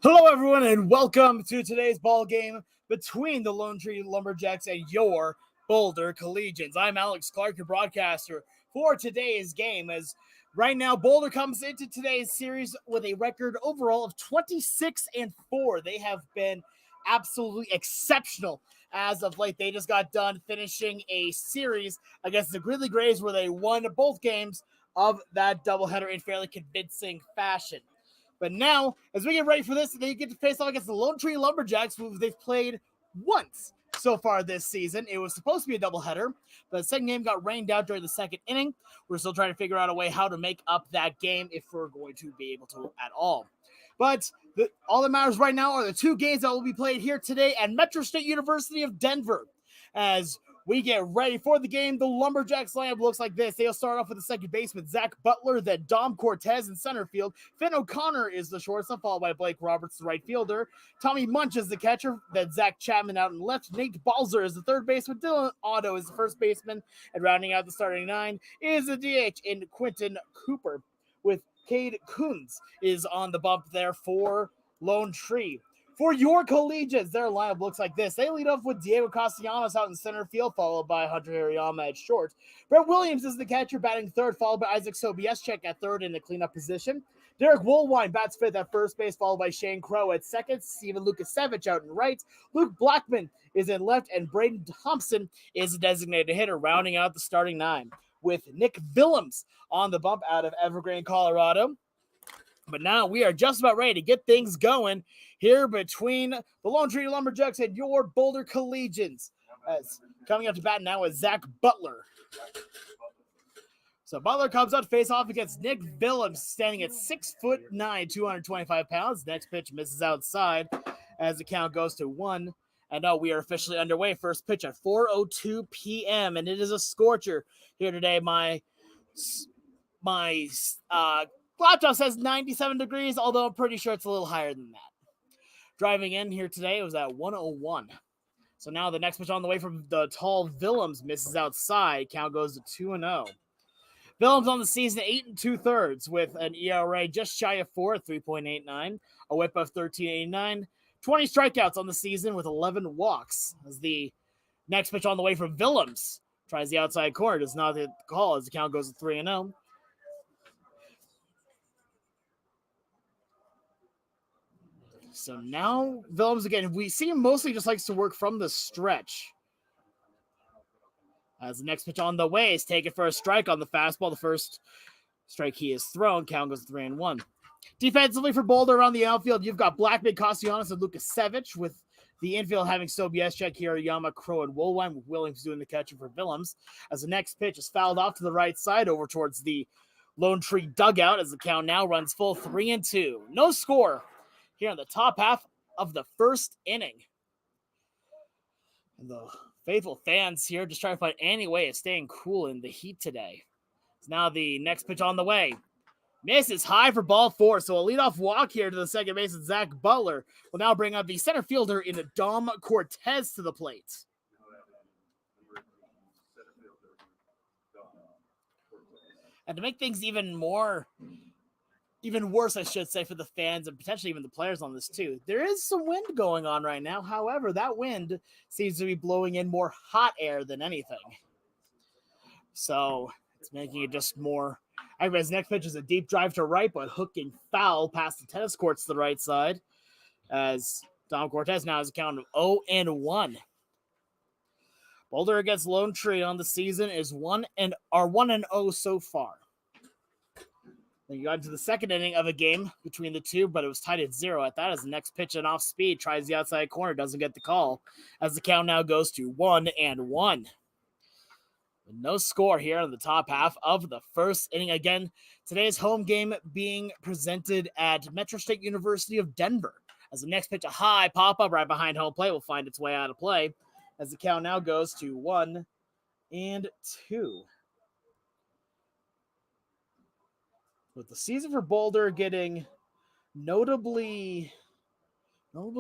Hello, everyone, and welcome to today's ball game between the Lone Tree Lumberjacks and your Boulder Collegians. I'm Alex Clark, your broadcaster for today's game. As right now, Boulder comes into today's series with a record overall of 26-4. They have been absolutely exceptional as of late. They just got done finishing a series against the Grizzly Grays where they won both games of that doubleheader in fairly convincing fashion. But now, as we get ready for this, they get to face off against the Lone Tree Lumberjacks, who they've played once so far this season. It was supposed to be a doubleheader, but the second game got rained out during the second inning. We're still trying to figure out a way how to make up that game if we're going to be able to at all. But all that matters right now are the two games that will be played here today at Metro State University of Denver. As we get ready for the game, the Lumberjacks lineup looks like this. They'll start off with the second baseman, Zach Butler, then Dom Cortez in center field. Finn O'Connor is the shortstop, followed by Blake Roberts, the right fielder. Tommy Munch is the catcher, then Zach Chapman out in left. Nate Balzer is the third baseman. Dylan Otto is the first baseman. And rounding out the starting nine is the DH in Quentin Cooper, with Cade Coons is on the bump there for Lone Tree. For your Collegians, their lineup looks like this. They lead off with Diego Castellanos out in center field, followed by Hunter Hirayama at short. Brett Williams is the catcher, batting third, followed by Isaac Sobieschek at third in the cleanup position. Derek Woolwine bats fifth at first base, followed by Shane Crow at second. Steven Lukasevich out in right. Luke Blackman is in left, and Braden Thompson is a designated hitter, rounding out the starting nine, with Nick Willems on the bump out of Evergreen, Colorado. But now we are just about ready to get things going here between the Lone Tree Lumberjacks and your Boulder Collegians. As coming up to bat now is Zach Butler. So Butler comes out to face off against Nick Willems, standing at 6'9", 225 pounds. Next pitch misses outside as the count goes to 1. And now we are officially underway. First pitch at 4:02 p.m. and it is a scorcher here today. My laptop says 97 degrees, although I'm pretty sure it's a little higher than that. Driving in here today, it was at 101. So now the next pitch on the way from the tall Willems misses outside. Count goes to 2-0. Willems on the season 8 2/3 with an ERA just shy of 4 at 3.89, a whip of 13.89, 20 strikeouts on the season with 11 walks. As the next pitch on the way from Willems tries the outside corner, does not hit the call as the count goes to 3-0. So now Willems again, we see him mostly just likes to work from the stretch. As the next pitch on the way is taken for a strike on the fastball. The first strike he has thrown. Count goes 3-1. Defensively for Boulder around the outfield, you've got Blackman, Castellanos, and Lukasevich, with the infield having Sobieschek, Hirayama, Crow, and Woolwine, with Williams doing the catching for Willems. As the next pitch is fouled off to the right side over towards the Lone Tree dugout as the count now runs full 3-2. No score here in the top half of the first inning. And the faithful fans here just trying to find any way of staying cool in the heat today. So now the next pitch on the way. Miss is high for ball 4, so a leadoff walk here to the second baseman, Zach Butler, will now bring up the center fielder in Dom Cortez to the plate. And to make things even worse, I should say, for the fans and potentially even the players on this too, there is some wind going on right now. However, that wind seems to be blowing in more hot air than anything. So it's making it just more. His next pitch is a deep drive to right, but hooking foul past the tennis courts to the right side. As Dom Cortez now has a count of 0-1. Boulder against Lone Tree on the season is 1-0 so far. Then you got into the second inning of a game between the two, but it was tied at 0 at that as the next pitch and off speed tries the outside corner, doesn't get the call, as the count now goes to 1-1. No score here in the top half of the first inning. Again, today's home game being presented at Metro State University of Denver. As the next pitch, a high pop-up right behind home plate, will find its way out of play, as the count now goes to 1-2. With the season for Boulder getting notably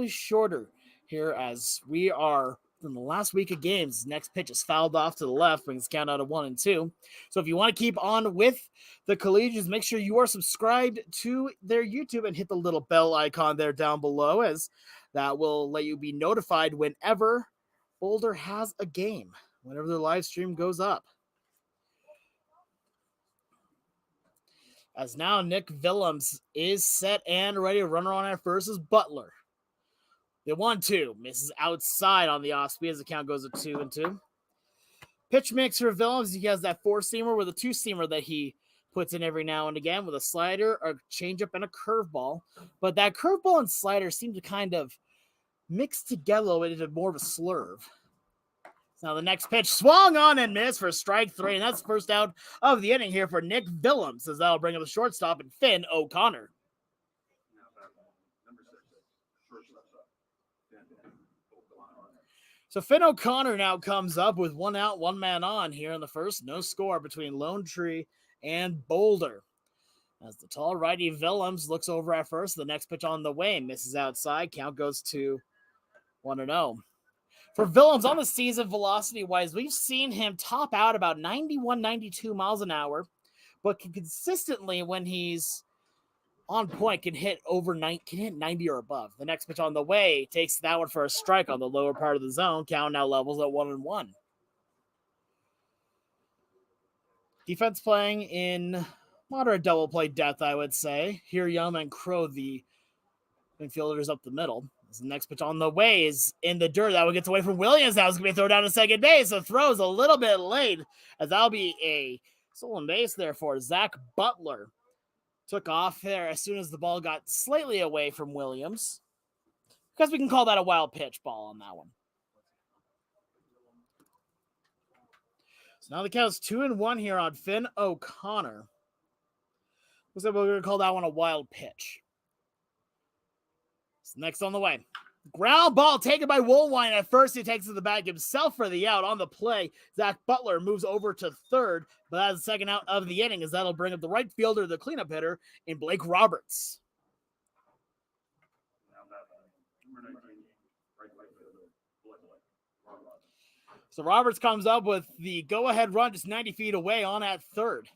shorter here as we are in the last week of games. Next pitch is fouled off to the left, brings the count out of 1-2. So if you want to keep on with the Collegians, make sure you are subscribed to their YouTube and hit the little bell icon there down below, as that will let you be notified whenever Boulder has a game, whenever their live stream goes up. As now Nick Willems is set and ready to run around at first as Butler. The 1-2 misses outside on the off speed as the count goes to 2-2. Pitch mix for Willems. He has that 4-seamer with a 2-seamer that he puts in every now and again with a slider, a changeup, and a curveball. But that curveball and slider seem to kind of mix together into more of a slurve. Now the next pitch swung on and missed for strike 3, and that's the first out of the inning here for Nick Willems, as that'll bring up the shortstop and Finn O'Connor. So Finn O'Connor now comes up with 1 out, 1 man on here in the first. No score between Lone Tree and Boulder. As the tall righty Willems looks over at first, the next pitch on the way misses outside. Count goes to 1-0. For Willems on the season, velocity-wise, we've seen him top out about 91, 92 miles an hour, but can consistently, when he's on point, can hit 90 or above. The next pitch on the way takes that one for a strike on the lower part of the zone. Count now levels at 1-1. Defense playing in moderate double play depth, I would say. Hiryama and Crow, the infielders up the middle. The next pitch on the way is in the dirt. That one gets away from Williams. Now it's going to be thrown down to second base. The throw is a little bit late, as that'll be a stolen base there for Zach Butler. Took off there as soon as the ball got slightly away from Williams, because we can call that a wild pitch ball on that one. So now the count's 2-1 here on Finn O'Connor. Looks like we're going to call that one a wild pitch. Next on the way. Ground ball taken by Woolwine. At first, he takes it to the back himself for the out. On the play, Zach Butler moves over to third, but that's the second out of the inning, as that'll bring up the right fielder, the cleanup hitter, in Blake Roberts. So Roberts comes up with the go-ahead run just 90 feet away on at third.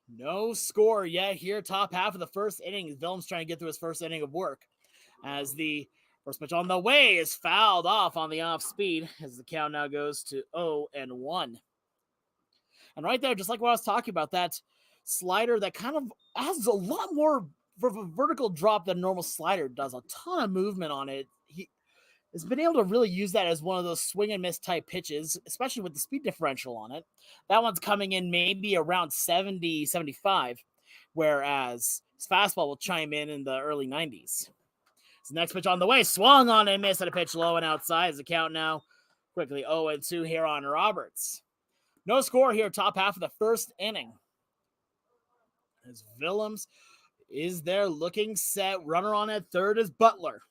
No score yet here, top half of the first inning. Willems trying to get through his first inning of work, as the first pitch on the way is fouled off on the off speed, as the count now goes to 0-1. And right there, just like what I was talking about, that slider that kind of has a lot more of a vertical drop than a normal slider does. A ton of movement on it. He has been able to really use that as one of those swing and miss type pitches, especially with the speed differential on it. That one's coming in maybe around 70, 75, whereas his fastball will chime in the early 90s. So next pitch on the way, swung on and missed at a pitch low and outside. As the count now quickly 0-2 here on Roberts. No score here, top half of the first inning. As Willems is there looking set. Runner on at third is Butler.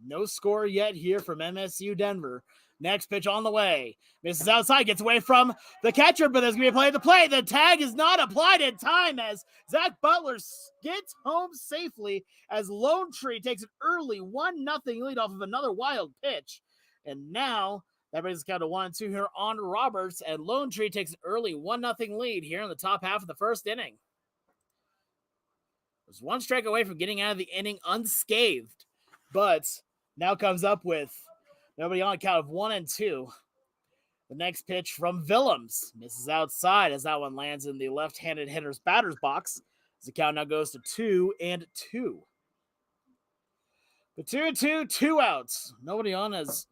No score yet here from MSU Denver. Next pitch on the way. Misses outside, gets away from the catcher, but there's going to be a play at the plate. The tag is not applied in time, as Zach Butler gets home safely, as Lone Tree takes an early 1-0 lead off of another wild pitch. And now that brings us down to 1-2 here on Roberts, and Lone Tree takes an early 1-0 lead here in the top half of the first inning. Was one strike away from getting out of the inning unscathed, but now comes up with nobody on, a count of 1-2. The next pitch from Willems misses outside, as that one lands in the left-handed hitter's batter's box. As the count now goes to 2-2. The 2-2, 2 outs. Nobody on, as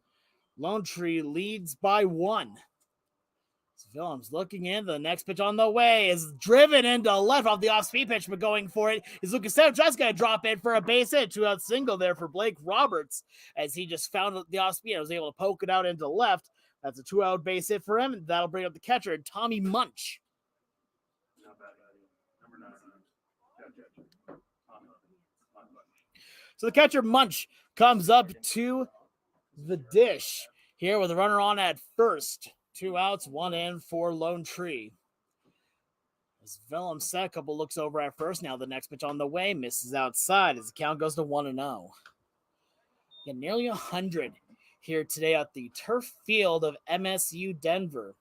Lone Tree leads by 1. Willems looking in. The next pitch on the way is driven into left off the off-speed pitch, but going for it is Lucas Seno. Just going to drop in for a base hit. 2-out single there for Blake Roberts, as he just found the off-speed and was able to poke it out into left. That's a 2-out base hit for him, and that'll bring up the catcher, Tommy Munch. So the catcher, Munch, comes up to the dish here with a runner on at first. 2 outs, 1 in for Lone Tree. As Willems set, a couple looks over at first. Now the next pitch on the way misses outside, as the count goes to 1-0. Yeah, nearly 100 here today at the turf field of MSU Denver.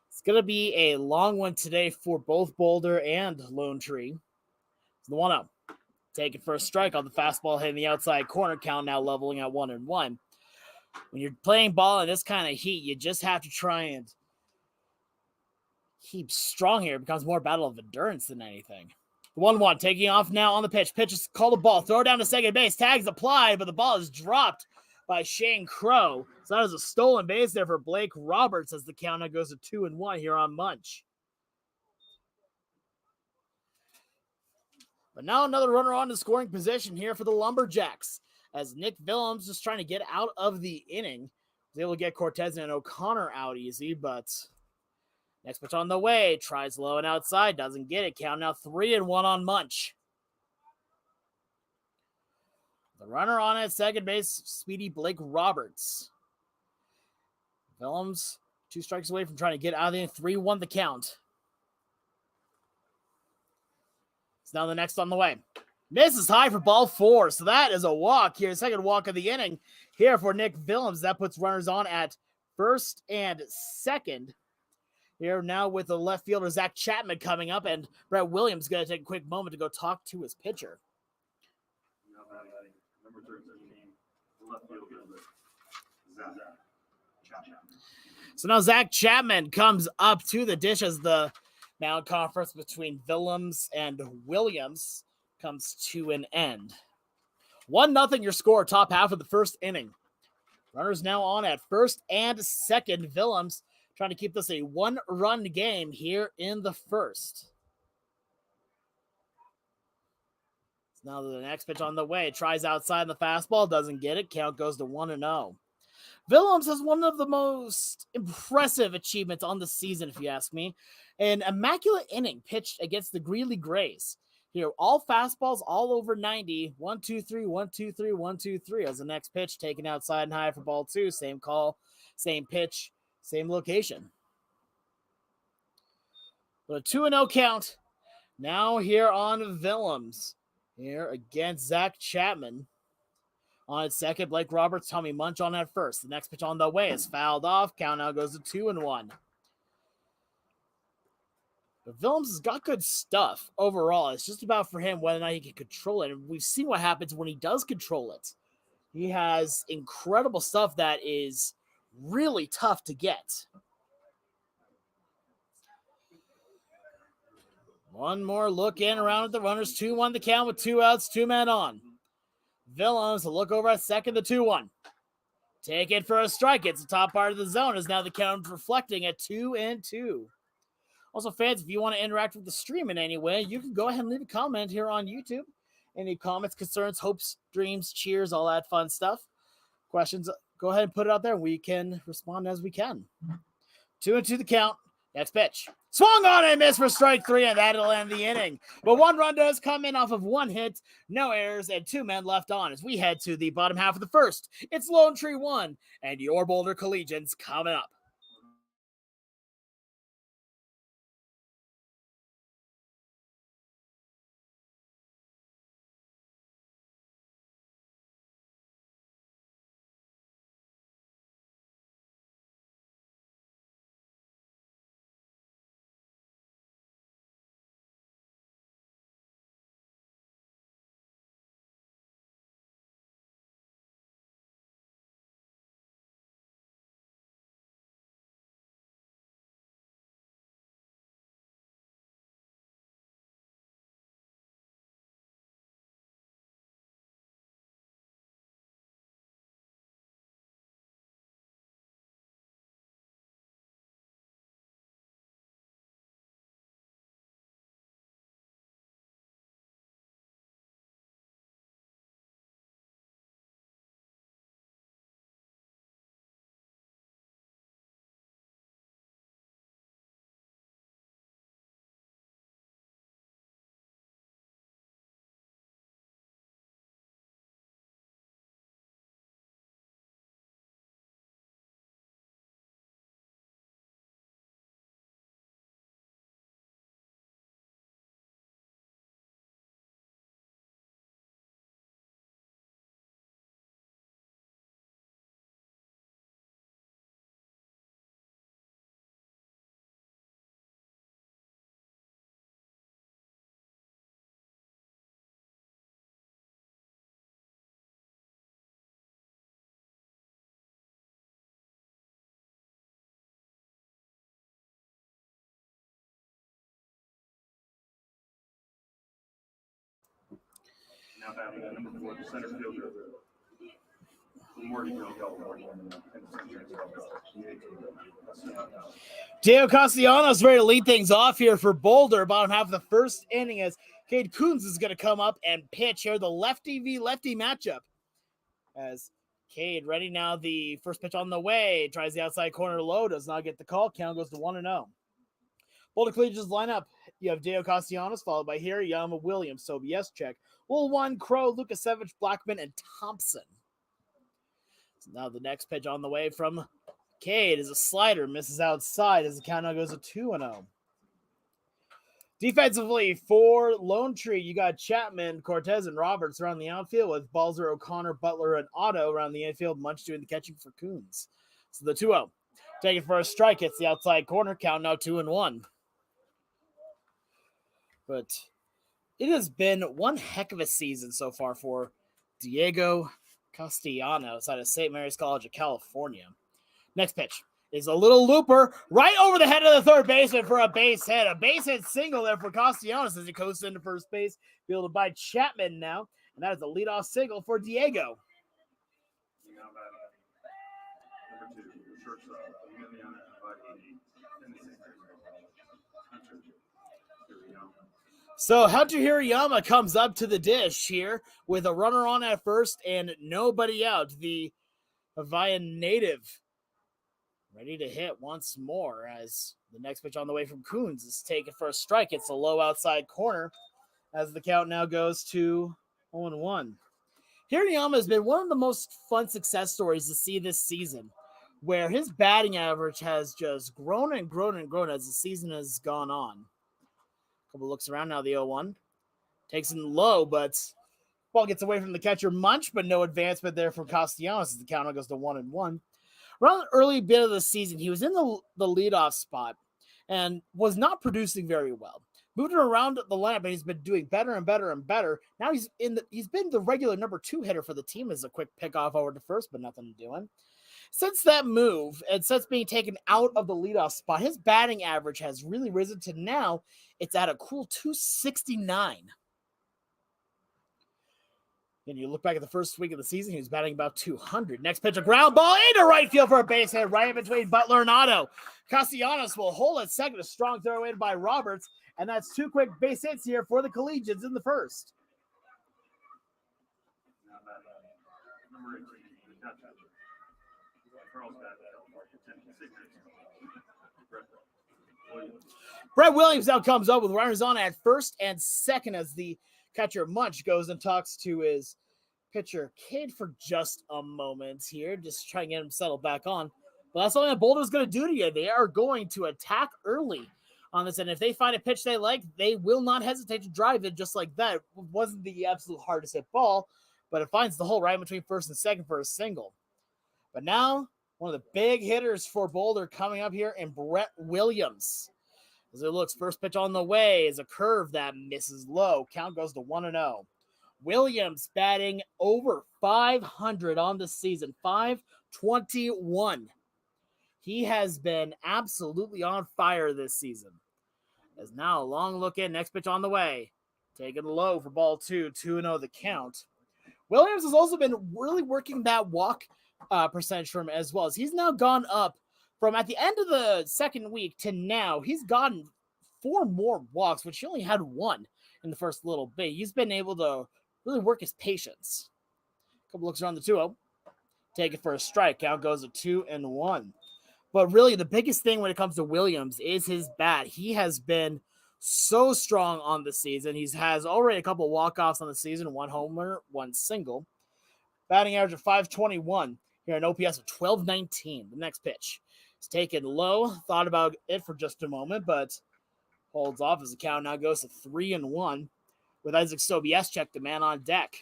It's going to be a long one today for both Boulder and Lone Tree. The 1-0. Taking for a strike on the fastball hitting the outside corner, count now leveling at 1-1. When you're playing ball in this kind of heat, you just have to try and keep strong here. It becomes more battle of endurance than anything. 1-1, taking off now on the pitch. Pitch is called a ball. Throw down to second base. Tags applied, but the ball is dropped by Shane Crow. So that is a stolen base there for Blake Roberts as the count now goes to 2-1 here on Munch. But now another runner on to scoring position here for the Lumberjacks as Nick Willems just trying to get out of the inning. Was able to get Cortez and O'Connor out easy, but next pitch on the way. Tries low and outside. Doesn't get it. Count now 3-1 on Munch. The runner on at second base, speedy Blake Roberts. Willems 2 strikes away from trying to get out of the inning. 3-1 the count. It's now the next on the way. Misses high for ball 4. So that is a walk here. Second walk of the inning here for Nick Willems. That puts runners on at first and second. Here now with the left fielder Zach Chapman coming up, and Brett Williams going to take a quick moment to go talk to his pitcher. Number 13, left fielder, Zach Chapman. So now Zach Chapman comes up to the dish as the mound conference between Willems and Williams comes to an end. 1-0 your score, top half of the first inning. Runners now on at first and second. Willems trying to keep this a 1-run game here in the first. Now the next pitch on the way. Tries outside the fastball. Doesn't get it. Count goes to 1-0. Willems has one of the most impressive achievements on the season, if you ask me. An immaculate inning pitched against the Greeley Grays. Here, all fastballs, all over 90. 1-2-3, 1-2-3, 1-2-3. As the next pitch taken outside and high for ball 2. Same call, same pitch, same location. But a 2-0 count. Now here on Willems. Here against Zach Chapman. On at second, Blake Roberts, Tommy Munch on at first. The next pitch on the way is fouled off. Count now goes to 2-1. But Willems has got good stuff overall. It's just about for him whether or not he can control it. And we've seen what happens when he does control it. He has incredible stuff that is really tough to get. One more look in around at the runners. 2-1 the count with 2 outs, 2 men on. Willems to look over at second, the 2-1. Take it for a strike. It's the top part of the zone as now the count reflecting at 2-2. Also, fans, if you want to interact with the stream in any way, you can go ahead and leave a comment here on YouTube. Any comments, concerns, hopes, dreams, cheers, all that fun stuff. Questions, go ahead and put it out there and we can respond as we can. 2-2 the count. Next pitch. Swung on and missed for strike 3, and that'll end the inning. But 1 run does come in off of 1 hit, no errors, and 2 men left on as we head to the bottom half of the first. It's Lone Tree 1 and your Boulder Collegians coming up. Now batting at number 4, the center fielder. Diego Castellanos ready to lead things off here for Boulder. Bottom half of the first inning as Cade Coons is going to come up and pitch here. The lefty v lefty matchup. As Cade ready now, the first pitch on the way. Tries the outside corner low. Does not get the call. Count goes to 1-0. Boulder Collegians lineup. You have Diego Castellanos followed by Hirayama, Williams, Sobieschek, Will One, Crow, Lukasevich, Blackman, and Thompson. So now the next pitch on the way from Cade is a slider, misses outside as the count now goes to 2-0. Defensively for Lone Tree, you got Chapman, Cortez, and Roberts around the outfield with Balzer, O'Connor, Butler, and Otto around the infield. Munch doing the catching for Coons. So the 2-0. Taking for a strike, hits the outside corner, count now 2-1. But it has been one heck of a season so far for Diego Castellanos out of St. Mary's College of California. Next pitch is a little looper right over the head of the third baseman for a base hit. A base hit single there for Castellanos as he coasts into first base. Fielded by Chapman now. And that is a leadoff single for Diego. Number 2, shortstop, So Hunter Hirayama comes up to the dish here with a runner on at first and nobody out. The Hawaiian native ready to hit once more as the next pitch on the way from Coons is taken for a strike. It's a low outside corner as the count now goes to 0-1. Hirayama has been one of the most fun success stories to see this season, where his batting average has just grown and grown and grown as the season has gone on. Couple looks around now, the 0-1. Takes it low, but ball gets away from the catcher Munch, but no advancement there from Castellanos as the count goes to 1-1. Around the early bit of the season, he was in the leadoff spot and was not producing very well. Moving around the lineup, and he's been doing better and better and better. Now he's been the regular number 2 hitter for the team as a quick pickoff over to first, but nothing doing. Since that move, and since being taken out of the leadoff spot, his batting average has really risen to now it's at a cool 269. And you look back at the first week of the season, he was batting about 200. Next pitch, a ground ball into right field for a base hit right in between Butler and Otto. Castellanos will hold at second, a strong throw in by Roberts, and that's 2 quick base hits here for the Collegians in the first. number 18, the catcher. Brett Williams now comes up with runners on at first and second as the catcher Munch goes and talks to his pitcher Cade for just a moment here, just trying to get him settled back on. But that's something that Boulder's going to do to you. They are going to attack early on this, and if they find a pitch they like, they will not hesitate to drive it just like that. It wasn't the absolute hardest hit ball, but it finds the hole right between first and second for a single. But now, one of the big hitters for Boulder coming up here in Brett Williams. As it looks, first pitch on the way is a curve that misses low. Count goes to 1-0. Williams batting over 500 on the season, 521. He has been absolutely on fire this season. As now a long look in, next pitch on the way. Taken low for ball 2, 2-0 the count. Williams has also been really working that walk percentage for him as well, as he's now gone up from at the end of the second week to now. He's gotten 4 more walks, which he only had 1 in the first little bit. He's been able to really work his patience. A couple looks around the 2-0. Take it for a strike. Count goes to 2-1. But really, the biggest thing when it comes to Williams is his bat. He has been so strong on the season. He has already a couple walk-offs on the season, 1 homer, 1 single. Batting average of 521. Here, an OPS of 1219. The next pitch is taken low. Thought about it for just a moment, but holds off as the count now goes to 3-1 with Isaac Sobieschek, the man on deck.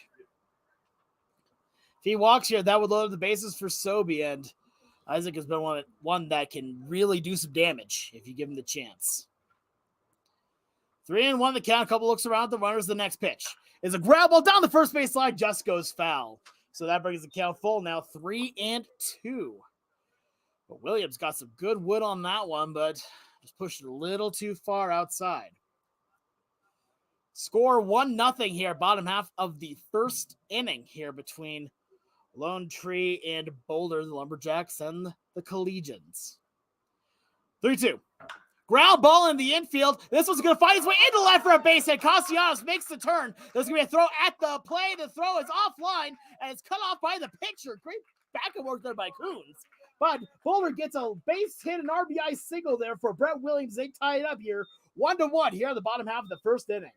If he walks here, that would load up the bases for Sobie, and Isaac has been one that can really do some damage if you give him the chance. 3-1 the count. A couple looks around the runners. The next pitch is a grab ball down the first base line, just goes foul. So that brings the count full now 3-2. But Williams got some good wood on that one, but just pushed it a little too far outside. Score 1-0 here, bottom half of the first inning here between Lone Tree and Boulder, the Lumberjacks, and the Collegians. 3-2. Ground ball in the infield. This one's going to find its way into left for a base hit. Castellanos makes the turn. There's going to be a throw at the play. The throw is offline, and it's cut off by the pitcher. Great back and work there by Coons. But Boulder gets a base hit, an RBI single there for Brett Williams. They tie it up here, 1-1 here in the bottom half of the first inning.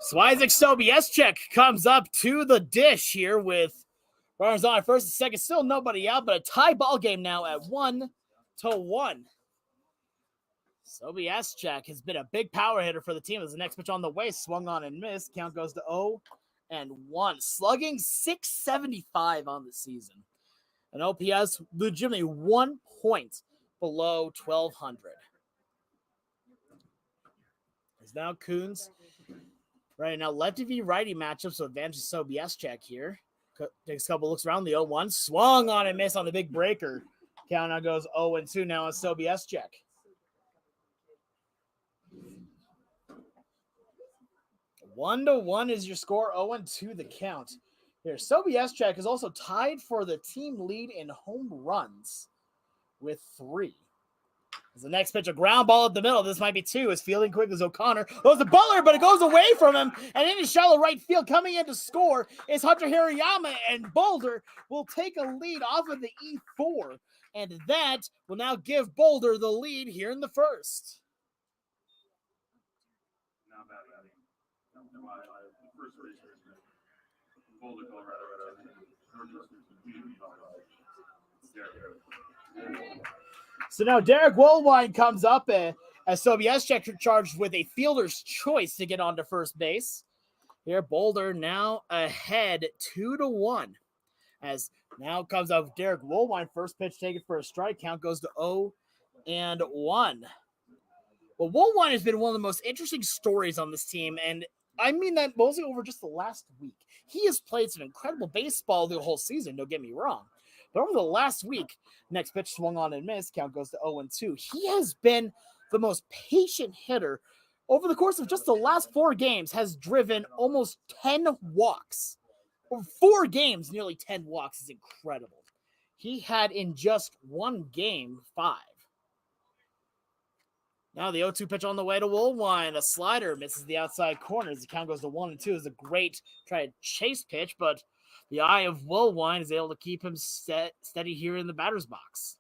So Isaac Sobieschek comes up to the dish here with runners on at first and second. Still nobody out, but a tie ball game now at 1-1. Sobieschek has been a big power hitter for the team as the next pitch on the way swung on and missed. Count goes to 0-1. Slugging .675 on the season. An OPS legitimately 1 point below 1,200. Is now Coons. Right now, lefty v righty matchup, so advantage Sobieschek here. Takes a couple looks around the 0-1. Swung on and missed on the big breaker. Count now goes 0-2 now on Sobieschek. One to 1 is your score, 0-2 the count. Here, Sobieschek is also tied for the team lead in home runs with 3. As the next pitch, a ground ball at the middle. This might be 2. As fielding quick as O'Connor. Goes the Butler, but it goes away from him. And into shallow right field, coming in to score is Hunter Hirayama. And Boulder will take a lead off of the E4. And that will now give Boulder the lead here in the first. Boulder, Colorado. So now Derek Woolwine comes up as Sobieschek charged with a fielder's choice to get onto first base. Here, Boulder now ahead 2-1. As now comes up Derek Woolwine, first pitch taken for a strike. Count goes to 0-1. Well, Woolwine has been one of the most interesting stories on this team, and I mean that mostly over just the last week. He has played some incredible baseball the whole season, don't get me wrong. But over the last week, next pitch swung on and missed. Count goes to 0-2. He has been the most patient hitter over the course of just the last 4 games, has driven almost 10 walks. Over 4 games, nearly 10 walks is incredible. He had in just 1 game 5. Now the 0-2 pitch on the way to Woolwine. A slider misses the outside corner. The count goes to 1-2. It's a great try to chase pitch, but the eye of Woolwine is able to keep him steady here in the batter's box.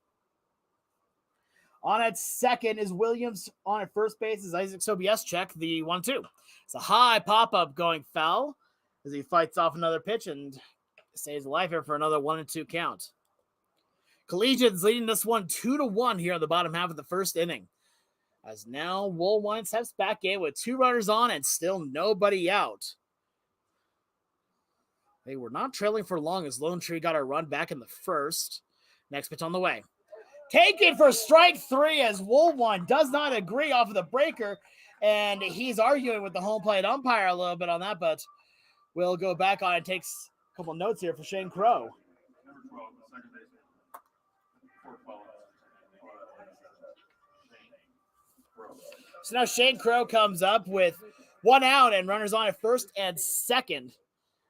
On at second is Williams. On at first base is Isaac Sobieschek, the 1-2. It's a high pop-up going foul as he fights off another pitch and stays alive here for another 1-2 count. Collegians leading this one 2-1 here in the bottom half of the first inning. As now Woolwine steps back in with 2 runners on and still nobody out. They were not trailing for long as Lone Tree got a run back in the first. Next pitch on the way. Taken for strike 3 as Woolwine does not agree off of the breaker. And he's arguing with the home plate umpire a little bit on that, but we'll go back on and takes a couple notes here for Shane Crow. Number 12, the second baseman. 4-12. So now Shane Crow comes up with 1 out and runners on at first and second.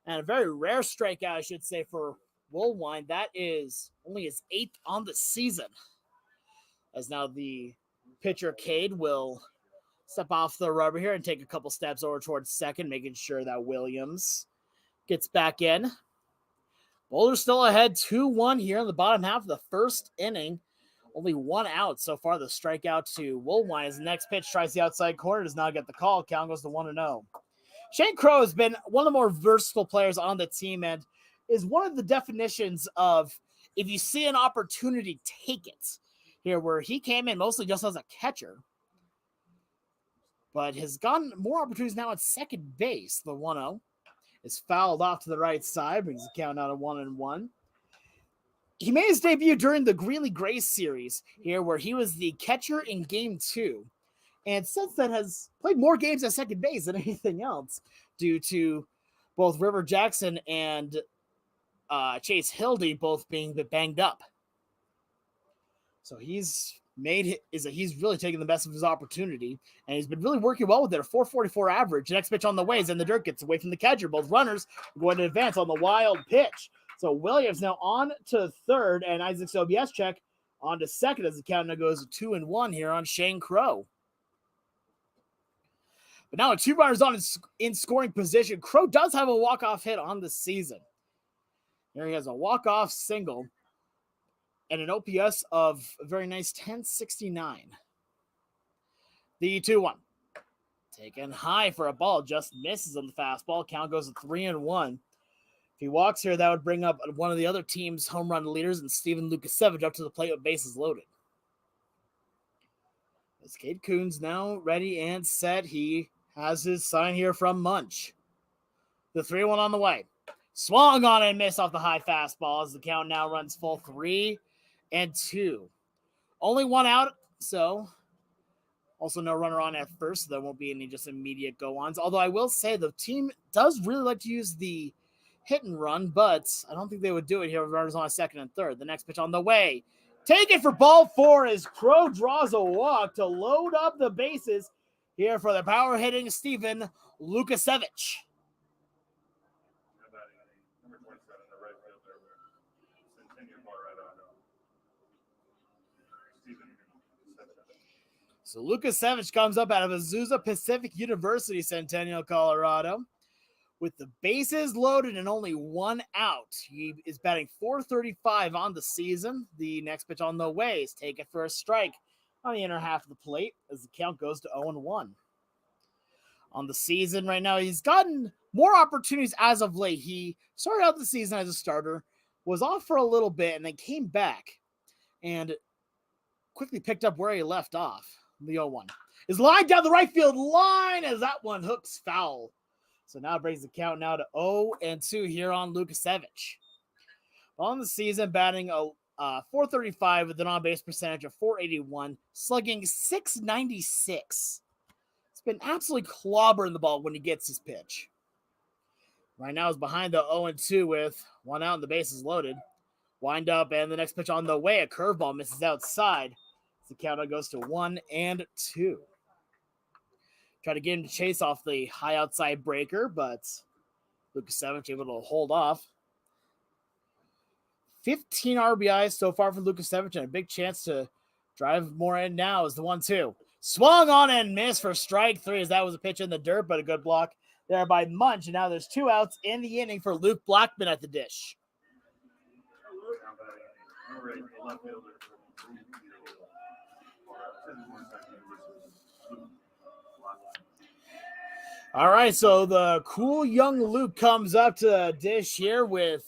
And a very rare strikeout, I should say, for Woolwine. That is only his 8th on the season. As now the pitcher, Cade, will step off the rubber here and take a couple steps over towards second, making sure that Williams gets back in. Boulder still ahead 2-1 here in the bottom half of the first inning. Only 1 out so far. The strikeout to Woolwine as the next pitch tries the outside corner, does not get the call. Count goes to 1-0. Shane Crow has been one of the more versatile players on the team and is one of the definitions of if you see an opportunity, take it. Here, where he came in mostly just as a catcher, but has gotten more opportunities now at second base. The 1-0 is fouled off to the right side, brings the count out of 1-1. He made his debut during the Greeley Grays series here, where he was the catcher in game 2. And since then has played more games at second base than anything else due to both River Jackson and Chase Hildy both being a bit banged up. So he's really taking the best of his opportunity, and he's been really working well with it. A 4.44 average. Next pitch on the way is in the dirt, gets away from the catcher. Both runners are going to advance on the wild pitch. So Williams now on to third, and Isaac Sobieschek on to second as the count now goes 2-1 here on Shane Crow. But now with 2 runners on in scoring position, Crow does have a walk-off hit on the season. Here he has a walk-off single and an OPS of a very nice 1069. The 2-1. Taken high for a ball, just misses on the fastball. Count goes to 3-1. If he walks here, that would bring up one of the other team's home run leaders, and Steven Lukasevich up to the plate with bases loaded. As Cade Coons now ready and set, he has his sign here from Munch. The 3-1 on the way. Swung on and missed off the high fastball as the count now runs full 3-2. Only 1 out, so also no runner on at first, so there won't be any just immediate go-ons. Although I will say the team does really like to use the hit and run, but I don't think they would do it here with runners on second and third. The next pitch on the way. Take it for ball 4 as Crow draws a walk to load up the bases here for the power-hitting Steven Lukasevich. Number 27, the right fielder, Centennial, Colorado. So Lukasevich comes up out of Azusa Pacific University, Centennial, Colorado. With the bases loaded and only 1 out, he is batting .435 on the season. The next pitch on the way is taken for a strike on the inner half of the plate as the count goes to 0-1. On the season right now, he's gotten more opportunities as of late. He started out the season as a starter, was off for a little bit, and then came back and quickly picked up where he left off. The 0-1 is lined down the right field line as that one hooks foul. So now it brings the count now to 0-2 here on Lukasevich. On the season, batting a .435 with an on-base percentage of .481, slugging .696. It's been absolutely clobbering the ball when he gets his pitch. Right now is behind the 0-2 with 1 out and the bases loaded. Wind up, and the next pitch on the way, a curveball misses outside. The count goes to 1-2. Try to get him to chase off the high outside breaker, but Lukasevich able to hold off. 15 RBIs so far for Lukasevich, and a big chance to drive more in now is the 1-2. Swung on and missed for strike 3 as that was a pitch in the dirt, but a good block there by Munch. And now there's 2 outs in the inning for Luke Blackman at the dish. All right, so the cool young Luke comes up to the dish here with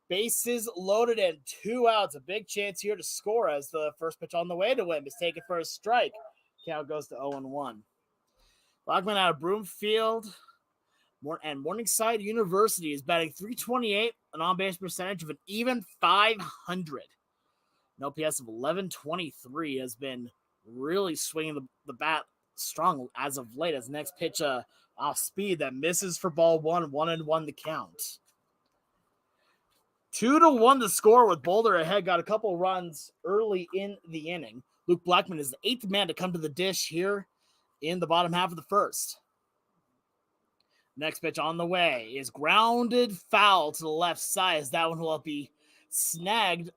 bases loaded and 2 outs. A big chance here to score as the first pitch on the way to him is taken for a strike. Count goes to 0-1. Blackman out of Broomfield and Morningside University is batting .328, an on-base percentage of an even .500. An OPS of 1123 has been really swinging the bat strong as of late as next pitch off speed that misses for ball 1, 1-1 the count. 2-1 the score with Boulder ahead. Got a couple runs early in the inning. Luke Blackman is the 8th man to come to the dish here in the bottom half of the first. Next pitch on the way is grounded foul to the left side as that one will be snagged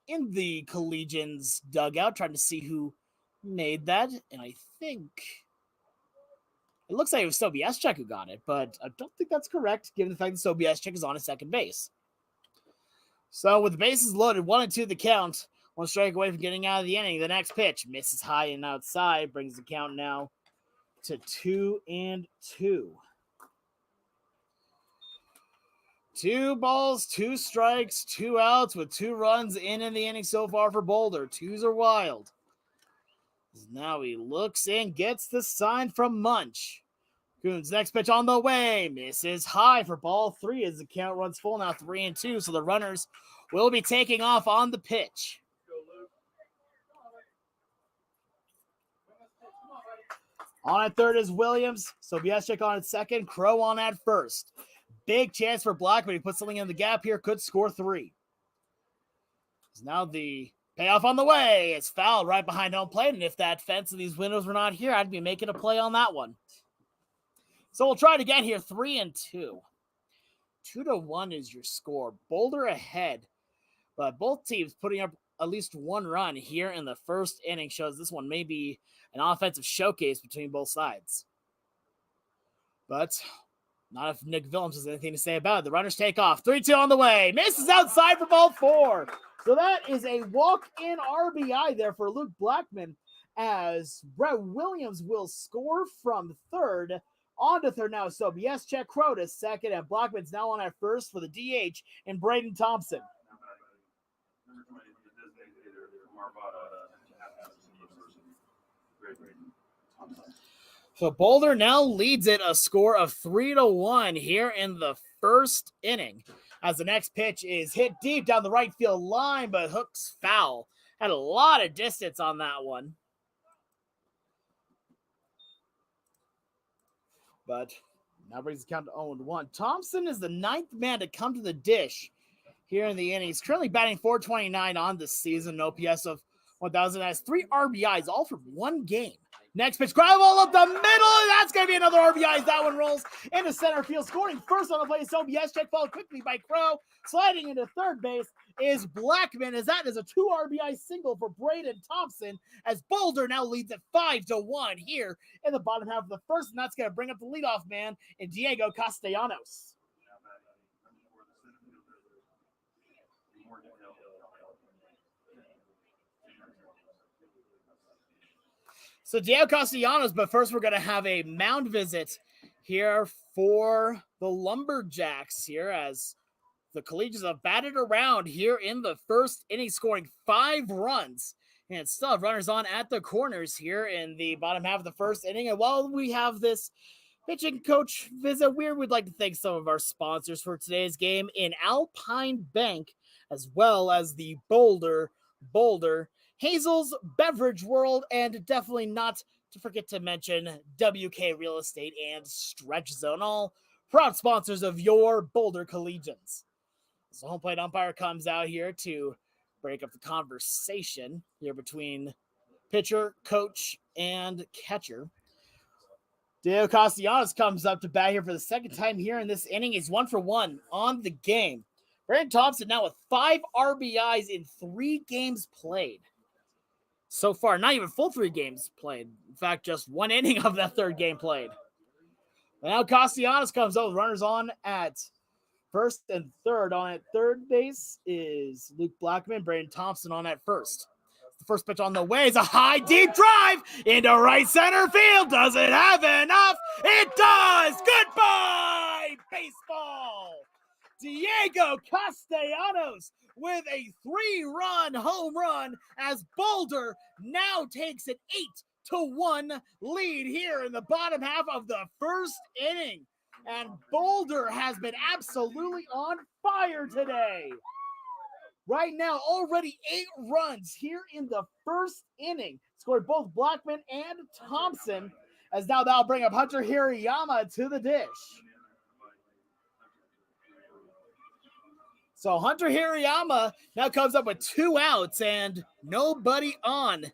in the Collegians dugout, trying to see who made that. And I think it looks like it was Sobieschek who got it, but I don't think that's correct given the fact that Sobieschek is on his second base. So with the bases loaded, 1-2 the count, 1 strike away from getting out of the inning. The next pitch misses high and outside, brings the count now to 2-2. 2 balls, 2 strikes, 2 outs with 2 runs in the inning so far for Boulder. 2s are wild. Now he looks in, gets the sign from Munch. Coons next pitch on the way, misses high for ball 3 as the count runs full now 3-2. So the runners will be taking off on the pitch. On at third is Williams. Sobieschek on at second. Crow on at first. big chance for Blackman. He puts something in the gap here, could score 3. Now the payoff on the way. It's fouled right behind home plate, and if that fence and these windows were not here, I'd be making a play on that one. So we'll try it again here, 3-2. 2-1 is your score. Boulder ahead, but both teams putting up at least one run here in the first inning shows this one may be an offensive showcase between both sides. But not if Nick Willems has anything to say about it. The runners take off. 3-2 on the way. Misses outside for ball 4. So that is a walk-in RBI there for Luke Blackman, as Brett Williams will score from third. On to third now. So Check Crow to second, and Blackman's now on at first for the DH and Braden Thompson. So Boulder now leads it a score of 3-1 here in the first inning, as the next pitch is hit deep down the right field line, but hooks foul. Had a lot of distance on that one. But now brings the count to 0-1. Thompson is the 9th man to come to the dish here in the inning. He's currently batting .429 on the season, an OPS of 1,000. Has 3 RBIs, all from one game. Next pitch, ground ball up the middle, and that's going to be another RBI as that one rolls into center field. Scoring first on the play, so Check followed quickly by Crow. Sliding into third base is Blackman, as that is a 2 RBI single for Braden Thompson, as Boulder now leads at 5-1 here in the bottom half of the first, and that's going to bring up the leadoff man in Diego Castellanos. So Diego Castellanos, but first we're going to have a mound visit here for the Lumberjacks here, as the Collegians have batted around here in the first inning, scoring 5 runs, and still have runners on at the corners here in the bottom half of the first inning. And while we have this pitching coach visit, we'd like to thank some of our sponsors for today's game in Alpine Bank, as well as the Boulder, Hazel's Beverage World, and definitely not to forget to mention WK Real Estate and Stretch Zone, all proud sponsors of your Boulder Collegians. So home plate umpire comes out here to break up the conversation here between pitcher, coach, and catcher. Diego Castellanos comes up to bat here for the second time here in this inning. He's 1 for 1 on the game. Braden Thompson now with 5 RBIs in 3 games played. So far, not even full 3 games played. In fact, just 1 inning of that third game played. And now Castellanos comes out with runners on at first and third. On at third base is Luke Blackman. Braden Thompson on at first. The first pitch on the way is a high, deep drive into right center field. Does it have enough? It does! Goodbye, baseball! Diego Castellanos with a 3-run home run, as Boulder now takes an 8-1 lead here in the bottom half of the first inning. And Boulder has been absolutely on fire today. Right now, already 8 runs here in the first inning. Scored both Blackman and Thompson, as now that'll bring up Hunter Hirayama to the dish. So Hunter Hirayama now comes up with 2 outs and nobody on.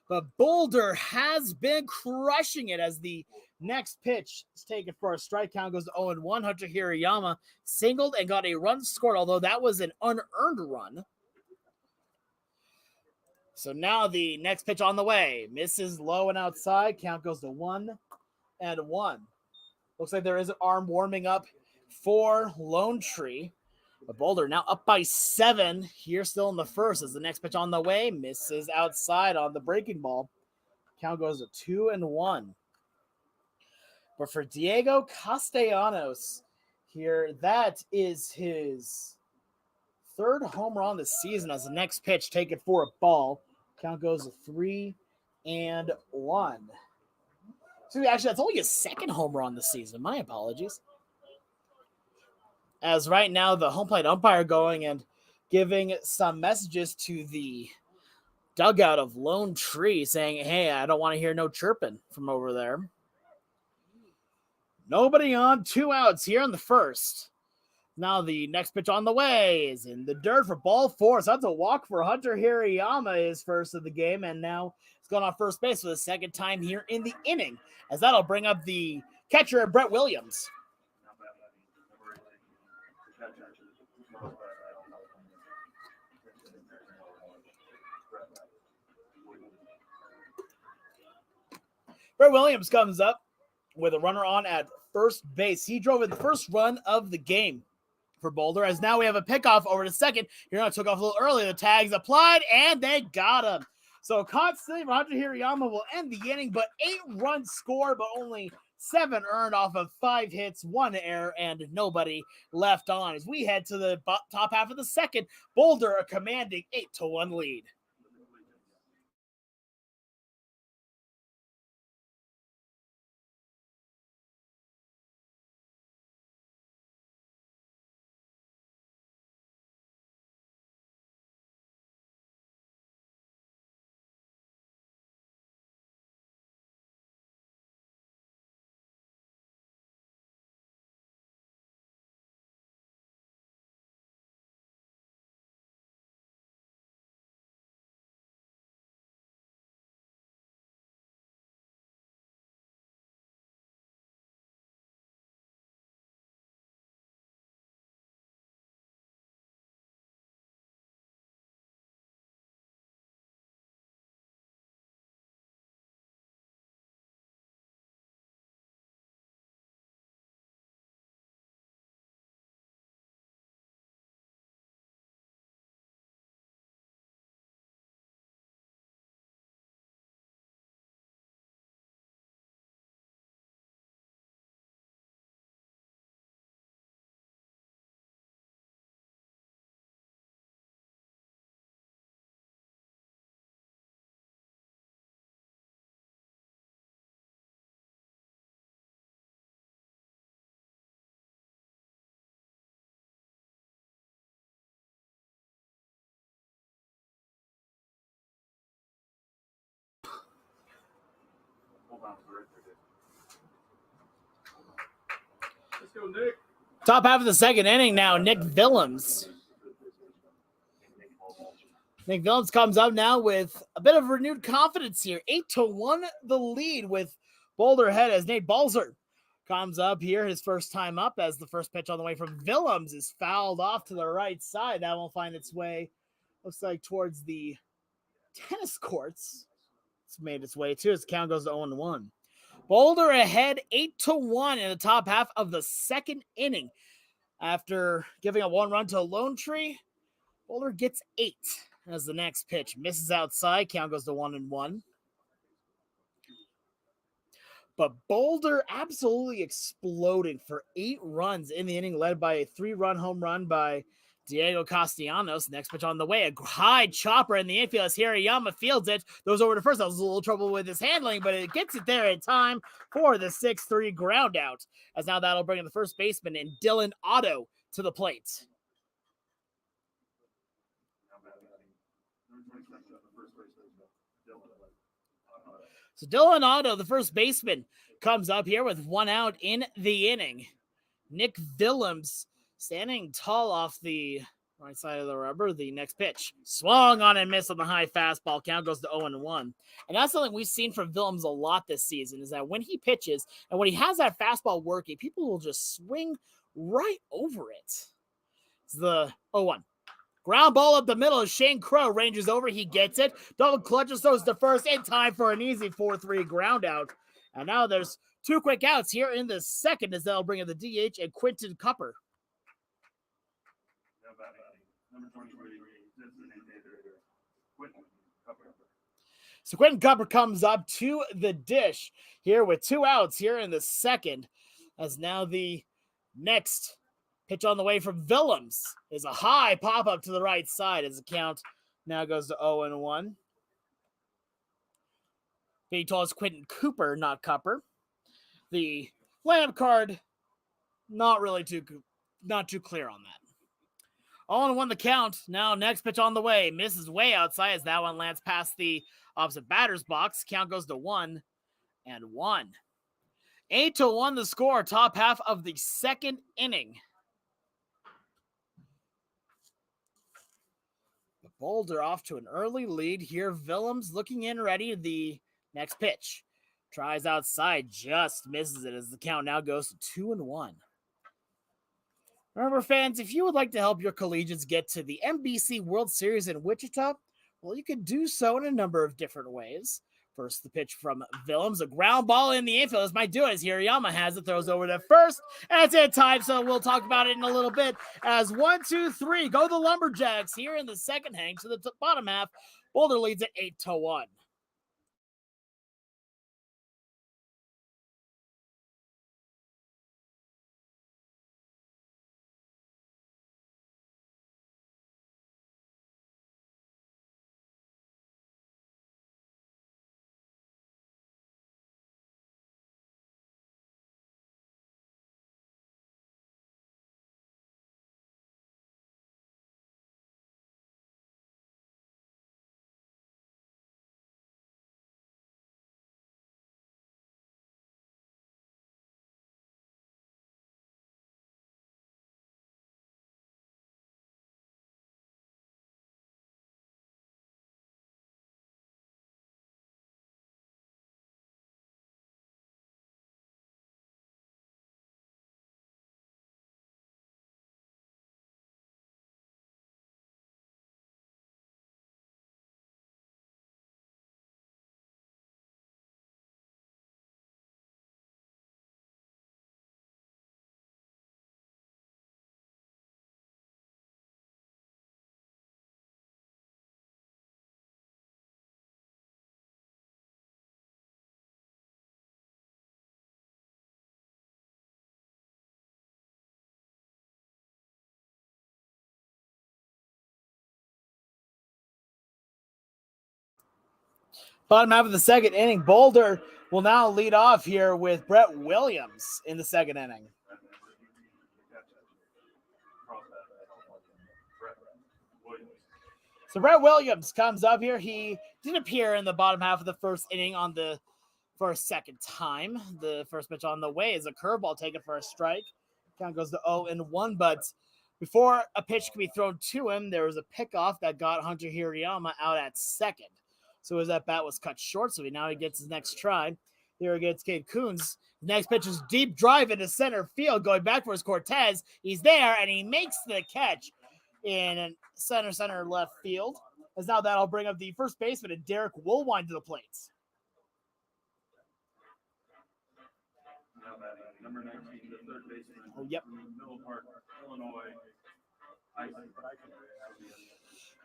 But Boulder has been crushing it, as the next pitch is taken for a strike. Count goes to 0-1. Hunter Hirayama singled and got a run scored, although that was an unearned run. So now the next pitch on the way. Misses low and outside. Count goes to 1-1. Looks like there is an arm warming up for Lone Tree. But Boulder now up by 7 here still in the first, as the next pitch on the way misses outside on the breaking ball. Count goes to 2-1. But for Diego Castellanos here, that is his 3rd home run this season, as the next pitch taken for a ball. Count goes to 3-1. So actually, that's only his 2nd home run this season. My apologies. As right now, the home plate umpire going and giving some messages to the dugout of Lone Tree, saying, hey, I don't want to hear no chirping from over there. Nobody on, 2 outs here in the first. Now the next pitch on the way is in the dirt for ball 4. So that's a walk for Hunter Hirayama, his first of the game, and now he's going on first base for the second time here in the inning, as that'll bring up the catcher, Brett Williams. Brett Williams comes up with a runner on at first base. He drove in the first run of the game for Boulder, as now we have a pickoff over to second. Hirayama took off a little early. The tag's applied, and they got him. So constantly, Hunter Hirayama will end the inning, but 8 runs scored, but only 7 earned off of 5 hits, 1 error, and nobody left on. As we head to the top half of the second, Boulder a commanding 8-1 lead. Let's go, Nick. Top half of the second inning now, Nick Willems. Nick Willems comes up now with a bit of renewed confidence here. 8-1 the lead with Boulder ahead, as Nate Balzer comes up here, his first time up, as the first pitch on the way from Willems is fouled off to the right side. That will find its way, looks like, towards the tennis courts. It's made its way too, as the count goes to 0-1. Boulder ahead 8-1 in the top half of the second inning. After giving up 1 run to Lone Tree, Boulder gets 8 as the next pitch misses outside. Count goes to 1-1. But Boulder absolutely exploding for 8 runs in the inning, led by a 3-run home run by Diego Castellanos. Next pitch on the way, a high chopper in the infield as Hirayama fields it. Goes over to first. That was a little trouble with his handling, but it gets it there in time for the 6-3 ground out. As now that'll bring in the first baseman and Dylan Otto to the plate. So Dylan Otto, the first baseman, comes up here with 1 out in the inning. Nick Willems standing tall off the right side of the rubber. The next pitch swung on and missed on the high fastball. Count goes to 0-1. And that's something we've seen from Willems a lot this season, is that when he pitches and when he has that fastball working, people will just swing right over it. It's the 0-1. Ground ball up the middle as Shane Crow ranges over. He gets it. Double clutches, throws to first in time for an easy 4-3 ground out. And now there's 2 quick outs here in the second, as they'll bring in the DH and Quentin Cupper. So Quentin Cupper comes up to the dish here with 2 outs here in the second, as now the next pitch on the way from Willems is a high pop-up to the right side, as the count now goes to 0-1. Being told is Quentin Cooper, not Cupper. The lineup card, not too clear on that. 0-1 the count. Now next pitch on the way. Misses way outside, as that one lands past the opposite batter's box. Count goes to 1-1. 8-1 the score. Top half of the second inning. Boulder off to an early lead here. Willems looking in ready. The next pitch. Tries outside, just misses it as the count now goes to 2-1. Remember, fans, if you would like to help your collegians get to the NBC World Series in Wichita, well, you can do so in a number of different ways. First, the pitch from Willems, a ground ball in the infield. This might do it as Hirayama has it, throws over to first, and it's in time, so we'll talk about it in a little bit. As 1, 2, 3, go the Lumberjacks here in the second hang to the bottom half. Boulder leads at 8-1. Bottom half of the second inning, Boulder will now lead off here with Brett Williams in the second inning. So Brett Williams comes up here. He did appear in the bottom half of the first inning for a second time. The first pitch on the way is a curveball taken for a strike. Count goes to 0-1, but before a pitch could be thrown to him, there was a pickoff that got Hunter Hirayama out at second. So as that bat was cut short, so now he gets his next try. Here against Gabe Coons. The next pitch is deep drive into center field, going back for his Cortez. He's there, and he makes the catch in center left field. As now that'll bring up the first baseman and Derek Woolwine to the plate. Now batting number 19, the third baseman. Oh, yep. Middle Park, Illinois.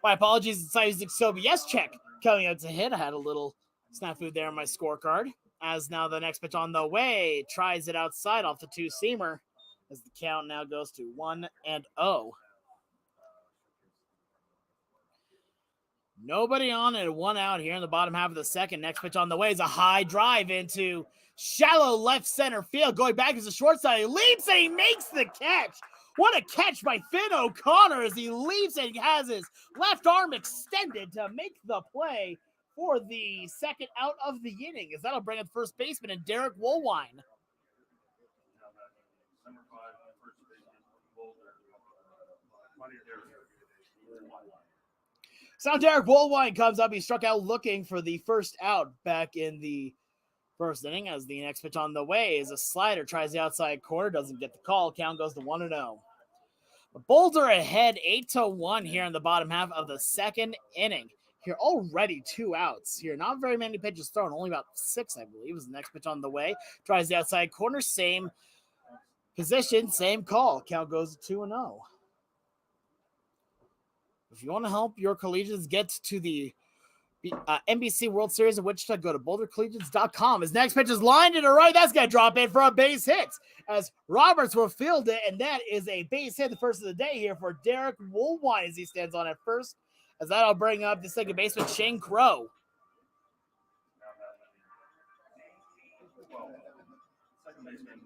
My apologies, it's Isaac Sobieschek coming out to hit. I had a little snafu there on my scorecard. As now the next pitch on the way, tries it outside off the two-seamer. As the count now goes to 1-0. Nobody on and 1 out here in the bottom half of the second. Next pitch on the way is a high drive into shallow left center field. Going back as a shortstop. He leaps and he makes the catch. What a catch by Finn O'Connor as he leaps and has his left arm extended to make the play for the second out of the inning. As that'll bring up first baseman and Derek Woolwine. Number 5, first baseman, Boulder. So Derek Woolwine comes up. He struck out looking for the first out back in the first inning. As the next pitch on the way is a slider. Tries the outside corner. Doesn't get the call. Count goes to 1-0. Boulder ahead 8-1 here in the bottom half of the second inning. Here already 2 outs here. Not very many pitches thrown. Only about 6, I believe, is the next pitch on the way. Tries the outside corner. Same position. Same call. Count goes to 2-0. If you want to help your collegians get to the NBC World Series in Wichita, go to bouldercollegians.com. His next pitch is lined to the right. That's going to drop in for a base hit as Roberts will field it, and that is a base hit, the first of the day here for Derek Woolwine as he stands on at first. As that'll bring up the second baseman, Shane Crow. Second baseman,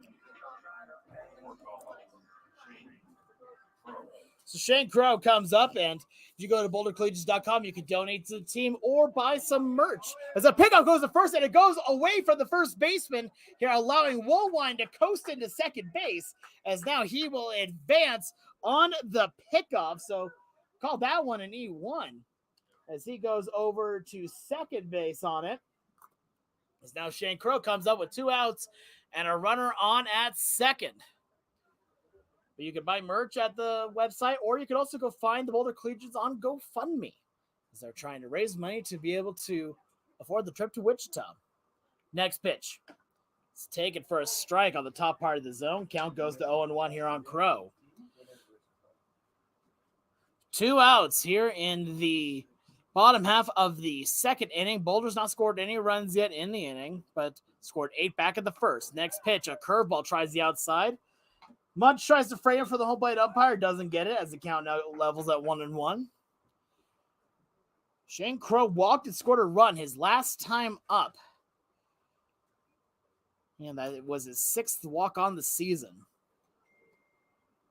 So Shane Crow comes up, and if you go to bouldercollegians.com, you can donate to the team or buy some merch. As a pickup goes to first, and it goes away from the first baseman here, allowing Woolwine to coast into second base, as now he will advance on the pickoff. So call that one an E1. as he goes over to second base on it. As now Shane Crow comes up with 2 outs and a runner on at second. But you can buy merch at the website, or you can also go find the Boulder Collegians on GoFundMe, as they're trying to raise money to be able to afford the trip to Wichita. Next pitch. It's taken for a strike on the top part of the zone. Count goes to 0-1 here on Crow. 2 outs here in the bottom half of the second inning. Boulder's not scored any runs yet in the inning, but scored 8 back at the first. Next pitch, a curveball tries the outside. Mudge tries to frame it for the home plate umpire, doesn't get it as the count now levels at 1-1. Shane Crow walked and scored a run his last time up. And that was his 6th walk on the season.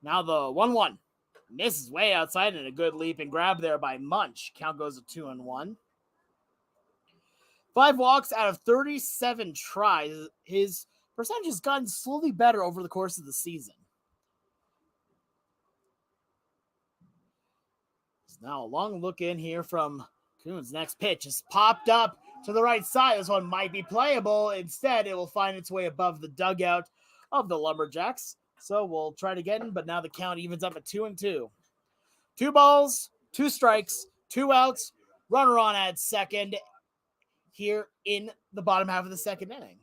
Now the 1-1. Misses way outside and a good leap and grab there by Munch. Count goes to 2-1. 5 walks out of 37 tries. His percentage has gotten slowly better over the course of the season. Now a long look in here from Coons. Next pitch is popped up to the right side. This one might be playable. Instead, it will find its way above the dugout of the Lumberjacks. So we'll try it again, but now the count evens up at 2-2. 2 balls, 2 strikes, 2 outs, runner on at second here in the bottom half of the second inning.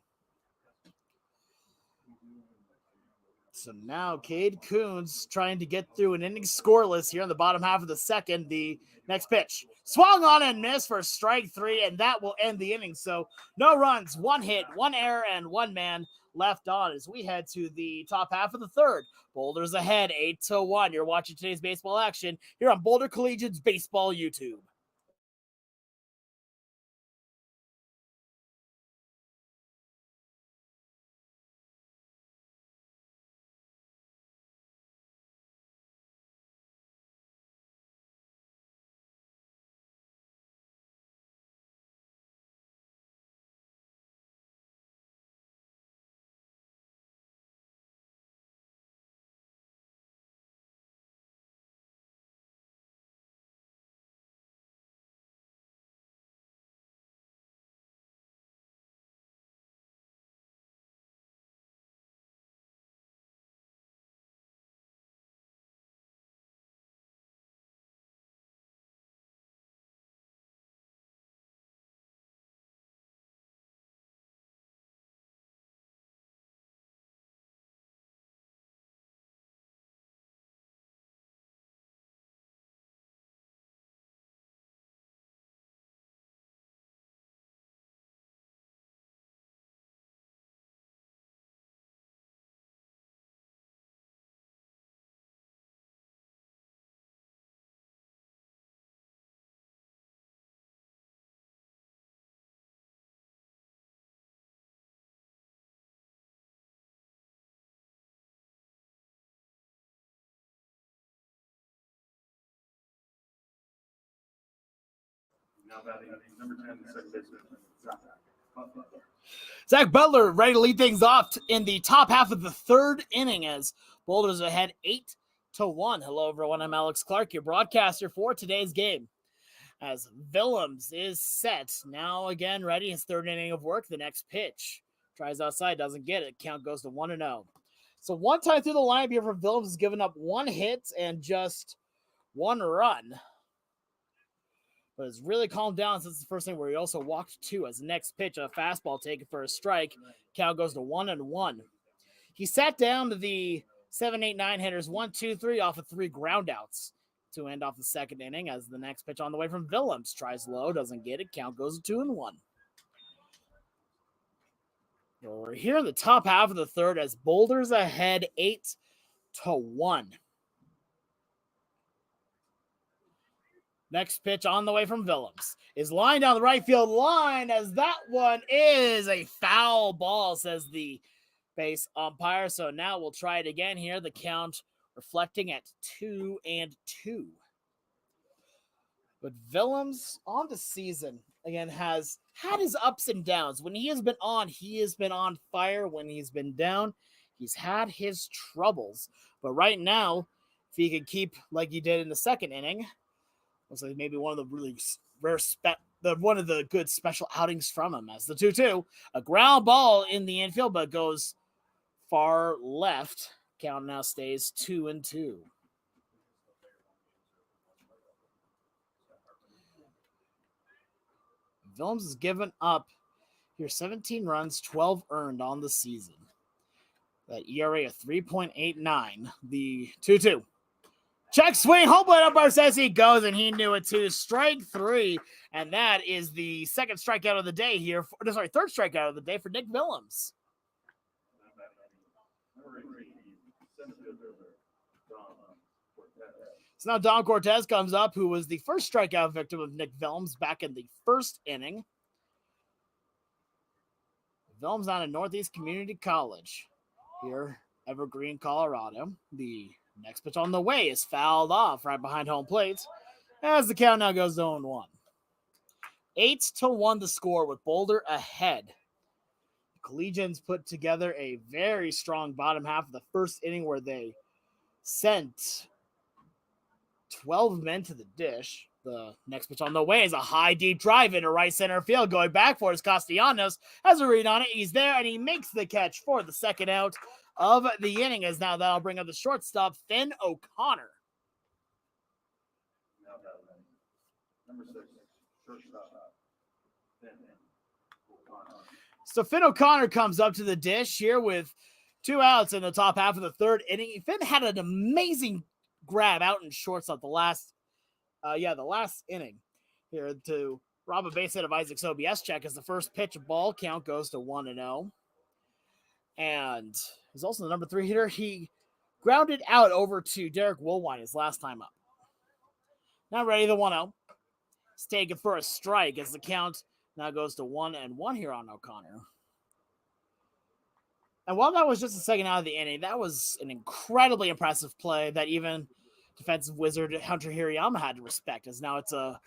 So now Cade Coons trying to get through an inning scoreless here in the bottom half of the second. The next pitch swung on and missed for strike 3, and that will end the inning. So no runs, 1 hit, 1 error, and 1 man left on as we head to the top half of the third. Boulder's ahead 8-1. You're watching today's baseball action here on Boulder Collegians Baseball YouTube. Now batting number 10, second baseman, Zach. Zach Butler ready to lead things off in the top half of the third inning as Boulder's ahead 8-1. Hello, everyone. I'm Alex Clark, your broadcaster for today's game. As Willems is set, now again ready, his third inning of work. The next pitch tries outside, doesn't get it. Count goes to 1-0. So one time through the lineup here for Willems has given up 1 hit and just 1 run. But it's really calmed down since the first inning where he also walked 2 as the next pitch, a fastball taken for a strike. Count goes to 1-1. He sat down to the 7, 8, 9 hitters 1, 2, 3 off of 3 groundouts to end off the second inning as the next pitch on the way from Willems tries low, doesn't get it. Count goes to 2-1. We're here in the top half of the third as Boulder's ahead 8-1. Next pitch on the way from Willems is lined down the right field line as that one is a foul ball, says the base umpire. So now we'll try it again here. The count reflecting at 2-2. But Willems on the season, again, has had his ups and downs. When he has been on fire. When he's been down, he's had his troubles. But right now, if he could keep like he did in the second inning, looks like maybe one of the really one of the good special outings from him as the 2-2. A ground ball in the infield, but goes far left. Count now stays 2-2. Willems has given up here 17 runs, 12 earned on the season. That ERA of 3.89. The 2-2. Check swing. Home plate umpire says he goes, and he knew it too. Strike 3, and that is the second strikeout of the day here. Third strikeout of the day for Nick Willems. So now Don Cortez comes up, who was the first strikeout victim of Nick Willems back in the first inning. Willems out of Northeast Community College here, Evergreen, Colorado. The next pitch on the way is fouled off right behind home plate as the count now goes to 0-1. 8-1 the score with Boulder ahead. The Collegians put together a very strong bottom half of the first inning where they sent 12 men to the dish. The next pitch on the way is a high, deep drive into right center field. Going back for it is Castellanos. Has a read on it. He's there, and he makes the catch for the second out of the inning, as now that'll bring up the shortstop, Finn O'Connor. Number 6, shortstop, Finn O'Connor. So Finn O'Connor comes up to the dish here with 2 outs in the top half of the third inning. Finn had an amazing grab out in shortstop the last inning here to rob a base hit of Isaac Sobieschek as the first pitch ball count goes to 1-0. And he's also the number 3 hitter. He grounded out over to Derek Woolwine his last time up. Now ready, the 1-0. He's taken for a strike as the count now goes to 1-1 here on O'Connor. And while that was just the second out of the inning, that was an incredibly impressive play that even defensive wizard Hunter Hirayama had to respect, as now it's a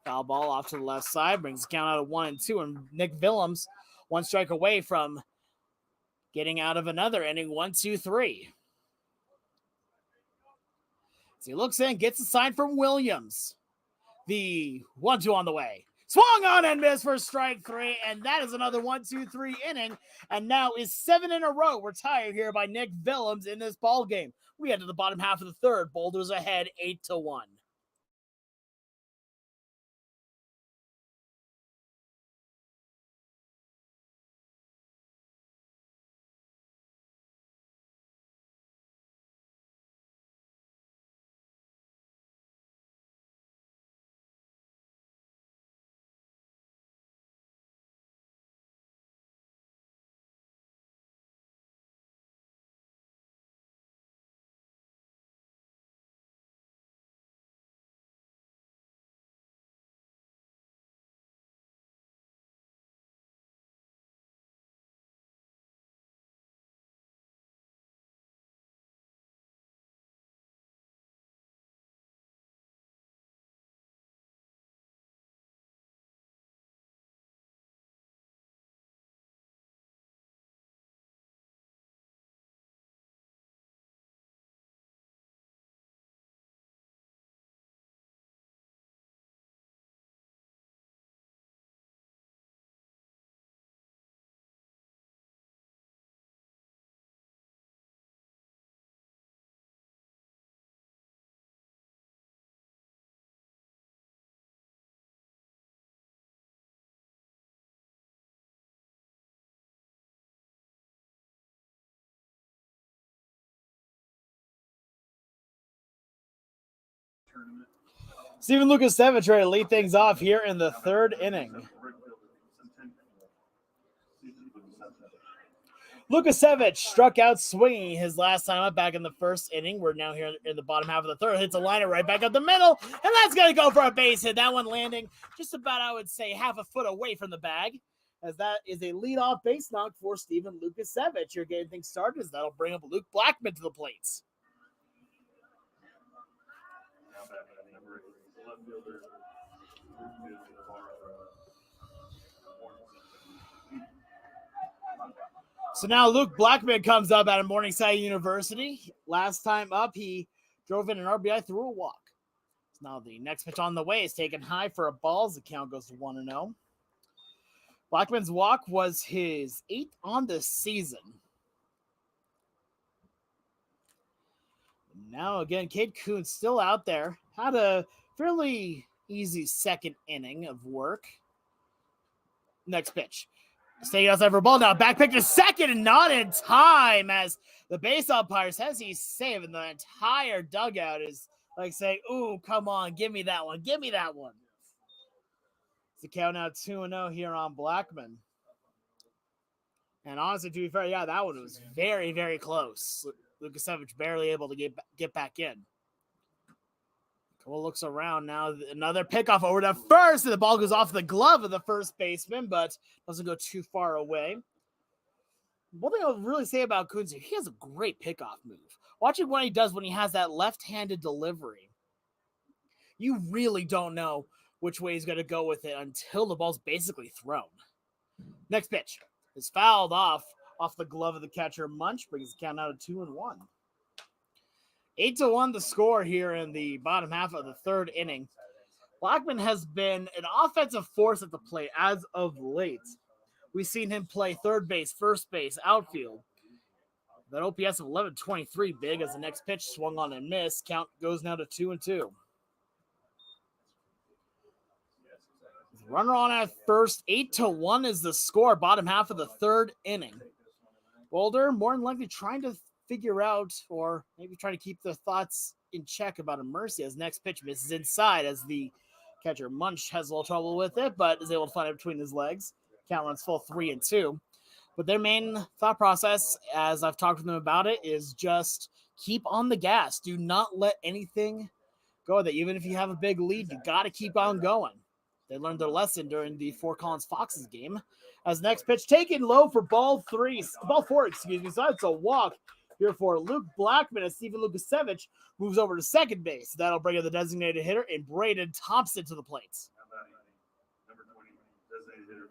foul ball off to the left side, brings the count out of 1-2, and Nick Willems 1 strike away from getting out of another inning, 1-2-3. So he looks in, gets a sign from Williams. The 1-2 on the way. Swung on and missed for strike 3, and that is another 1-2-3 inning, and now is 7 in a row retired here by Nick Willems in this ball game. We head to the bottom half of the third. Boulder's ahead 8-1. Steven Lukasevich ready to lead things off here in the third inning. Lukasevich struck out swinging his last time up back in the first inning. We're now here in the bottom half of the third. Hits a liner right back up the middle, and that's going to go for a base hit. That one landing just about, I would say, half a foot away from the bag, as that is a leadoff base knock for Steven Lukasevich. You're getting things started, as that'll bring up Luke Blackman to the plates. So now Luke Blackman comes up out of Morningside University. Last time up, he drove in an RBI through a walk. Now the next pitch on the way is taken high for a ball as the count goes to 1-0. Blackman's walk was his 8th on the season. Now again, Cade Kuhn still out there. Had a fairly easy second inning of work. Next pitch. Staying outside for a ball now. Back pitch to second and not in time as the base umpire says he's safe, and the entire dugout is like saying, ooh, come on, give me that one. Give me that one. It's the count now 2-0 here on Blackman. And honestly, to be fair, yeah, that one was very, very close. Lukasevich barely able to get back in. Cole looks around now. Another pickoff over to first, and the ball goes off the glove of the first baseman, but doesn't go too far away. One thing I'll really say about Kunze, he has a great pickoff move. Watching what he does when he has that left-handed delivery, you really don't know which way he's going to go with it until the ball's basically thrown. Next pitch is fouled off the glove of the catcher. Munch brings the count out to 2-1. 8-1 the score here in the bottom half of the third inning. Blackman has been an offensive force at the plate as of late. We've seen him play third base, first base, outfield. That OPS of 1123 big as the next pitch swung on and missed. Count goes now to 2-2. Runner on at first. 8-1 is the score, bottom half of the third inning. Boulder more than likely trying to figure out, or maybe trying to keep their thoughts in check about a mercy as next pitch misses inside as the catcher Munch has a little trouble with it, but is able to find it between his legs. Count runs full 3-2. But their main thought process, as I've talked to them about it, is just keep on the gas. Do not let anything go with it. Even if you have a big lead, you got to keep on going. They learned their lesson during the Fort Collins Foxes game. As next pitch taken low for ball four, so it's a walk here for Luke Blackman as Steven Lukasevich moves over to second base. That'll bring in the designated hitter and Braden Thompson to the plate. Number 20, designated hitter.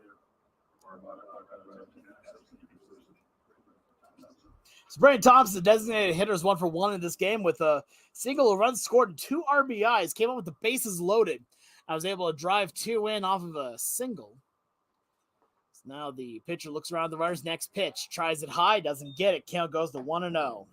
So Braden Thompson, the designated hitter, is 1-for-1 in this game with a single, run scored, and 2 RBIs. Came up with the bases loaded. I was able to drive 2 in off of a single. So now the pitcher looks around the runners. Next pitch, tries it high, doesn't get it. Count goes to 1-0.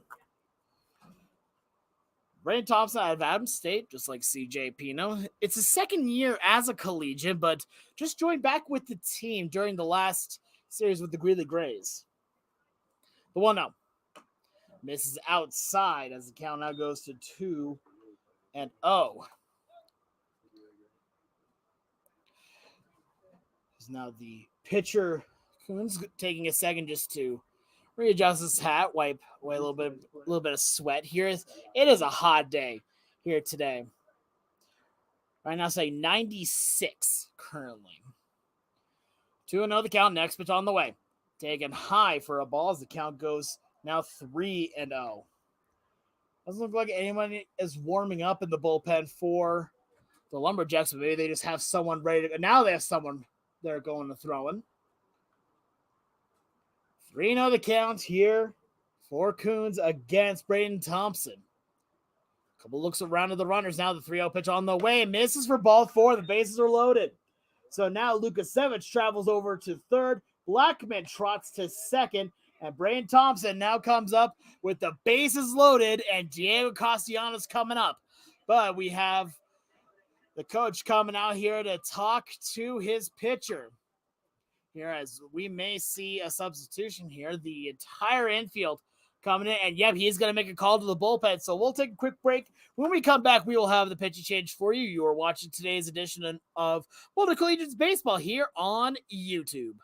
Braden Thompson out of Adams State, just like CJ Pino. It's his second year as a collegian, but just joined back with the team during the last series with the Greeley Grays. The 1-0. Misses outside as the count now goes to 2-0. Now the pitcher, Coons, taking a second just to readjust his hat, wipe away a little bit of sweat. It is a hot day here today. Right now, say 96 currently. 2-0 the count. Next pitch on the way. Taken high for a ball as the count goes now 3-0. Doesn't look like anyone is warming up in the bullpen for the Lumberjacks, but maybe they just have someone ready to go. Now they have someone they're going to throw in. 3-0 the count here for Coons against Braden Thompson. Couple looks around to the runners. Now the 3-0 pitch on the way. Misses for ball 4. The bases are loaded. So now Lukasevich travels over to third. Blackman trots to second. And Braden Thompson now comes up with the bases loaded. And Diego Castellanos coming up. But we have the coach coming out here to talk to his pitcher. Here, as we may see a substitution here, the entire infield coming in, and yep, he's going to make a call to the bullpen. So we'll take a quick break. When we come back, we will have the pitching change for you. You are watching today's edition of Boulder Collegians Baseball here on YouTube.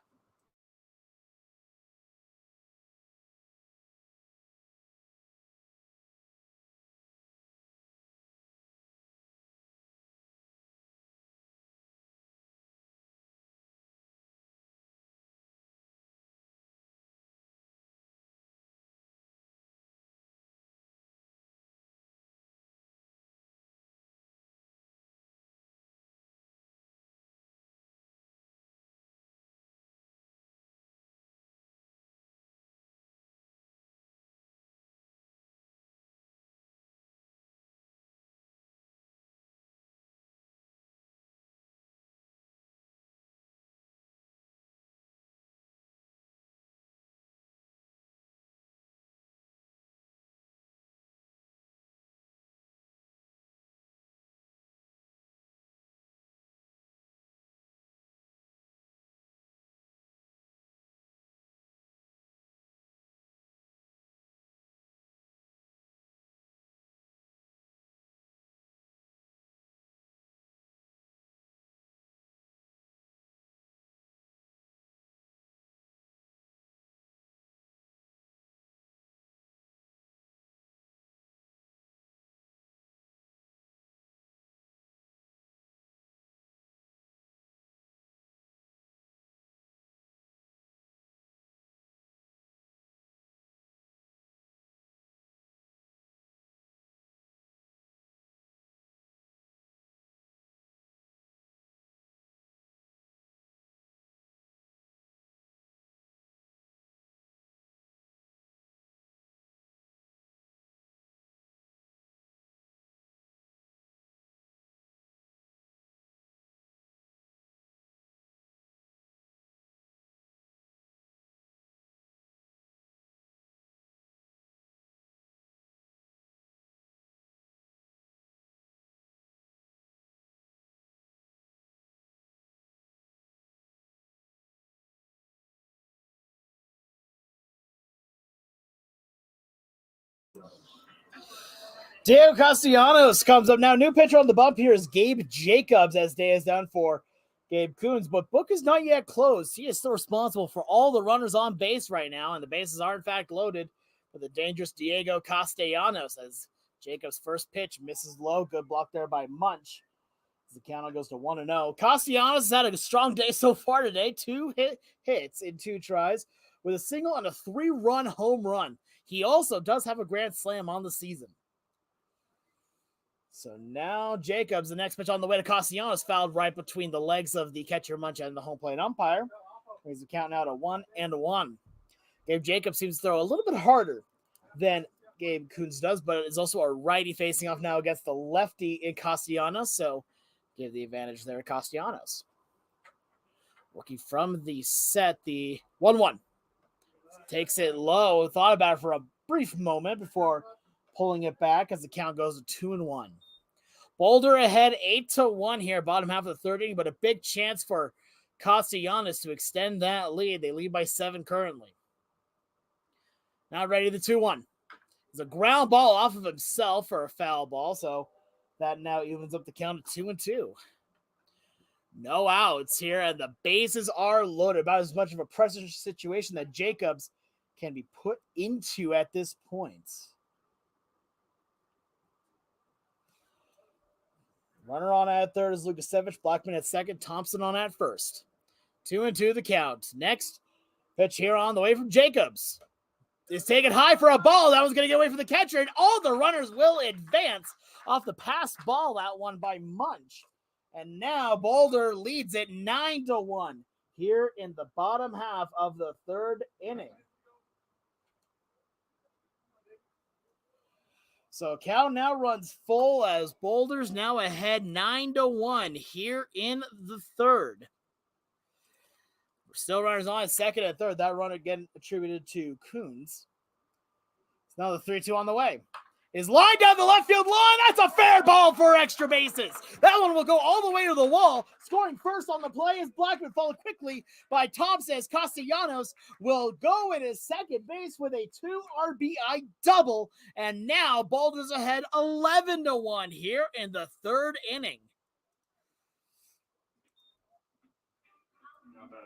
Diego Castellanos comes up now. New pitcher on the bump here is Gabe Jacobs as day is down for Gabe Coons, but book is not yet closed. He is still responsible for all the runners on base right now, and the bases are in fact loaded for the dangerous Diego Castellanos as Jacobs' first pitch misses low. Good block there by Munch. The count goes to 1-0. Castellanos has had a strong day so far today. 2 hits in 2 tries with a single and a 3-run home run. He also does have a grand slam on the season. So now Jacobs, the next pitch on the way to Castellanos, fouled right between the legs of the catcher Munch and the home plate umpire. Brings the count now to 1-1. Gabe Jacobs seems to throw a little bit harder than Gabe Coons does, but it's also a righty facing off now against the lefty in Castellanos, so give the advantage there to Castellanos. Working from the set, the 1-1. Takes it low, thought about it for a brief moment before pulling it back as the count goes to 2-1. Boulder ahead 8-1 here, bottom half of the third inning, but a big chance for Castellanos to extend that lead. They lead by 7 currently. Now ready, the 2-1. It's a ground ball off of himself for a foul ball, so that now evens up the count to 2-2. No outs here, and the bases are loaded. About as much of a pressure situation that Jacobs can be put into at this point. Runner on at third is Lukasevich. Blackman at second. Thompson on at first. 2-2 the count. Next pitch here on the way from Jacobs. Is taken high for a ball. That was going to get away from the catcher, and all the runners will advance off the pass ball. That one by Munch. And now Boulder leads it 9-1 here in the bottom half of the third inning. So count now runs full as Boulder's now ahead 9-1 here in the third. We're still runners on at second and third. That run again attributed to Coons. It's now the 3-2 on the way. Is lined down the left field line. That's a fair ball for extra bases. That one will go all the way to the wall. Scoring first on the play is Blackman, followed quickly by Thompson. Castellanos will go in his second base with a 2 RBI double. And now Boulder's ahead 11-1 here in the third inning. Not bad.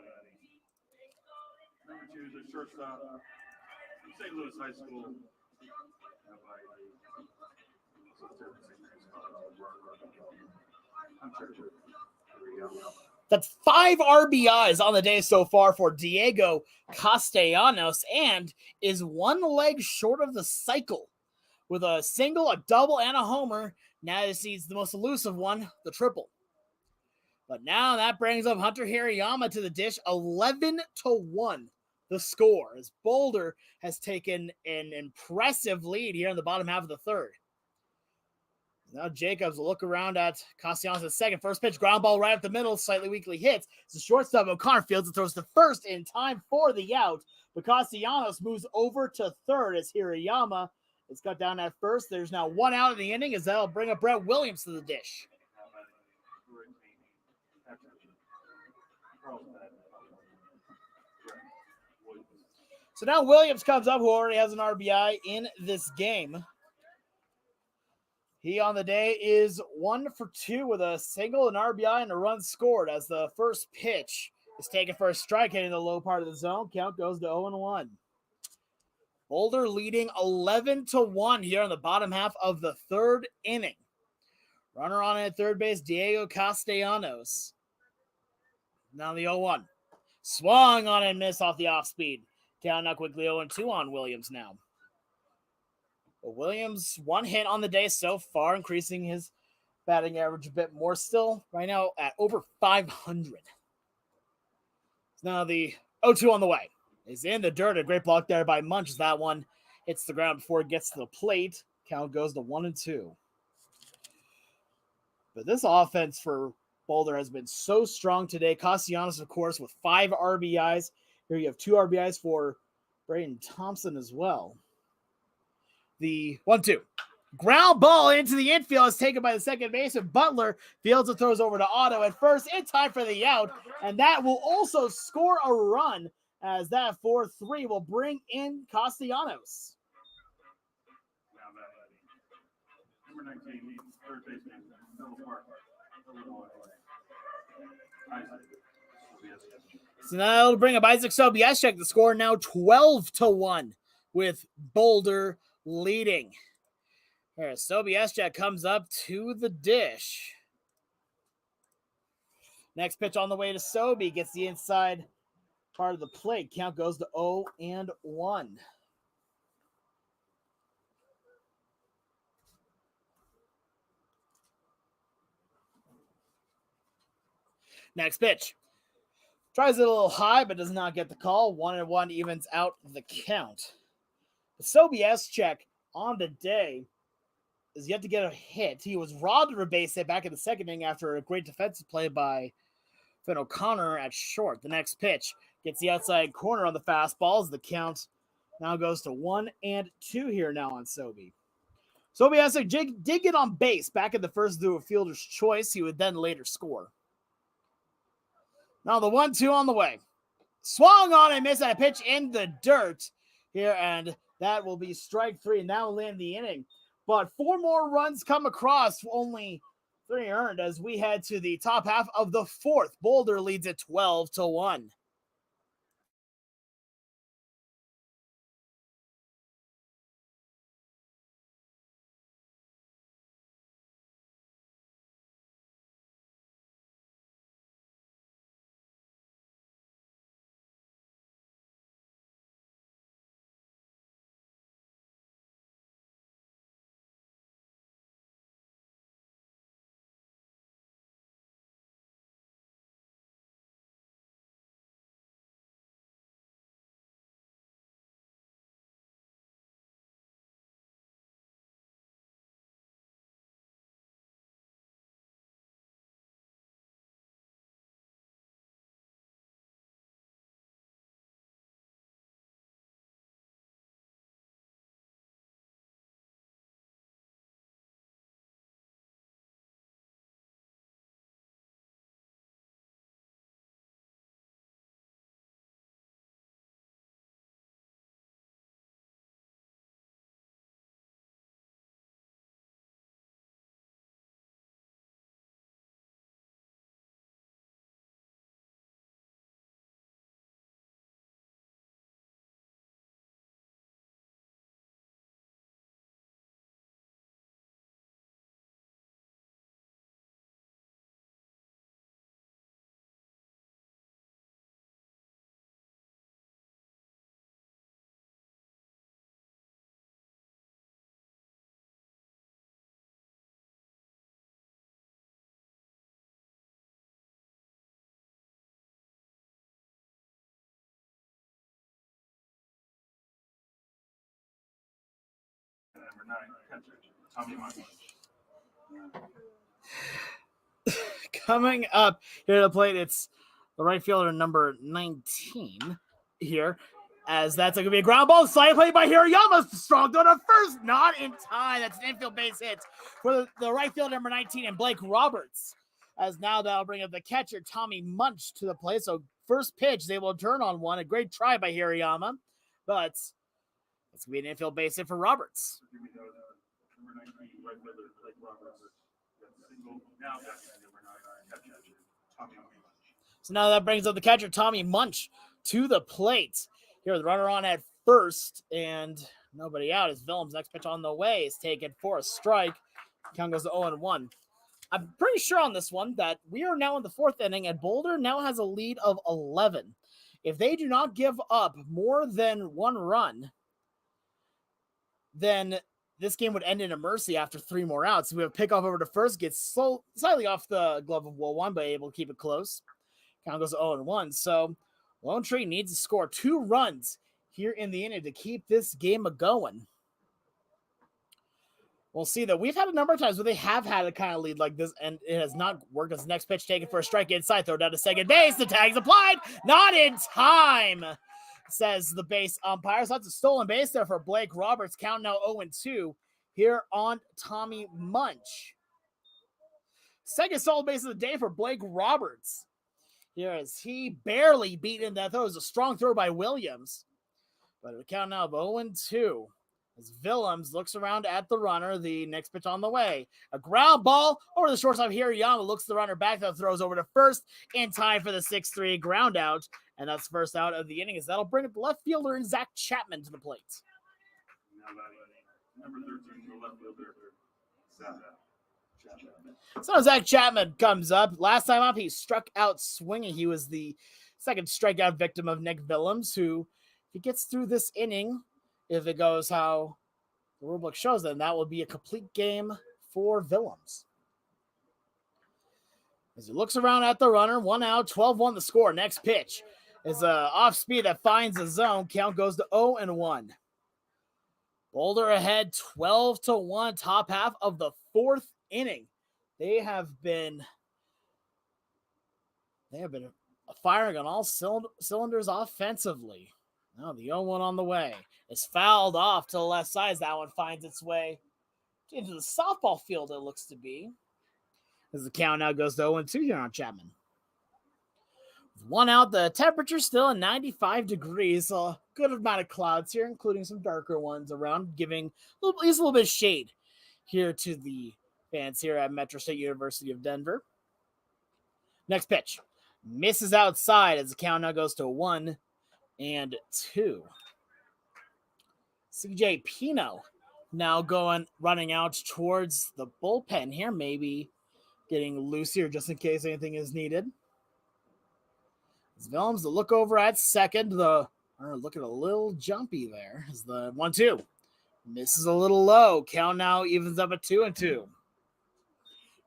Number 2 is a shortstop from St. Louis High School. That's 5 RBIs on the day so far for Diego Castellanos and is 1 leg short of the cycle with a single, a double, and a homer. Now he's the most elusive one, the triple. But now that brings up Hunter Hirayama to the dish, 11-1. The score as Boulder has taken an impressive lead here in the bottom half of the third. Now Jacobs will look around at Castellanos at second. First pitch, ground ball right up the middle, slightly weakly hits. It's the shortstop O'Connor fields and throws to first in time for the out. But Castellanos moves over to third as Hirayama is cut down at first. There's now 1 out in the inning as that'll bring up Brett Williams to the dish. So now Williams comes up, who already has an RBI in this game. He on the day is 1 for 2 with a single, an RBI, and a run scored as the first pitch is taken for a strike hitting the low part of the zone. Count goes to 0-1. Boulder leading 11-1 here in the bottom half of the third inning. Runner on at third base, Diego Castellanos. Now the 0-1. Swung on and missed off the off speed. Count now quickly 0-2 on Williams now. But Williams, 1 hit on the day so far, increasing his batting average a bit more still. Right now at over 500. Now the 0-2 on the way. Is in the dirt. A great block there by Munch. That one hits the ground before it gets to the plate. Count goes to 1-2. But this offense for Boulder has been so strong today. Castellanos, of course, with 5 RBIs. Here you have 2 RBIs for Braden Thompson as well. The 1-2. Ground ball into the infield is taken by the second baseman. Butler fields and throws over to Otto at first in time for the out. And that will also score a run as that 4-3 will bring in Castellanos. 19, third baseman, Phil Park, Illinois. Isaac Sobieski. So now that'll bring up Isaac Sobieski. The score now 12-1 with Boulder leading. Here, Sobieski comes up to the dish. Next pitch on the way to Sobey. Gets the inside part of the plate. Count goes to 0-1. Next pitch. Tries it a little high, but does not get the call. 1-1 evens out the count. Sobieski on the day is yet to get a hit. He was robbed of a base hit back in the second inning after a great defensive play by Finn O'Connor at short. The next pitch gets the outside corner on the fastballs. The count now goes to 1-2 here now on Sobey. Sobieski did get on base back in the first through a fielder's choice. He would then later score. Now the 1-2 on the way. Swung on and missed at a pitch in the dirt here, and that will be strike three, and that will end the inning. But 4 more runs come across, only 3 earned as we head to the top half of the fourth. Boulder leads at 12-1. Number 9, catcher, Tommy Munch. Coming up here to the plate, it's the right fielder number 19 here, as that's going to be a ground ball. Slide play by Hirayama. Strong throw to first, not in time. That's an infield base hit for the right fielder number 19 and Blake Roberts. As now that'll bring up the catcher Tommy Munch to the plate. So first pitch, they will turn on one. A great try by Hirayama, but it's going to be an infield base hit for Roberts. Number 19, right fielder, Blake Roberts. Single, now that's number 9, catcher, Tommy Munch. So now that brings up the catcher Tommy Munch to the plate. Here, the runner on at first, and nobody out as Willem's next pitch on the way is taken for a strike. Count goes to 0-1. I'm pretty sure on this one that we are now in the fourth inning, and Boulder now has a lead of 11. If they do not give up more than 1 run, then this game would end in a mercy after 3 more outs. So we have pickoff over to first, gets slightly off the glove of Will 1, but able to keep it close. Count goes to 0-1. So Lone Tree needs to score 2 runs here in the inning to keep this game a-going. We'll see that we've had a number of times where they have had a kind of lead like this, and it has not worked. As the next pitch taken for a strike inside, throw down to second base. The tag's applied, not in time, says the base umpire. So that's a stolen base there for Blake Roberts. Count now 0-2 here on Tommy Munch. Second stolen base of the day for Blake Roberts. Here as he barely beat in that throw. It was a strong throw by Williams. But a count now of 0-2. As Willems looks around at the runner, the next pitch on the way. A ground ball over the shortstop here. Yama looks the runner back, that throws over to first in time for the 6-3 ground out. And that's first out of the inning, as that'll bring up left fielder and Zach Chapman to the plate. Now batting number 13, the left fielder, Chapman. So Zach Chapman comes up. Last time up, he struck out swinging. He was the second strikeout victim of Nick Willems, who, if he gets through this inning, if it goes how the rulebook shows, then that will be a complete game for Willems. As he looks around at the runner, 1 out, 12-1 the score. Next pitch is a off speed that finds the zone. Count goes to 0-1. Boulder ahead 12-1, top half of the fourth inning. They have been firing on all cylinders offensively. Now the 0-1 on the way is fouled off to the left side as that one finds its way into the softball field, it looks to be. As the count now goes to 0-2 here on Chapman. With 1 out, the temperature still at 95 degrees. A good amount of clouds here, including some darker ones around, giving at least a little bit of shade here to the fans here at Metro State University of Denver. Next pitch. Misses outside as the count now goes to 1-2. CJ Pino now running out towards the bullpen here, maybe getting loose here just in case anything is needed. As Willems to look over at second, looking a little jumpy there as the 1-2 misses a little low. Count now evens up at 2-2.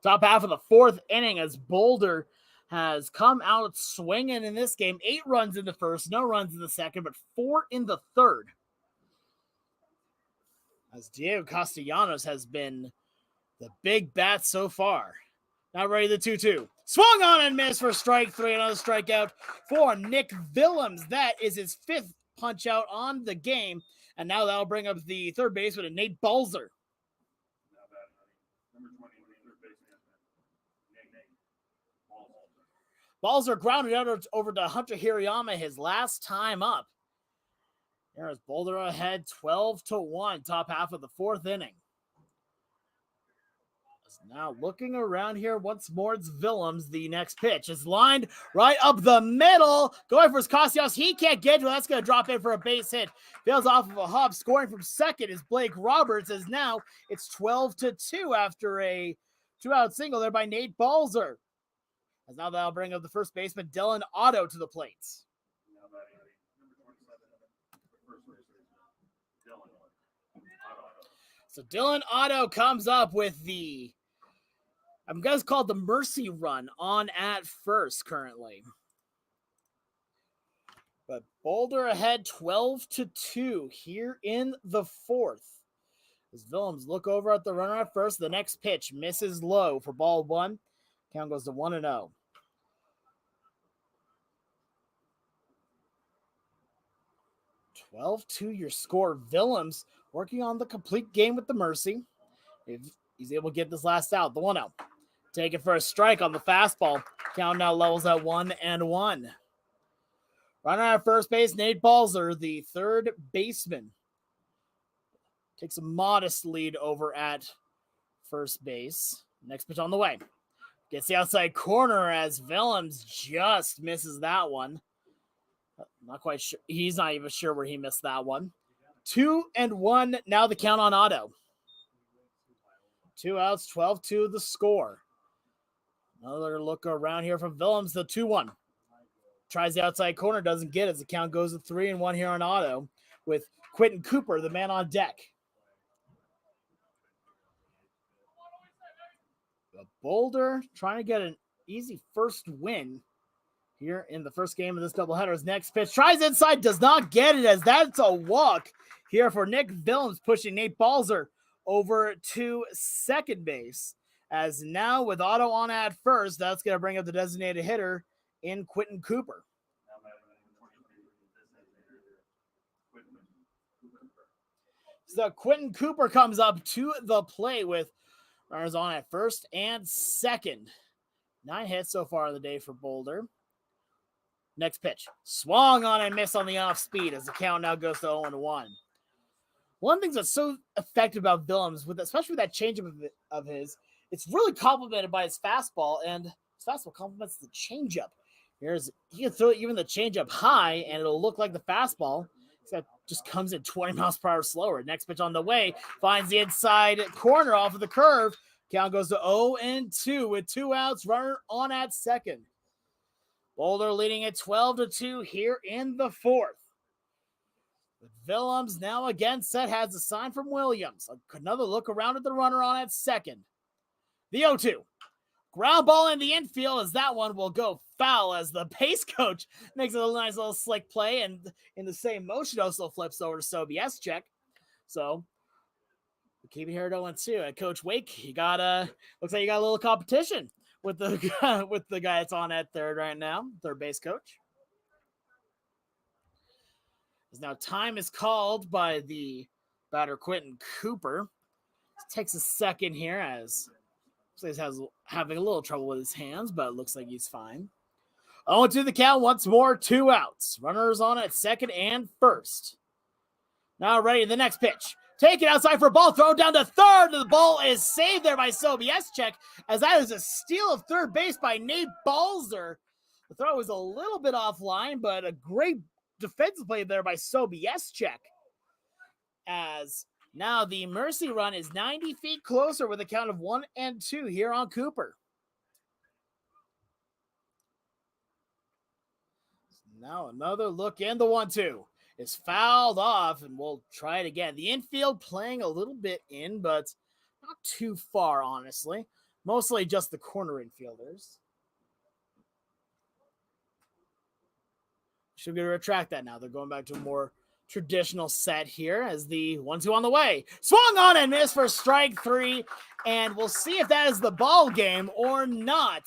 Top half of the fourth inning as Boulder has come out swinging in this game. 8 runs in the first, no runs in the second, but 4 in the third. As Diego Castellanos has been the big bat so far. Now ready the 2-2. Swung on and missed for strike 3. Another strikeout for Nick Willems. That is his 5th punch out on the game. And now that'll bring up the third baseman, Nate Balzer. Now batting number 20, third baseman, Nate Balzer grounded out over to Hunter Hirayama his last time up. There's Boulder ahead 12-1, top half of the fourth inning. Now looking around here once more, it's Willems. The next pitch is lined right up the middle. Going for his Castellanos. He can't get to it. That's going to drop in for a base hit. Fails off of a hop. Scoring from second is Blake Roberts. As now it's 12-2 after a 2-out single there by Nate Balzer. As now that'll bring up the first baseman, Dylan Otto, to the plate. Now batting number 27, first baseman, Dylan Otto. So Dylan Otto comes up with the, I'm going to call it the mercy run on at first currently. But Boulder ahead 12-2 here in the fourth. As Willems look over at the runner at first, the next pitch misses low for ball 1. Count goes to 1-0. Your score. Willems working on the complete game with the mercy. If he's able to get this last out, the 1-0. Taking for a strike on the fastball. Count now levels at 1-1. Runner at first base, Nate Balzer, the third baseman, takes a modest lead over at first base. Next pitch on the way. Gets the outside corner as Willems just misses that one. Not quite sure. He's not even sure where he missed that one. 2-1. Now the count on Otto. 2 outs, 12-2 the score. Another look around here from Willems, the 2-1. Tries the outside corner, doesn't get it. The count goes to 3-1 here on Otto with Quentin Cooper, the man on deck. The Boulder trying to get an easy first win here in the first game of this doubleheader. His next pitch tries inside, does not get it, as that's a walk here for Nick Willems, pushing Nate Balzer over to second base. As now with Otto on at first, that's going to bring up the designated hitter in Quentin Cooper. So Quentin Cooper comes up to the plate with runners on at first and second. 9 hits so far in the day for Boulder. Next pitch. Swung on and missed on the off speed as the count now goes to 0-1. one of the things that's so effective about Willems, especially with that changeup of his, it's really complemented by his fastball, and his fastball complements the changeup. He can throw even the changeup high, and it'll look like the fastball, except just comes in 20 miles per hour slower. Next pitch on the way, finds the inside corner off of the curve. Count goes to 0-2 with 2 outs, runner on at second. Boulder leading at 12-2 here in the fourth. Willems now again set, has a sign from Williams. Another look around at the runner on at second. The 0-2. Ground ball in the infield as that one will go foul as the base coach makes a nice little slick play, and in the same motion also flips over to Sobieschek. So we keep it here at 0-2. And Coach Wake, looks like you got a little competition with the guy that's on at third right now, third base coach. As now time is called by the batter Quentin Cooper. It takes a second here as he's having a little trouble with his hands, but it looks like he's fine. 0-2 the count once more, 2 outs. Runners on at second and first. Now ready, the next pitch. Taken outside for a ball, thrown down to third. The ball is saved there by Sobieschek, as that is a steal of third base by Nate Balzer. The throw was a little bit offline, but a great defensive play there by Sobieschek. As now the mercy run is 90 feet closer with a count of 1-2 here on Cooper. Now another look in, the 1-2 is fouled off, and we'll try it again. The infield playing a little bit in, but not too far, honestly. Mostly just the corner infielders. Should be able to retract that now. They're going back to a more traditional set here as the 1-2 on the way. Swung on and missed for strike 3, and we'll see if that is the ball game or not.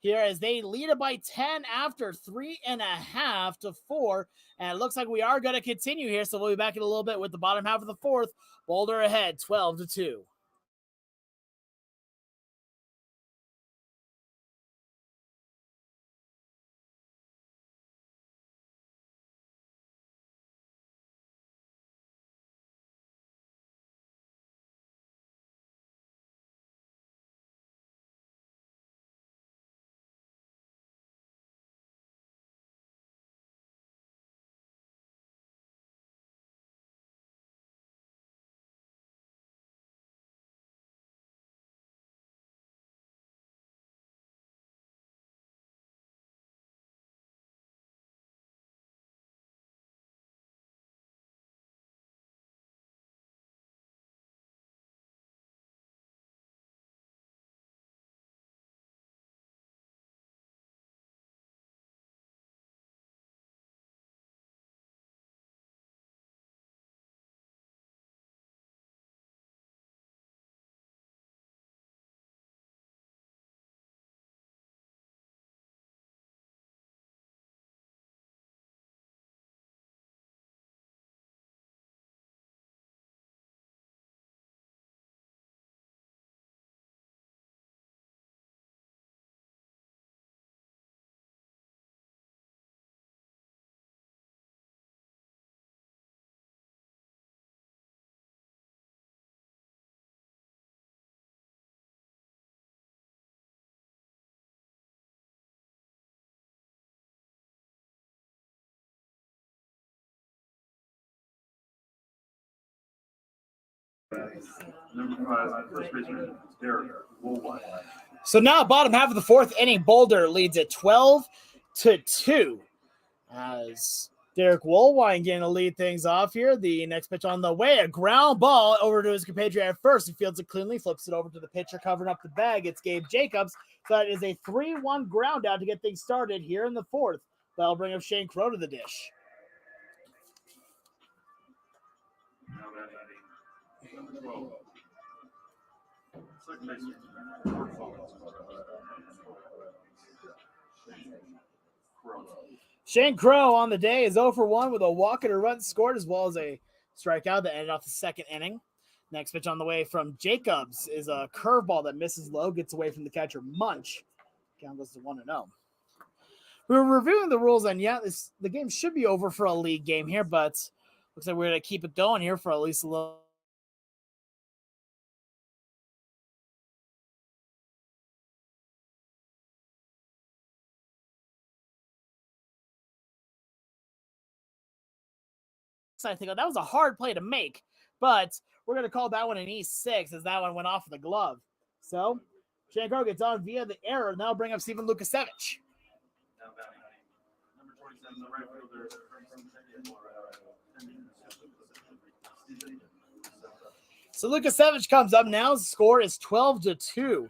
Here as they lead it by 10 after 3.5 to 4. And it looks like we are going to continue here. So we'll be back in a little bit with the bottom half of the fourth. Boulder ahead 12-2. Number 5, first baseman, Derek Woolwhite. So now, bottom half of the fourth inning, Boulder leads at 12-2. As Derek Woolwhite getting to lead things off here. The next pitch on the way, a ground ball over to his compatriot at first. He fields it cleanly, flips it over to the pitcher, covering up the bag. It's Gabe Jacobs. So that is a 3-1 ground out to get things started here in the fourth. That'll bring up Shane Crow to the dish. Now that number 12. Second baseman, Fort Collins. Shane Crow on the day is 0 for 1 with a walk and a run scored, as well as a strikeout that ended off the second inning. Next pitch on the way from Jacobs is a curveball that misses low, gets away from the catcher Munch. Count goes to 1-0. We were reviewing the rules, and the game should be over for a league game here, but Looks like we're going to keep it going here for at least a little. I think that was a hard play to make, but we're going to call that one an E6 as that one went off of the glove. So Shanko gets on via the error, and that'll bring up Steven Lukasevich. Now batting, number 27, the right fielder, so Lukasevich comes up now. The score is 12-2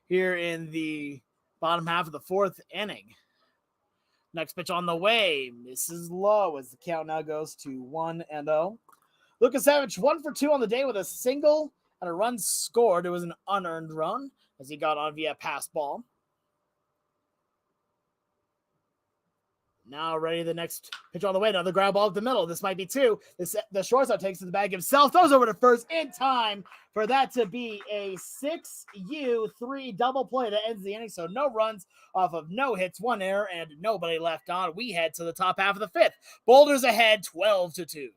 here in the bottom half of the fourth inning. Next pitch on the way, misses low as the count now goes to 1-0. Lukasevich 1 for 2 on the day with a single and a run scored. It was an unearned run as he got on via pass ball. Now ready the next pitch on the way. Another ground ball up the middle. This might be 2. The shortstop takes to the bag himself. Throws over to first in time for that to be a 6U3 double play that ends the inning. So no runs off of no hits, 1 error, and nobody left on. We head to the top half of the fifth. Boulder's ahead 12-2.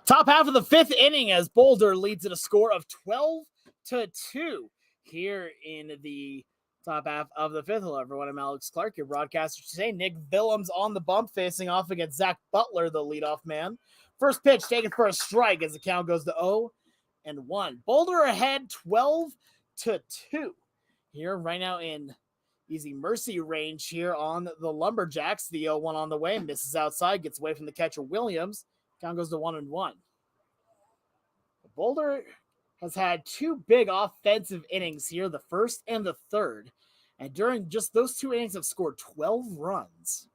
Top half of the fifth inning as Boulder leads at a score of 12-2 here in the top half of the fifth. Hello, everyone. I'm Alex Clark, your broadcaster today. Nick Willems on the bump, facing off against Zach Butler, the leadoff man. First pitch taken for a strike as the count goes to 0-1. Boulder ahead 12-2 here right now in easy mercy range here on the Lumberjacks. The 0-1 on the way, misses outside, gets away from the catcher Williams. Count goes to 1-1. Boulder has had 2 big offensive innings here, the first and the third. And during just those 2 innings have scored 12 runs.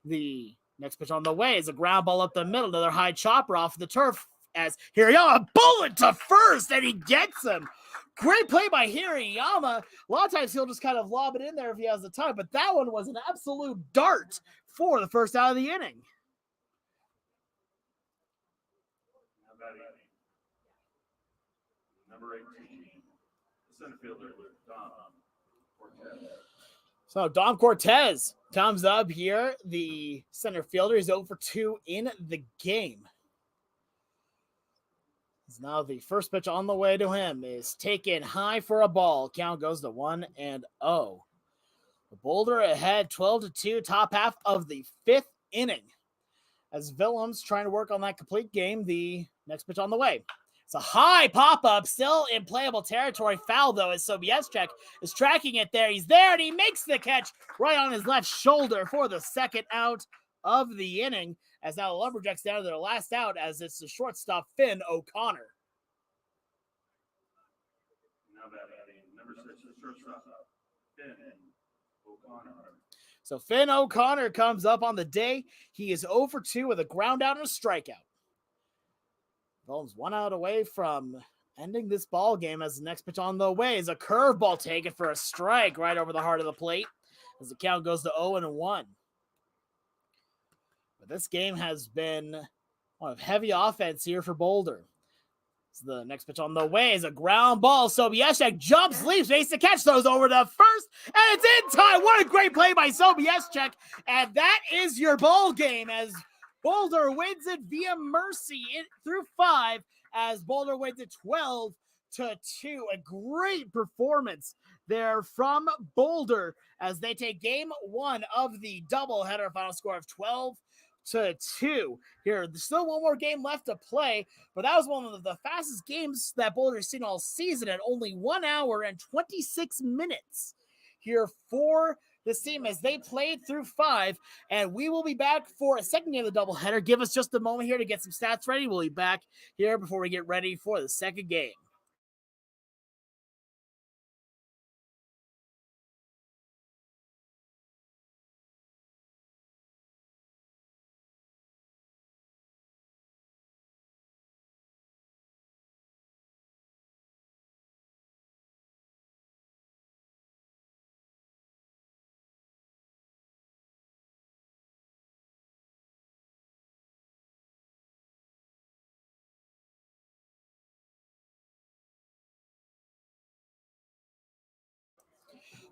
The next pitch on the way is a ground ball up the middle. Another high chopper off the turf as Hirayama bullet to first, and he gets him. Great play by Hirayama. A lot of times he'll just kind of lob it in there if he has the time, but that one was an absolute dart for the first out of the inning. Number 18, the center fielder, Dom Cortez. So Dom Cortez comes up here. The center fielder is 0 for 2 in the game. Now the first pitch on the way to him is taken high for a ball. Count goes to 1-0. The Boulder ahead 12-2, top half of the fifth inning. As Willems trying to work on that complete game, the next pitch on the way. It's a high pop-up, still in playable territory. Foul, though, as Sobieschek is tracking it there. He's there, and he makes the catch right on his left shoulder for the second out of the inning. As now the Lumberjacks down to their last out, as it's the shortstop, Finn O'Connor. Now batting, number 6, the shortstop, Finn O'Connor. So Finn O'Connor comes up on the day. He is 0 for 2 with a ground out and a strikeout. Willems 1 out away from ending this ball game as the next pitch on the way is a curveball taken for a strike right over the heart of the plate as the count goes to 0-1. But this game has been one of heavy offense here for Boulder. So the next pitch on the way is a ground ball. Sobieschek jumps, leaps, makes the catch, throws over to first, and it's in time. What a great play by Sobieschek. And that is your ball game as Boulder wins it via mercy through 5 as Boulder wins it 12-2. A great performance there from Boulder as they take game 1 of the doubleheader, final score of 12-2. Here, there's still one more game left to play, but that was one of the fastest games that Boulder's seen all season at only 1 hour and 26 minutes here for this team as they played through 5, and we will be back for a second game of the doubleheader. Give us just a moment here to get some stats ready. We'll be back here before we get ready for the second game.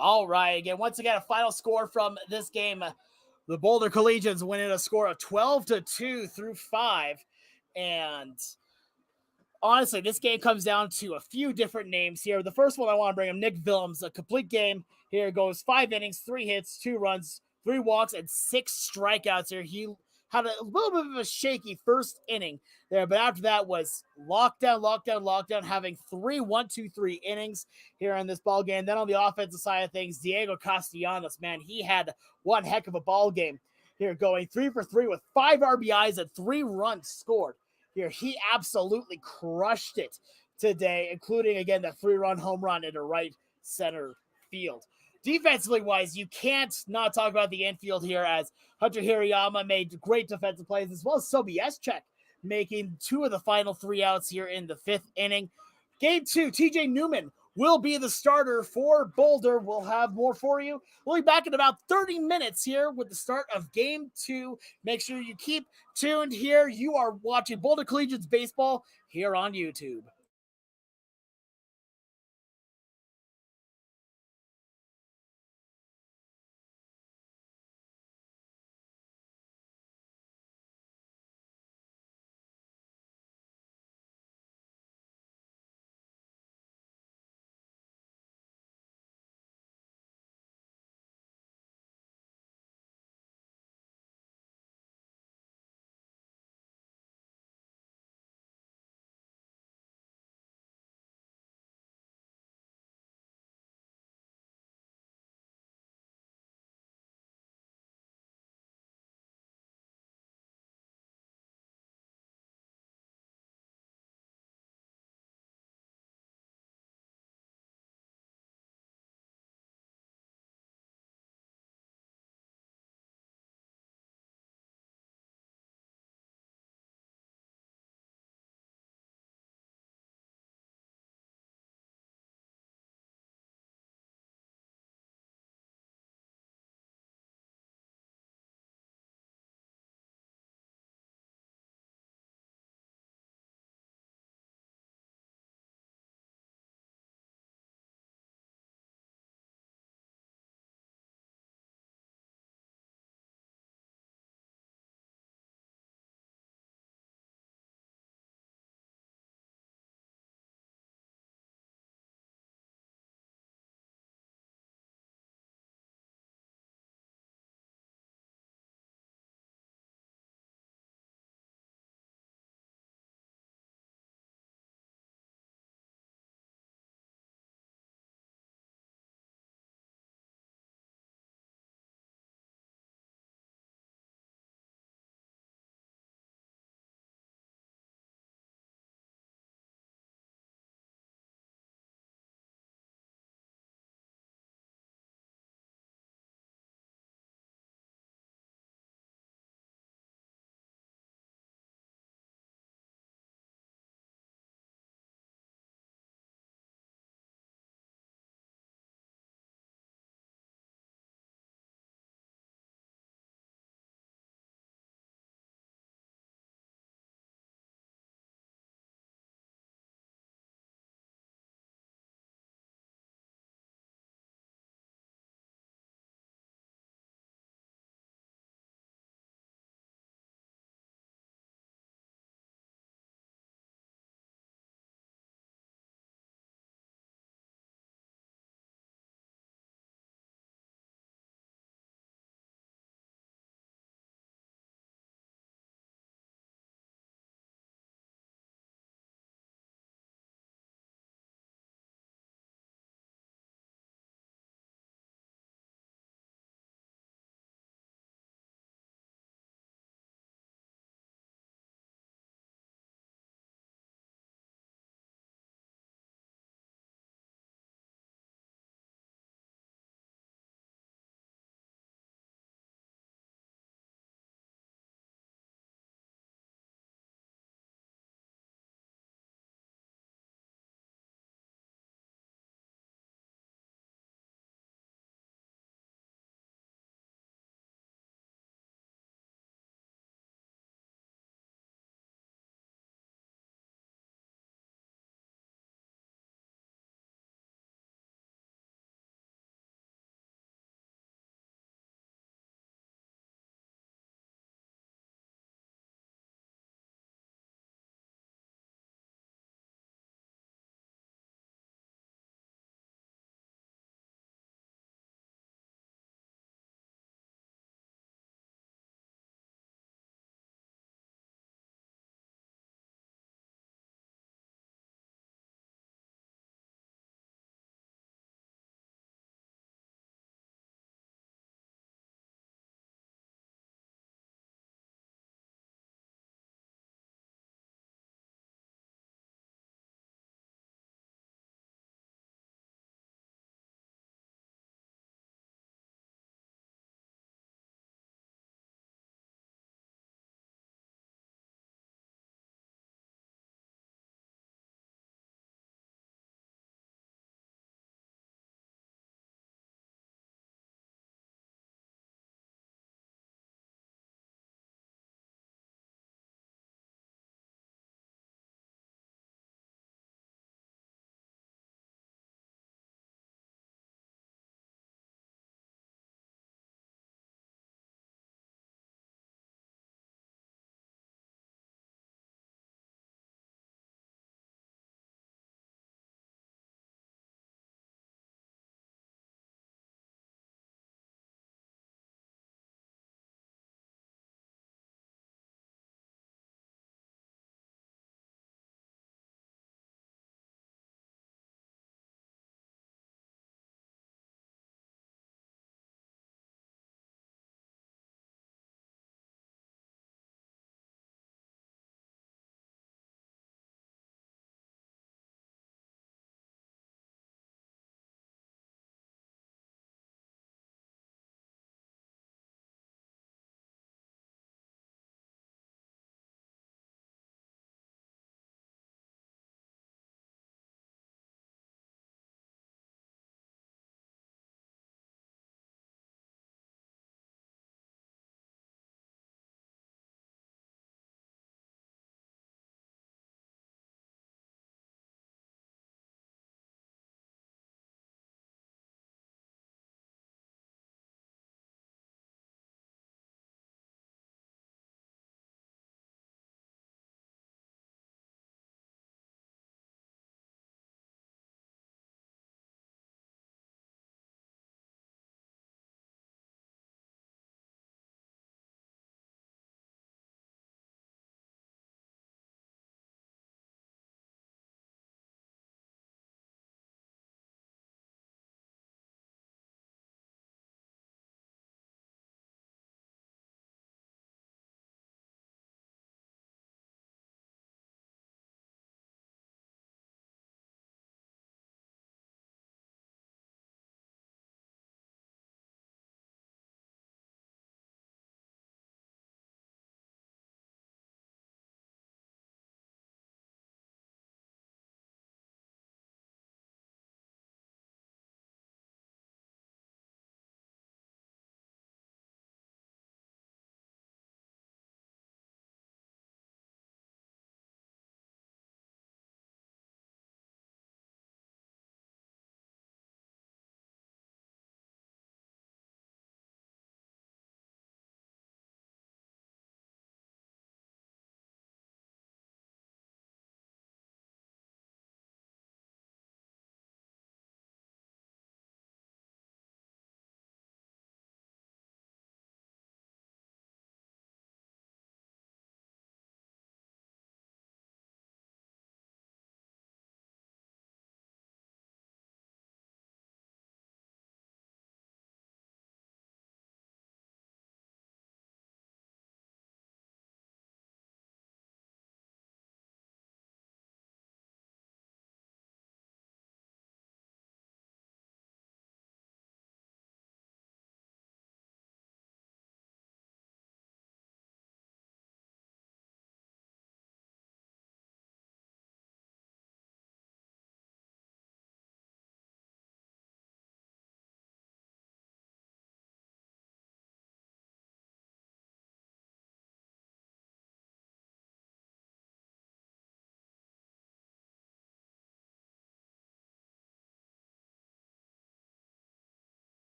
All right, again, once again, a final score from this game. The Boulder Collegians winning a score of 12-2 through 5. And honestly, this game comes down to a few different names here. The first one I want to bring up, Nick Willems, a complete game. Here goes 5 innings, 3 hits, 2 runs, 3 walks, and 6 strikeouts here. He had a little bit of a shaky first inning there, but after that was lockdown, having 3 1-2-3 innings here in this ball game. Then on the offensive side of things, Diego Castellanos, man, he had one heck of a ball game here, going 3 for 3 with 5 RBIs and 3 runs scored. Here, he absolutely crushed it today, including, again, that 3-run home run into right center field. Defensively wise, you can't not talk about the infield here as Hunter Hirayama made great defensive plays, as well as Sobieschek making 2 of the final 3 outs here in the 5th inning. Game 2, TJ Newman will be the starter for Boulder. We'll have more for you. We'll be back in about 30 minutes here with the start of Game 2. Make sure you keep tuned here. You are watching Boulder Collegians Baseball here on YouTube.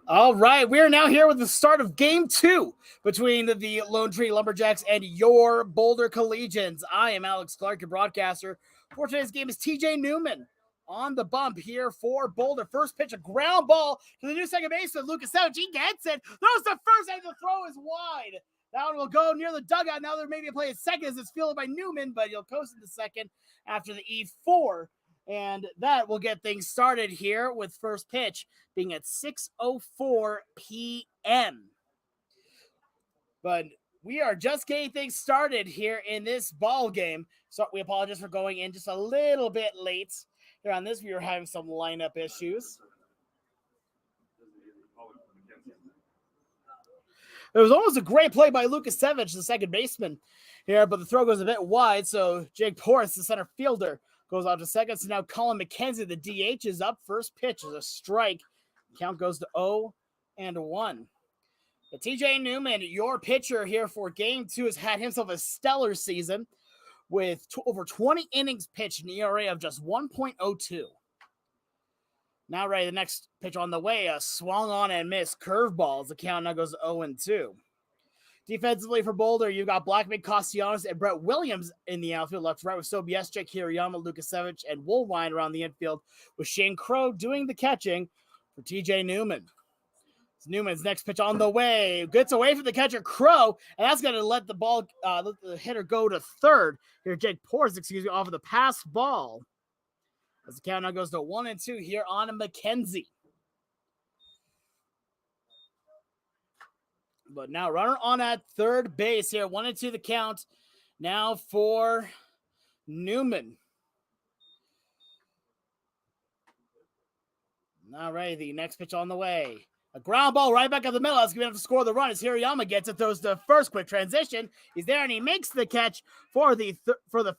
All right, we are now here with the start of Game 2 between the Lone Tree Lumberjacks and your Boulder Collegians. I am Alex Clark, your broadcaster. For today's game is TJ Newman on the bump here for Boulder. First pitch, a ground ball to the new second baseman, Lucas Savage. He gets it. Throws the first, and the throw is wide. That one will go near the dugout. Now there may be a play at second as it's fielded by Newman, but he'll coast in the second after the E4. And that will get things started here with first pitch being at 6:04 p.m. But we are just getting things started here in this ball game. So we apologize for going in just a little bit late here on this. We were having some lineup issues. It was almost a great play by Lucas Savage, the second baseman here, but the throw goes a bit wide. So Jake Porras, the center fielder, goes out to second. So now Colin McKenzie, the DH, is up. First pitch is a strike. Count goes to 0-1. But TJ Newman, your pitcher here for Game 2, has had himself a stellar season with over 20 innings pitched, an ERA of just 1.02. Now ready, the next pitch on the way, a swung on and missed curveball. The count now goes to 0-2. Defensively for Boulder, you've got Blackman, Castellanos, and Brett Williams in the outfield. Left to right with Sobieski, Hirayama, Lucas Savage, and Woolwine around the infield, with Shane Crow doing the catching for TJ Newman. Newman's next pitch on the way. Gets away from the catcher, Crow, and that's going to let the ball, let the hitter go to third. Here, Jake Porras, off of the pass ball. As the count now goes to 1-2 here on McKenzie. But now runner on at third base here. 1-2 the count. Now for Newman. All right, the next pitch on the way. A ground ball right back up the middle. That's going to have to score the run as Hirayama gets it. Throws the first quick transition. He's there and he makes the catch for the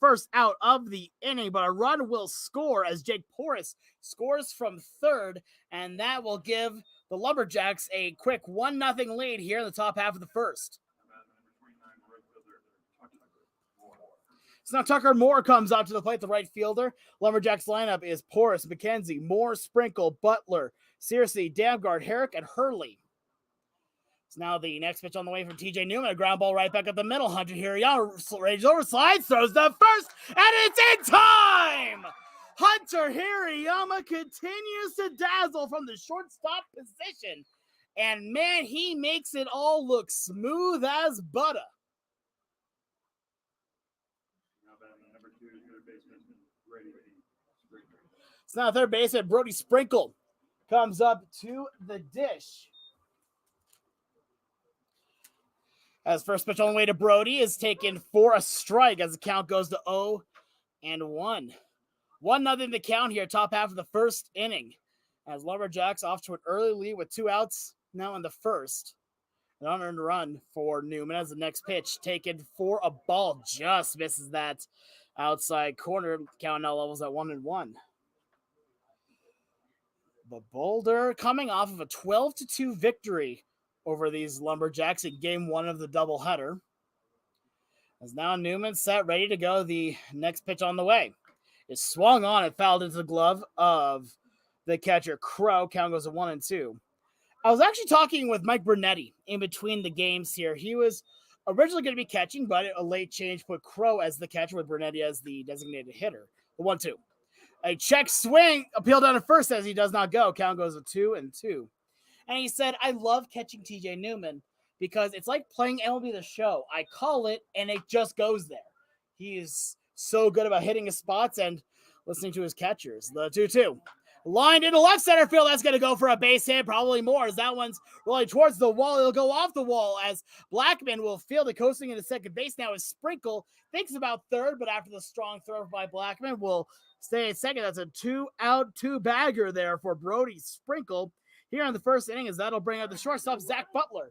first out of the inning. But a run will score as Jake Porras scores from third. And that will give the Lumberjacks a quick 1-0 lead here in the top half of the first. So now Tucker Moore comes out to the plate, the right fielder. Lumberjacks lineup is Porras, McKenzie, Moore, Sprinkle, Butler, Searcy, Damgard, Herrick, and Hurley. So now the next pitch on the way from TJ Newman, a ground ball right back up the middle. Hunter Hirayama rages over, slides, throws the first, and it's in time! Hunter Hirayama continues to dazzle from the shortstop position. And man, he makes it all look smooth as butter. It's now third baseman Brody Sprinkle comes up to the dish. As first pitch on the way to Brody is taken for a strike as the count goes to 0-1. 1-0 the count here, top half of the first inning. As Lumberjacks off to an early lead with 2 outs now in the first. An unearned run for Newman as the next pitch taken for a ball, just misses that outside corner. Count now levels at 1-1. But Boulder coming off of a 12-2 victory over these Lumberjacks in game 1 of the doubleheader. As now Newman set, ready to go. The next pitch on the way is swung on and fouled into the glove of the catcher, Crow. Count goes to 1-2. I was actually talking with Mike Brunetti in between the games here. He was originally going to be catching, but a late change put Crow as the catcher with Brunetti as the designated hitter. The 1-2. A check swing, appeal down to first as he does not go. Count goes to 2-2. And he said, I love catching TJ Newman because it's like playing MLB The Show. I call it, and it just goes there. He is so good about hitting his spots and listening to his catchers. The 2-2. Lined into left center field. That's going to go for a base hit, probably more, as that one's rolling towards the wall. It'll go off the wall as Blackman will field it, coasting into second base. Now as Sprinkle thinks about third, but after the strong throw by Blackman, will stay at second. That's a 2-out, 2-bagger there for Brody Sprinkle here in the first inning, as that'll bring out the shortstop, Zach Butler.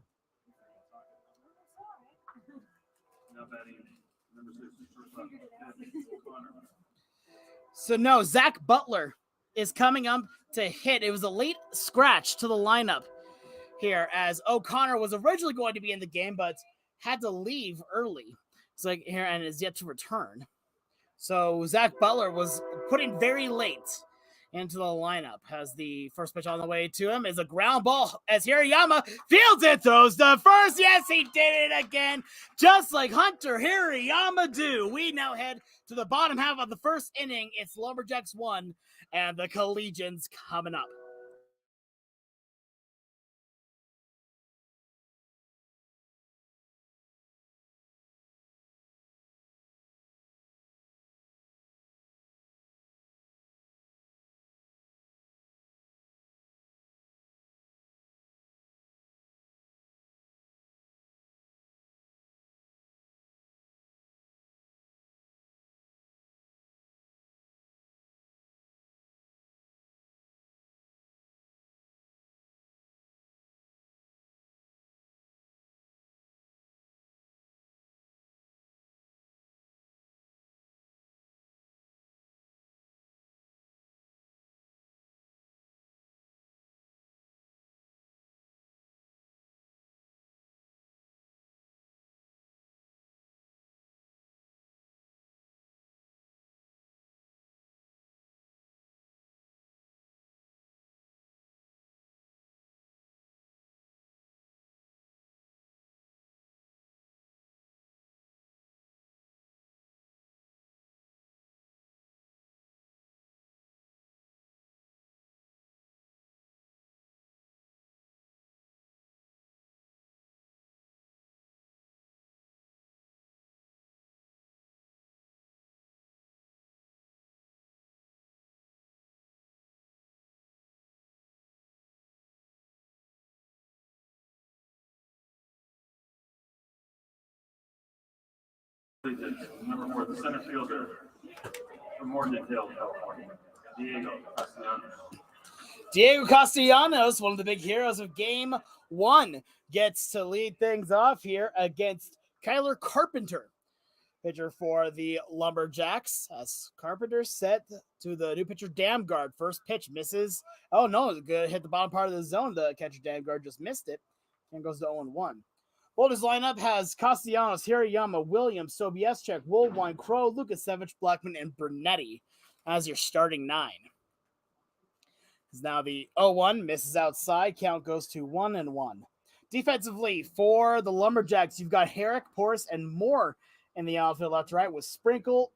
So no, Zach Butler is coming up to hit. It was a late scratch to the lineup here, as O'Connor was originally going to be in the game, but had to leave early. So here and is yet to return. So Zach Butler was put in very late into the lineup. Has the first pitch on the way to him is a ground ball as Hirayama fields it, throws to first. Yes, he did it again, just like Hunter Hirayama do. We now head to the bottom half of the first inning. It's Lumberjacks 1 and the Collegians coming up. Number 4, the center fielder from Morgantown, California, Diego Castellanos. Diego Castellanos, one of the big heroes of Game 1, gets to lead things off here against Kyler Carpenter, pitcher for the Lumberjacks. As Carpenter set to the new pitcher Damgard. First pitch misses. Oh no, it's good. Hit the bottom part of the zone. The catcher Damgard just missed it and goes to 0-1. Boulder's lineup has Castellanos, Hirayama, Williams, Sobieschek, Woolwine, Crow, Lukasevich, Blackman, and Brunetti as your starting 9. Is now the 0-1, misses outside. Count goes to 1-1. Defensively, for the Lumberjacks, you've got Herrick, Porras, and Moore in the outfield left to right with Sprinkle,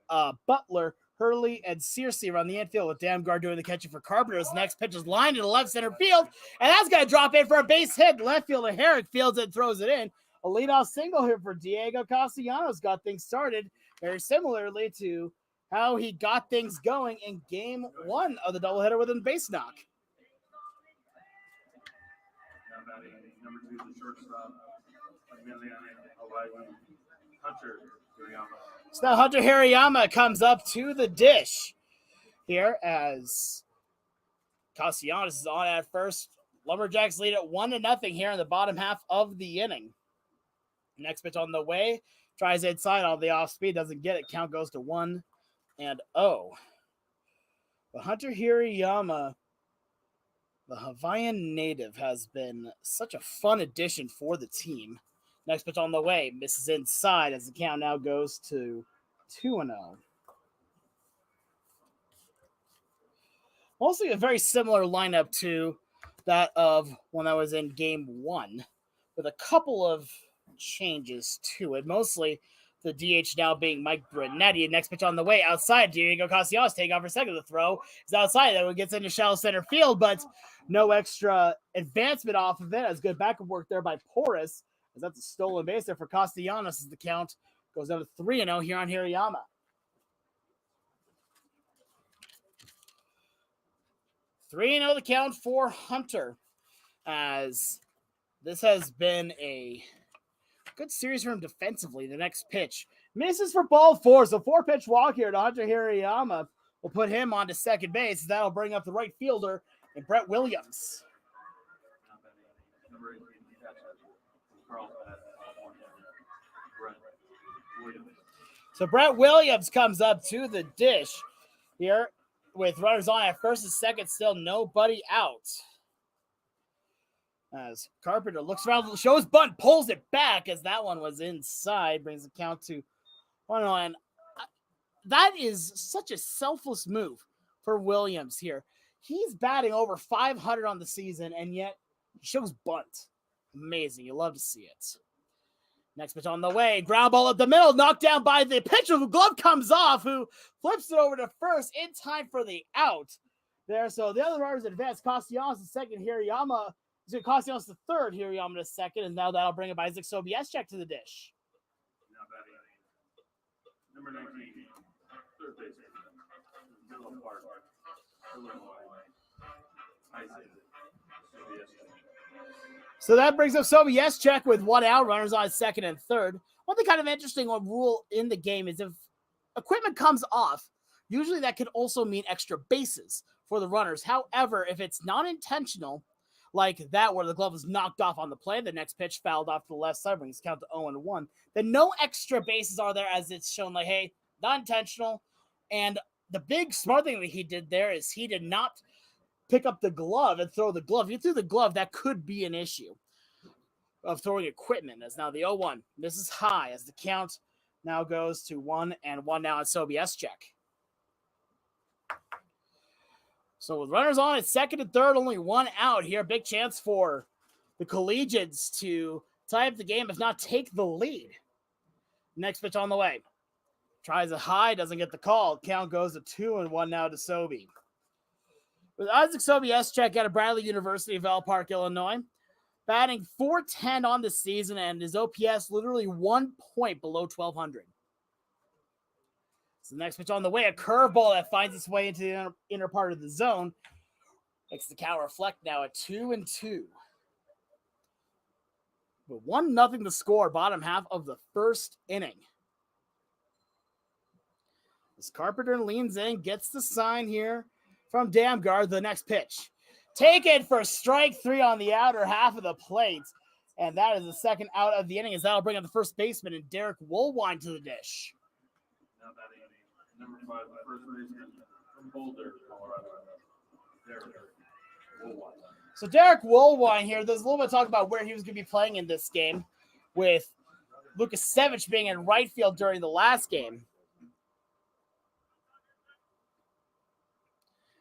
Butler, Hurley, and Searcy around the infield with Damgard doing the catching for Carpenter. His next pitch is lined to the left center field, and that's going to drop in for a base hit. Left fielder Herrick fields it and throws it in. A leadoff single here for Diego Castellanos got things started very similarly to how he got things going in Game 1 of the doubleheader with a base knock. Now batting number 2, the shortstop, Hunter Hirayama. So now Hunter Hirayama comes up to the dish here as Castellanos is on at first. Lumberjacks lead at 1-0 here in the bottom half of the inning. Next pitch on the way. Tries inside on the off speed. Doesn't get it. Count goes to 1-0. But Hunter Hirayama, the Hawaiian native, has been such a fun addition for the team. Next pitch on the way. Misses inside as the count now goes to 2-0. Mostly a very similar lineup to that of when I was in Game 1, with a couple of changes to it. Mostly the DH now being Mike Brunetti. Next pitch on the way. Outside, Diego Castellanos take off for second. The throw is outside. That one gets into shallow center field, but no extra advancement off of it. As good backup work there by Porras. As that's a stolen base there for Castellanos as the count goes down to 3-0 here on Hirayama. The count for Hunter, as this has been a good series for him defensively. The next pitch misses for ball 4, so 4-pitch walk here to Hunter Hirayama will put him onto second base. That'll bring up the right fielder and Brett Williams. So Brett Williams comes up to the dish here with runners on at first and second, still nobody out. As Carpenter looks around, shows bunt, pulls it back as that one was inside, brings the count to 1-0. That is such a selfless move. for Williams here. He's batting over 500 on the season, and yet he shows bunt. Amazing. You love to see it. Next pitch on the way. Ground ball up the middle, knocked down by the pitcher. The glove comes off, who flips it over to first in time for the out there. So the other runners advance. Castellanos to second, Hirayama. Castellanos to third, Hirayama to second, and now that'll bring up Isaac Sobieschek to the dish. Now batting number 19, third baseman, Middle Park, Illinois, Isaac Sobieschek. So that brings up Sobieschek with 1 out, runners on second and third. One thing kind of interesting rule in the game is if equipment comes off, usually that could also mean extra bases for the runners. However, if it's not intentional, like that where the glove was knocked off on the play, the next pitch fouled off to the left side, brings count to 0-1, then no extra bases are there, as it's shown like, hey, not intentional. And the big smart thing that he did there is he did not pick up the glove and throw the glove. If you threw the glove, that could be an issue of throwing equipment. As now the 0-1 misses high as the count now goes to 1-1 now on Sobieschek. So with runners on at second and third, only 1 out here. Big chance for the Collegians to tie up the game, if not take the lead. Next pitch on the way. Tries a high, doesn't get the call. Count goes to 2-1 now to Sobey. With Isaac Sobieschek out of Bradley University of Val Park, Illinois, batting .410 on the season, and his OPS literally 1 point below 1,200. So the next pitch on the way, a curveball that finds its way into the inner part of the zone. Makes the count reflect now at 2-2. But 1-0 the score, bottom half of the first inning. As Carpenter leans in, gets the sign here from Damgard, the next pitch. Taken for strike 3 on the outer half of the plate. And that is the second out of the inning, as that'll bring up the first baseman and Derek Woolwine to the dish. Now batting number 5, the first baseman from Boulder, Colorado, Derek Woolwine. So Derek Woolwine here, there's a little bit of talk about where he was going to be playing in this game, with Lukasevich being in right field during the last game.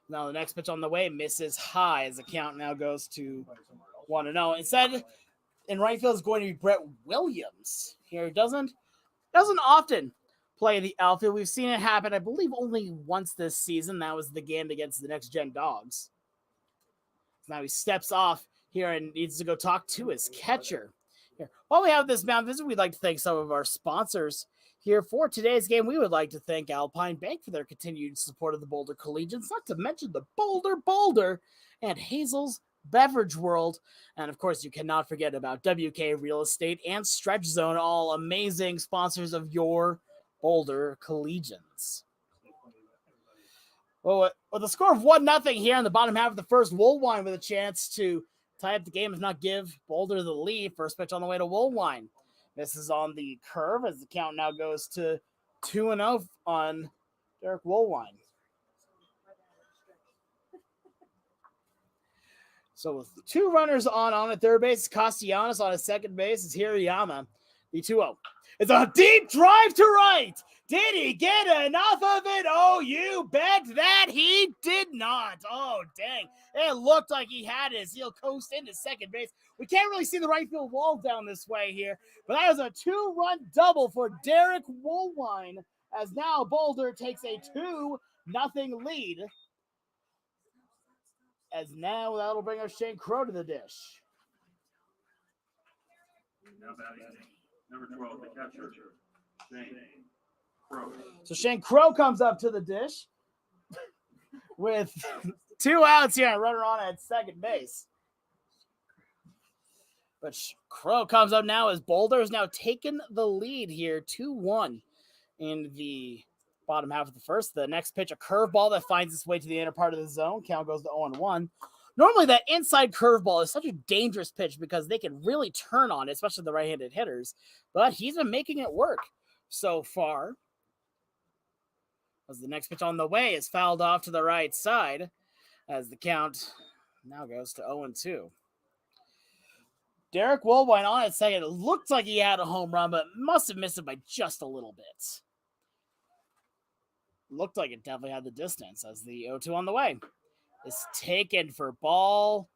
Now the next pitch on the way misses high, as the count now goes to 1-0. Instead, in right field is going to be Brett Williams. Here he doesn't often play the outfield. We've seen it happen, I believe, only once this season. That was the game against the Next Gen Dogs. Now he steps off here and needs to go talk to his catcher. Here, while we have this mound visit, we'd like to thank some of our sponsors. Here for today's game, we would like to thank Alpine Bank for their continued support of the Boulder Collegians, not to mention the Boulder, and Hazel's Beverage World. And of course, you cannot forget about WK Real Estate and Stretch Zone, all amazing sponsors of your Boulder Collegians. Well, with a score of 1-0 here in the bottom half of the first, Woolwine with a chance to tie up the game, if not give Boulder the lead. First pitch on the way to Woolwine. This is on the curve, as the count now goes to 2-0 on Derek Woolwine. So with 2 runners on at third base, Castellanos on his second base is Hirayama, the 2-0. It's a deep drive to right. Did he get enough of it? Oh, you bet that he did not. Oh, dang. It looked like he had his heel coast into second base. We can't really see the right field wall down this way here, but that was a 2-run double for Derek Woolwine, as now Boulder takes a 2-0 lead. As now that'll bring us Shane Crow to the dish. Now batting number 12, the catcher, Shane Crow. So Shane Crow comes up to the dish with 2 outs here and runner on at second base. But Crow comes up now as Boulder has now taken the lead here, 2-1 in the bottom half of the first. The next pitch, a curveball that finds its way to the inner part of the zone. Count goes to 0-1. Normally, that inside curveball is such a dangerous pitch because they can really turn on it, especially the right-handed hitters. But he's been making it work so far. As the next pitch on the way is fouled off to the right side, as the count now goes to 0-2. Derek Woolwine on at second. It looked like he had a home run, but must have missed it by just a little bit. looked like it definitely had the distance as the 0-2 on the way is taken for ball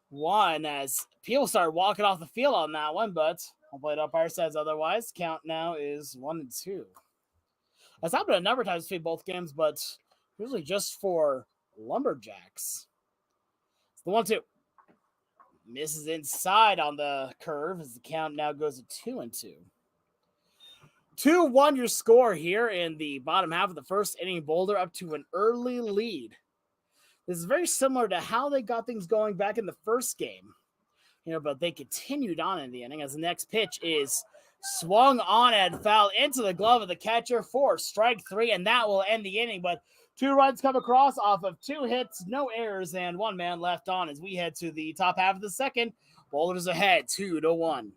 one as people started walking off the field on that one, but home plate umpire says otherwise. Count now is 1-2. That's happened a number of times between both games, but usually just for Lumberjacks. It's the 1-2. Misses inside on the curve as the count now goes to 2-2. 2-1 your score here in the bottom half of the first inning. Boulder up to an early lead. This is very similar to how they got things going back in the first game. But they continued on in the inning as the next pitch is swung on and fouled into the glove of the catcher for strike three, and that will end the inning. But 2 runs come across off of 2 hits, no errors, and 1 man left on as we head to the top half of the second. Boulder's ahead 2-1.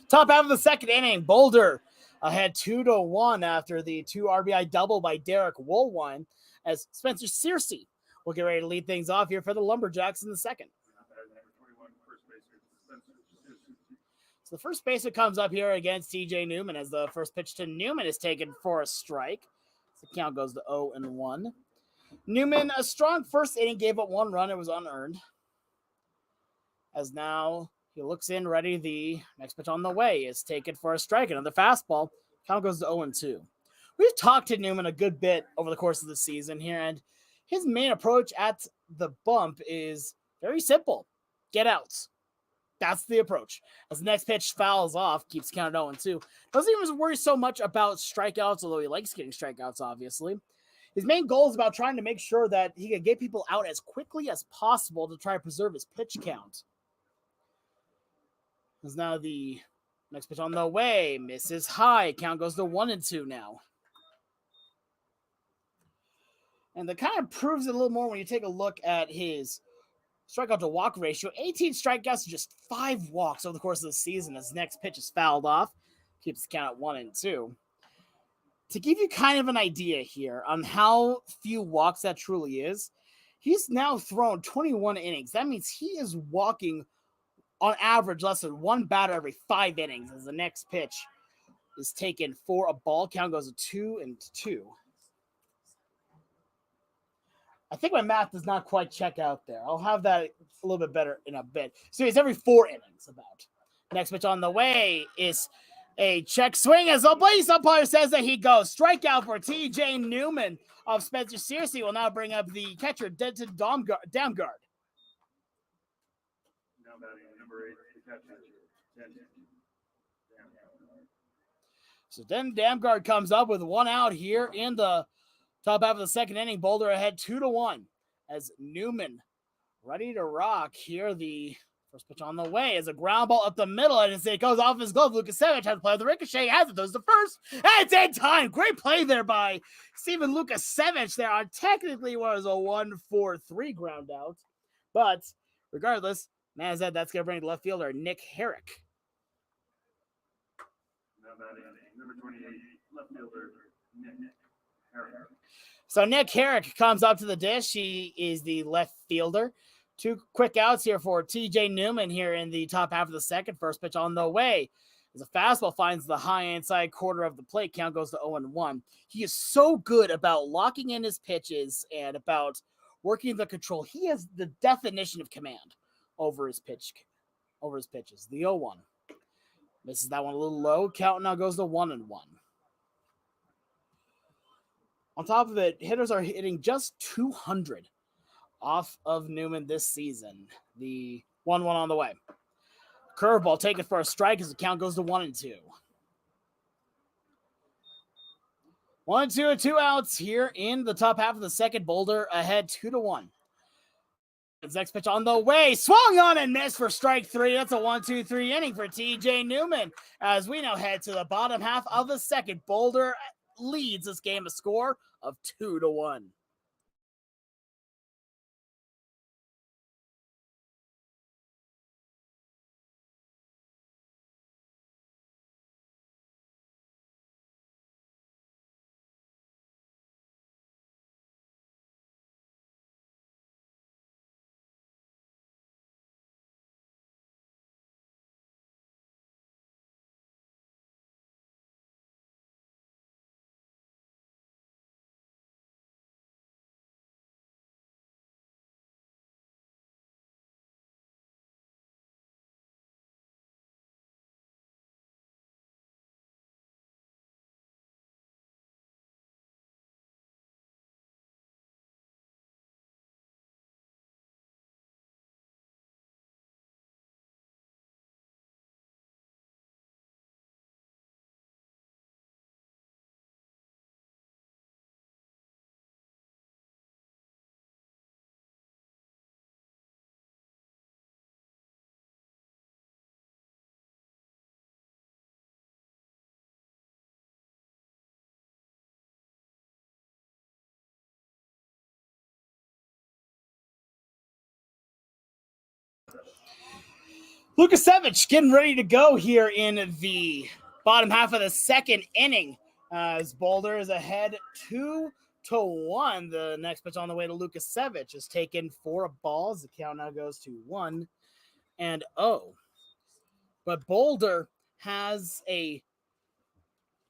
Top half of the second inning, Boulder ahead 2-1 after the 2 RBI double by Derek Woolwine as Spencer Searcy will get ready to lead things off here for the Lumberjacks in the second. So the first baseman comes up here against TJ Newman as the first pitch to Newman is taken for a strike. So the count goes to 0-1. Newman, a strong first inning, gave up 1 run. It was unearned. As now he looks in ready. The next pitch on the way is taken for a strike. Another fastball. Count goes to 0-2. We've talked to Newman a good bit over the course of the season here, and his main approach at the bump is very simple. Get outs. That's the approach. As the next pitch fouls off, keeps count at 0-2. Doesn't even worry so much about strikeouts, although he likes getting strikeouts, obviously. His main goal is about trying to make sure that he can get people out as quickly as possible to try to preserve his pitch count. As now the next pitch on the way, misses high. Count goes to 1-2 now. And that kind of proves it a little more when you take a look at his strikeout to walk ratio. 18 strikeouts to just 5 walks over the course of the season as the next pitch is fouled off. Keeps the count at 1-2. To give you kind of an idea here on how few walks that truly is, he's now thrown 21 innings. That means he is walking on average less than 1 batter every 5 innings as the next pitch is taken for a ball. Count goes to 2-2. I think my math does not quite check out there. I'll have that a little bit better in a bit. So he's every 4 innings about. Next pitch on the way is a check swing as the base umpire says that he goes. Strikeout for TJ Newman of Spencer Searcy will now bring up the catcher, Denton Damgard. Now batting number 8, the catcher, Denton. So then Damgard comes up with 1 out here in the top half of the second inning. Boulder ahead 2-1 as Newman ready to rock here. The first pitch on the way is a ground ball up the middle, and it goes off his glove. Lukasevich has to play the ricochet, has it, throws the first, and it's in time. Great play there by Steven Lukasevich there on technically was a 1-4-3 ground out, but Regardless, man said that's going to bring left fielder Nick Herrick. Now batting number 28, left fielder Nick Herrick. So Nick Herrick comes up to the dish. He is the left fielder. 2 quick outs here for TJ Newman here in the top half of the second. First pitch on the way. As a fastball finds the high inside quarter of the plate, count goes to 0-1. He is so good about locking in his pitches and about working the control. He has the definition of command over his pitches. The 0-1. Misses that one a little low. Count now goes to 1-1. On top of it, hitters are hitting just 200 off of Newman this season. The 1-1 on the way. Curveball taken for a strike as the count goes to 1-2. 1-2 and 2 outs here in the top half of the second. Boulder ahead 2-1. His next pitch on the way. Swung on and missed for strike 3. That's a 1-2-3 inning for TJ Newman. As we now head to the bottom half of the second. Boulder leads this game a score of 2-1. Lukasevich getting ready to go here in the bottom half of the second inning as Boulder is ahead 2-1. The next pitch on the way to Lukasevich is taken 4 balls. The count now goes to 1-0. But Boulder has a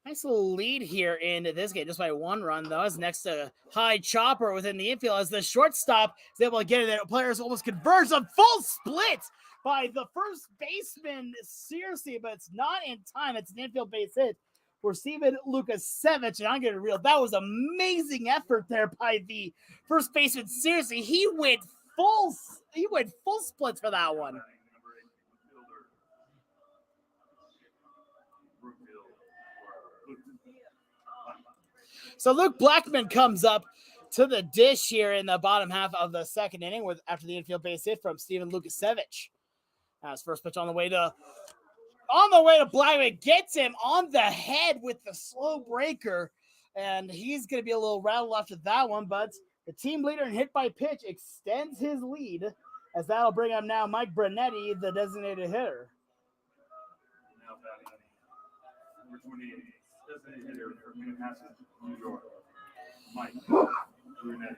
nice little lead here in this game, just by 1 run, though. As next to high chopper within the infield, as the shortstop is able to get it there. Players almost converge a full split by the first baseman, seriously, but it's not in time. It's an infield base hit for Steven Lukasevich, and I'm getting real. That was amazing effort there by the first baseman. Seriously, he went full splits for that one. So Luke Blackman comes up to the dish here in the bottom half of the second inning after the infield base hit from Steven Lukasevich. His first pitch on the way to Blackman, gets him on the head with the slow breaker, and he's going to be a little rattled after that one, but the team leader in hit by pitch extends his lead, as that'll bring up now Mike Brunetti, the designated hitter. Now batting number 28, designated hitter for Manhasset, New York, Mike Brunetti.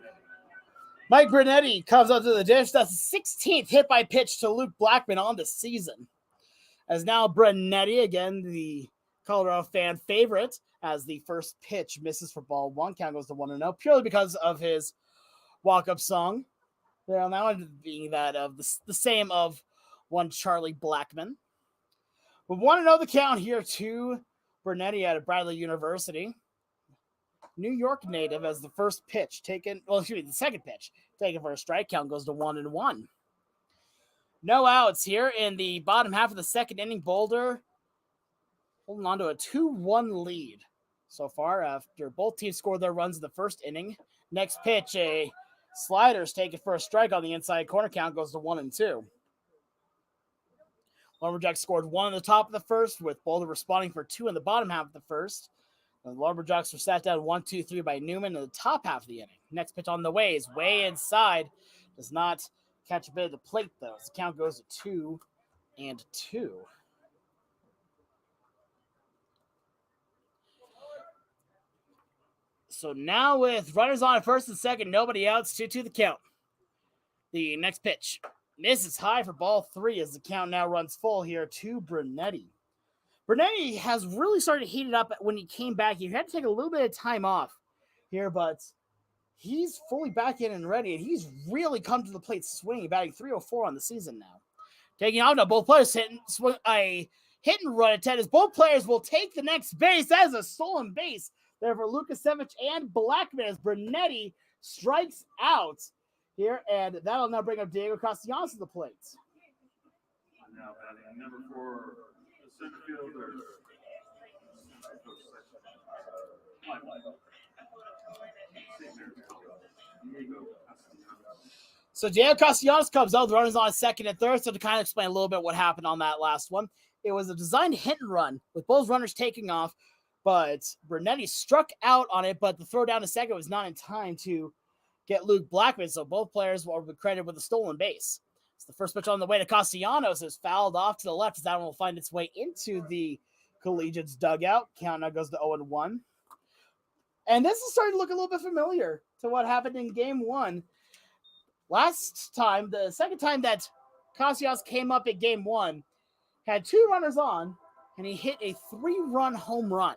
Mike Brunetti comes up to the dish. That's the 16th hit by pitch to Luke Blackman on the season. As now Brunetti, again, the Colorado fan favorite, as the first pitch misses for ball 1. Count goes to 1-0, purely because of his walk-up song. There on that one being that of the same of one Charlie Blackman. We want to know the count here to Brunetti out of Bradley University. New York native, as the first pitch taken, the second pitch taken for a strike. Count goes to 1-1. No outs here in the bottom half of the second inning. Boulder holding on to a 2-1 lead so far after both teams scored their runs in the first inning. Next pitch, a slider is taken for a strike on the inside corner. Count goes to 1-2. Lumberjax scored 1 in the top of the first, with Boulder responding for 2 in the bottom half of the first. The Lumberjacks were sat down 1-2-3 by Newman in the top half of the inning. Next pitch on the way is way inside. Does not catch a bit of the plate, though. As the count goes to 2-2. So now with runners on at first and second, nobody out, it's 2-2 the count. The next pitch misses high for ball 3 as the count now runs full here to Brunetti. Brunetti has really started to heat it up when he came back. He had to take a little bit of time off here, but he's fully back in and ready, and he's really come to the plate swinging, batting .304 on the season now. Taking out now, both players a hit and run attempt as both players will take the next base. That is a stolen base there for Lukasevich and Blackman as Brunetti strikes out here, and that'll now bring up Diego Castellanos to the plate. Now batting number 4, the center fielder. So Diego Castellanos comes out, the runners on second and third. So to kind of explain a little bit what happened on that last one, it was a designed hit and run with both runners taking off, but Brunetti struck out on it, but the throw down to second was not in time to get Luke Blackman, so both players will be credited with a stolen base. So the first pitch on the way to Castellanos is fouled off to the left as that one will find its way into the Collegians dugout. Count now goes to 0-1. And this is starting to look a little bit familiar to what happened in game 1. Last time, the second time that Castellanos came up in game 1, had 2 runners on, and he hit a 3-run home run.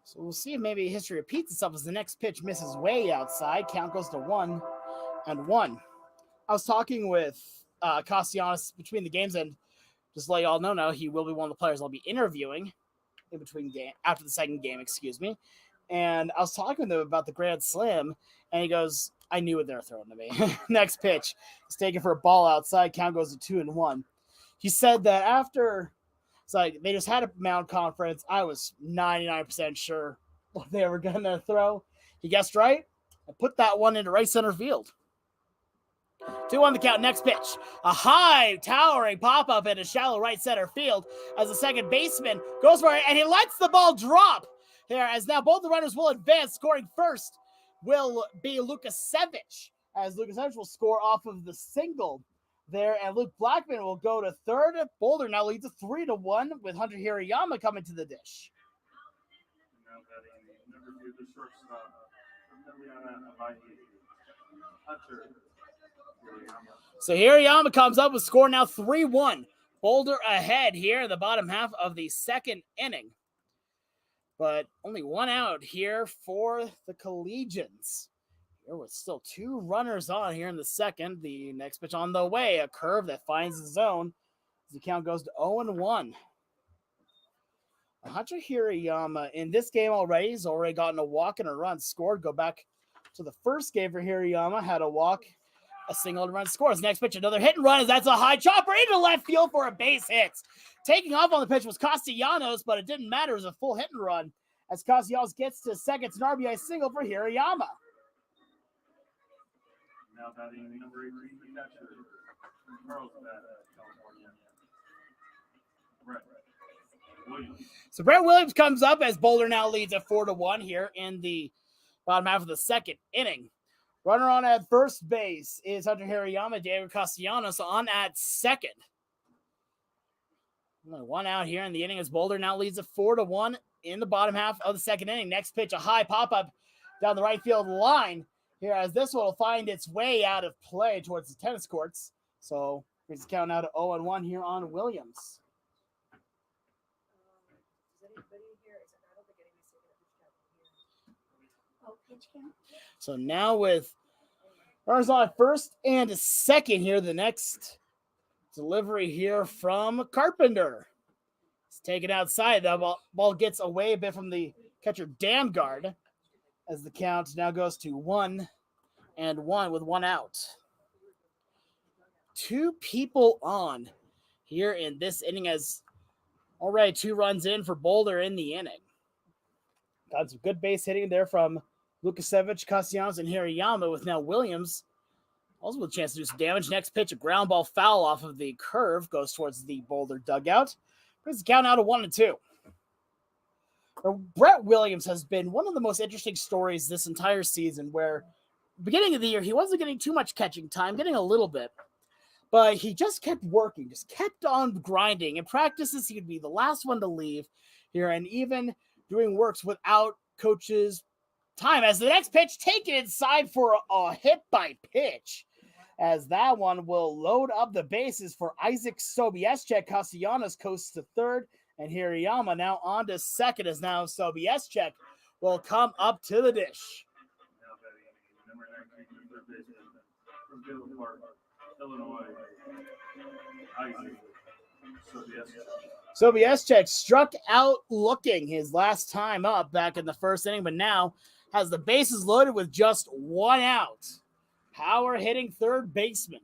So we'll see if maybe history repeats itself as the next pitch misses way outside. Count goes to 1-1. I was talking with Castellanos between the games, and just to let you all know now, he will be one of the players I'll be interviewing in between game after the second game, And I was talking to him about the Grand Slam, and he goes, I knew what they were throwing to me. Next pitch is taken for a ball outside. Count goes to 2-1. He said that after they just had a mound conference, I was 99% sure what they were going to throw. He guessed right. I put that one into right center field. 2-1 the count. Next pitch. A high, towering pop-up in a shallow right center field as the second baseman goes for it, and he lets the ball drop there as now both the runners will advance. Scoring first will be Lukasevich, as Lukasevich will score off of the single there, and Luke Blackman will go to third. Boulder now leads 3-1 with Hunter Hirayama coming to the dish. Now batting number 2, the shortstop, Hunter Hirayama. So Hirayama comes up with score now 3-1. Boulder ahead here in the bottom half of the second inning. But only 1 out here for the Collegians. Here with still 2 runners on here in the second. The next pitch on the way, a curve that finds the zone. The count goes to 0-1. Hunter Hirayama in this game already has already gotten a walk and a run scored. Go back to the first game for Hirayama. Had a walk, a single and run scores. Next pitch, another hit and run as that's a high chopper into left field for a base hit. Taking off on the pitch was Castellanos, but it didn't matter. It was a full hit and run as Castellanos gets to second. It's an RBI single for Hirayama. Now batting number 18, the catcher from Carlsbad, California, Brett Williams. So Brett Williams comes up as Boulder now leads at 4-1 here in the bottom half of the second inning. Runner on at first base is Hunter Hirayama. Diego Castellanos on at second. Only 1 out here in the inning as Boulder now leads at 4-1 in the bottom half of the second inning. Next pitch, a high pop-up down the right field line here as this one will find its way out of play towards the tennis courts. So here's the count now to 0-1 here on Williams. So now with runners on at first and second here, the next delivery here from Carpenter. It's taken outside. The ball gets away a bit from the catcher Damgard as the count now goes to 1-1 with 1 out. 2 people on here in this inning as already 2 runs in for Boulder in the inning. Got some good base hitting there from Lukasevich, Castellanos, and Hirayama with now Williams also with a chance to do some damage. Next pitch, a ground ball foul off of the curve goes towards the Boulder dugout. Brings the count out of 1-2. Brett Williams has been one of the most interesting stories this entire season, where beginning of the year, he wasn't getting too much catching time, getting a little bit. But he just kept working, just kept on grinding. In practices, he would be the last one to leave here, and even doing works without coaches' time. As the next pitch taken inside for a hit by pitch, as that one will load up the bases for Isaac Sobieschek. Castellanos coasts to third, and Hirayama now on to second, as now Sobieschek will come up to the dish. Now batting number 19, third baseman from Villa Park, Illinois, Isaac Sobieschek. Sobieschek struck out looking his last time up back in the first inning, but now has the bases loaded with just one out. Power hitting third baseman.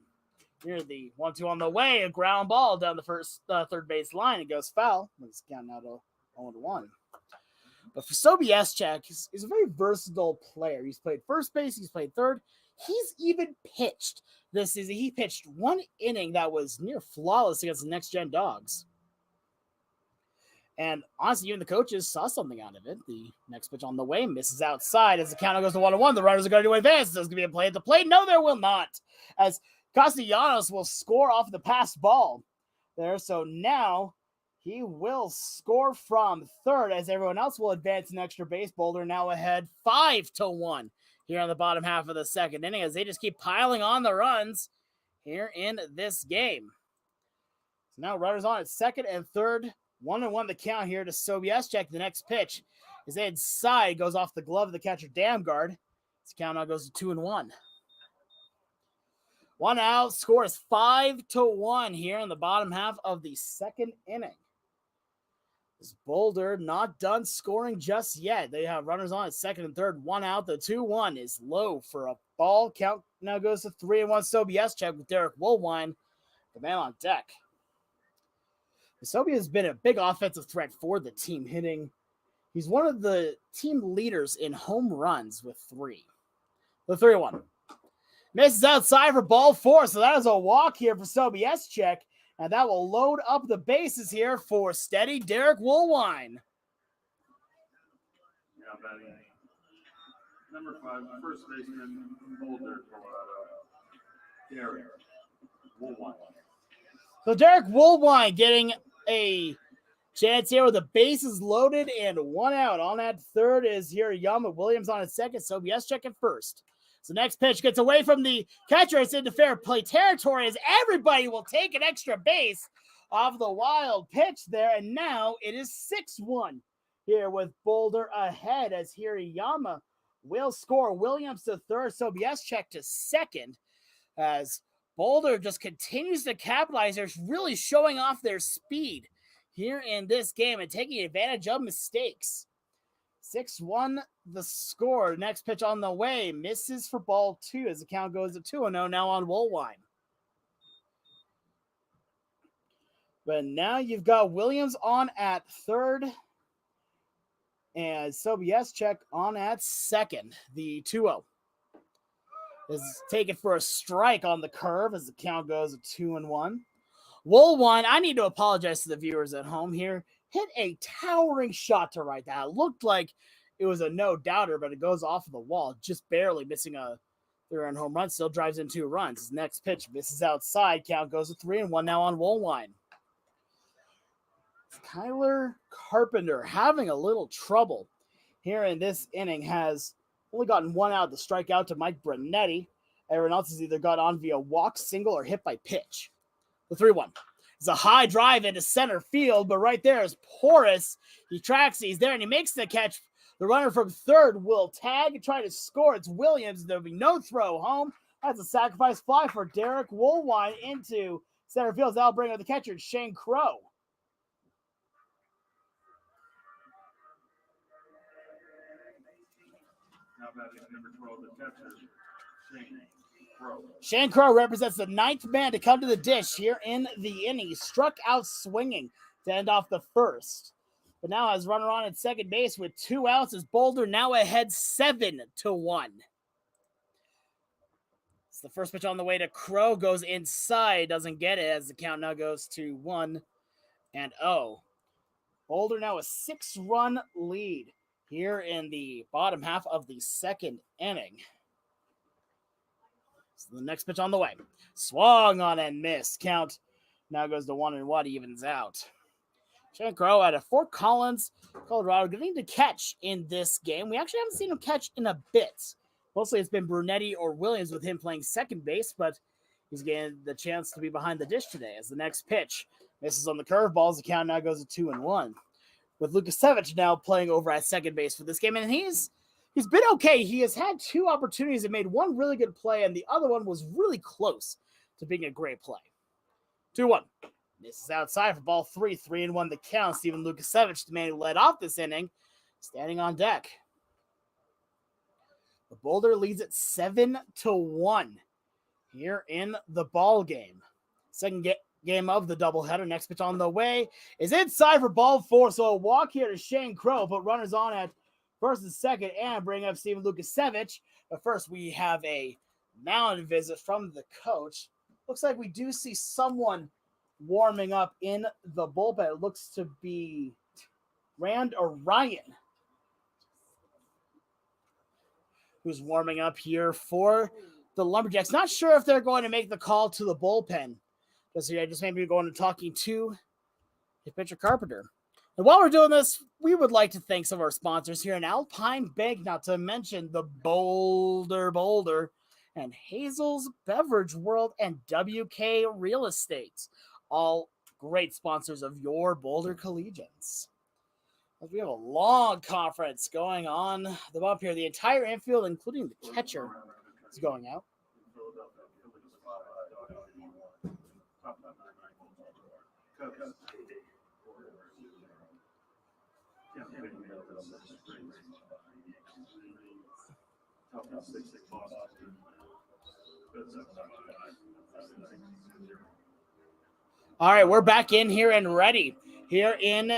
Here the 1-2 on the way, a ground ball down the third base line. It goes foul. It's counting out to 0-1. But for Sobieschek, he's a very versatile player. He's played first base, he's played third. He's even pitched this season. He pitched one inning that was near flawless against the Next Gen Dogs. And honestly, even the coaches saw something out of it. The next pitch on the way misses outside as the counter goes to 1-1. The runners are going to advance. There's going to be a play at the plate. No, there will not. As Castellanos will score off the pass ball there. So now he will score from third as everyone else will advance an extra base. Boulder now ahead 5-1 here on the bottom half of the second inning as they just keep piling on the runs here in this game. So now runners on at second and third. 1-1 the count here to Sobieschek. The next pitch is inside, goes off the glove of the catcher Damgard. This count now goes to 2-1. One out, score is 5-1 here in the bottom half of the second inning. This Boulder not done scoring just yet. They have runners on at second and third. One out. The 2-1 is low for a ball. Count now goes to 3-1. Sobieschek with Derek Woolwine, the man on deck. Sobie has been a big offensive threat for the team, hitting. He's one of the team leaders in home runs with 3. The 3-1. Misses outside for ball 4, so that is a walk here for Sobieschek, and that will load up the bases here for steady Derek Woolwine. Now batting number 5, first baseman from Boulder, Colorado, Derek Woolwine. So Derek Woolwine getting a chance here with the bases loaded and one out. On that third is Hirayama. Williams on at second. Sobieschek at first. So next pitch gets away from the catcher. It's into fair play territory as everybody will take an extra base off the wild pitch there. And now it is 6-1 here with Boulder ahead as Hirayama will score. Williams to third. Sobieschek to second as Boulder just continues to capitalize. They're really showing off their speed here in this game and taking advantage of mistakes. 6-1 the score. Next pitch on the way. Misses for ball 2 as the count goes to 2-0 now on Woolwine. But now you've got Williams on at third and Sobieschek on at second. The 2-0 is taken for a strike on the curve as the count goes to 2-1. Woolwine, I need to apologize to the viewers at home here. Hit a towering shot to right. That looked like it was a no-doubter, but it goes off of the wall, just barely missing a 3-run home run. Still drives in 2 runs. His next pitch misses outside. Count goes to 3-1 now on Woolwine. Kyler Carpenter having a little trouble here in this inning. Has only gotten 1 out to strike out to Mike Brunetti. Everyone else has either got on via walk, single, or hit by pitch. The 3-1. It's a high drive into center field, but right there is Porras. He tracks, he's there, and he makes the catch. The runner from third will tag and try to score. It's Williams. There'll be no throw home. That's a sacrifice fly for Derek Woolwine into center field. That'll bring up the catcher, Shane Crow. Now batting number 12, the catcher, Shane Crow. Shane Crow represents the 9th man to come to the dish here in the inning. He struck out swinging to end off the first. But now has runner on at second base with 2 outs as Boulder now ahead 7-1. It's the first pitch on the way to Crow. Goes inside. Doesn't get it as the count now goes to 1-0. Boulder now a 6-run lead here in the bottom half of the second inning. So the next pitch on the way. Swung on and missed. Count now goes to 1-1, evens out. Shane Crow out of Fort Collins, Colorado, getting to catch in this game. We actually haven't seen him catch in a bit. Mostly it's been Brunetti or Williams with him playing second base, but he's getting the chance to be behind the dish today as the next pitch misses on the curveballs. The count now goes to 2-1. With Lukasevich now playing over at second base for this game, and he's been okay. He has had 2 opportunities and made one really good play, and the other one was really close to being a great play. 2-1. This is outside for ball 3, 3-1 the count. Steven Lukasevich, the man who led off this inning, standing on deck. The Boulder leads it 7-1 here in the ball game. Second game of the doubleheader. Next pitch on the way is inside for ball 4. So a walk here to Shane Crow, but runners on at first and second and bring up Steven Lukasevich. But first we have a mound visit from the coach. Looks like we do see someone warming up in the bullpen. It looks to be Rand Orion, who's warming up here for the Lumberjacks. Not sure if they're going to make the call to the bullpen. Just maybe going to talking to the pitcher Carpenter. And while we're doing this, we would like to thank some of our sponsors here in Alpine Bank, not to mention the Boulder, and Hazel's Beverage World, and WK Real Estate. All great sponsors of your Boulder Collegians. We have a long conference going on the bump here. The entire infield, including the catcher, is going out. All right, we're back in here and ready here in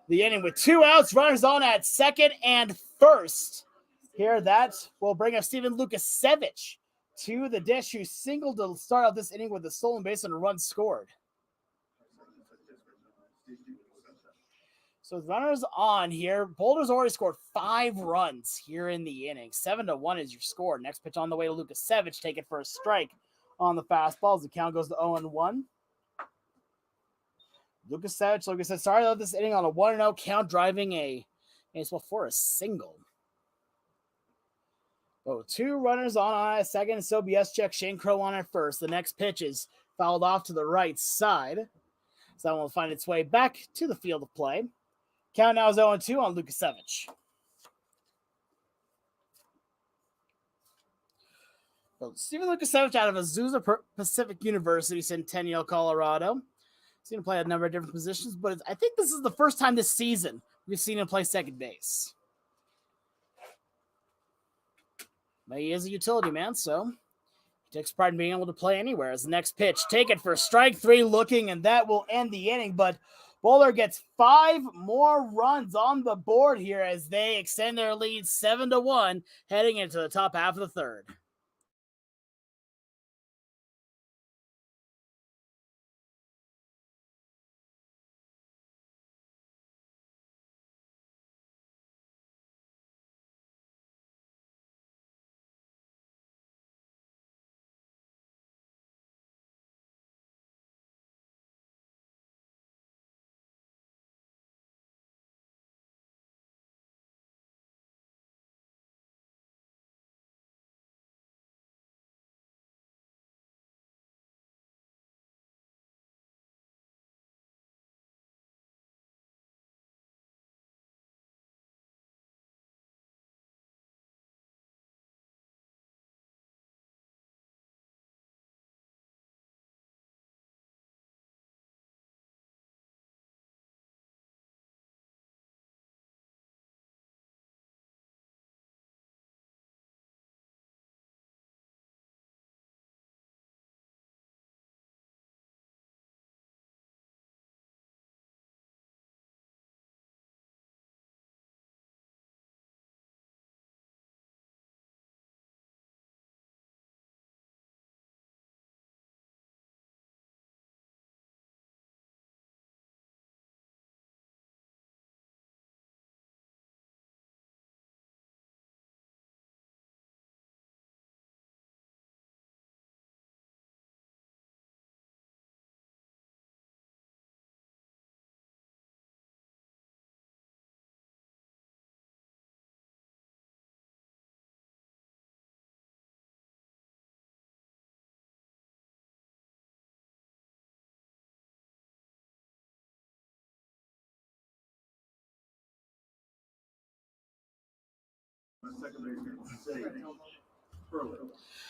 the inning with 2 outs, runners on at second and first. Here that will bring up Steven Lukasevich to the dish, who singled to start out this inning with a stolen base and a run scored. So with runners on here, Boulder's already scored 5 runs here in the inning. 7-1 is your score. Next pitch on the way to Lukasevich, take it for a strike on the fastballs. The count goes to 0-1. Lukasevich, like I said, started out this inning on a 1-0 count, driving a baseball for a single. Oh, 2 runners on at second. Sobies check Shane Crow on at first. The next pitch is fouled off to the right side. So that one will find its way back to the field of play. Count now is 0-2 on Lukasevich. Well, Steven Lukasevich out of Azusa Pacific University, Centennial, Colorado. Seen him play a number of different positions, but I think this is the first time this season we've seen him play second base. But he is a utility man, so he takes pride in being able to play anywhere. As the next pitch, take it for strike 3 looking, and that will end the inning. But Boulder gets 5 more runs on the board here as they extend their lead 7-1, heading into the top half of the third. the second baseman, Sage Hurley.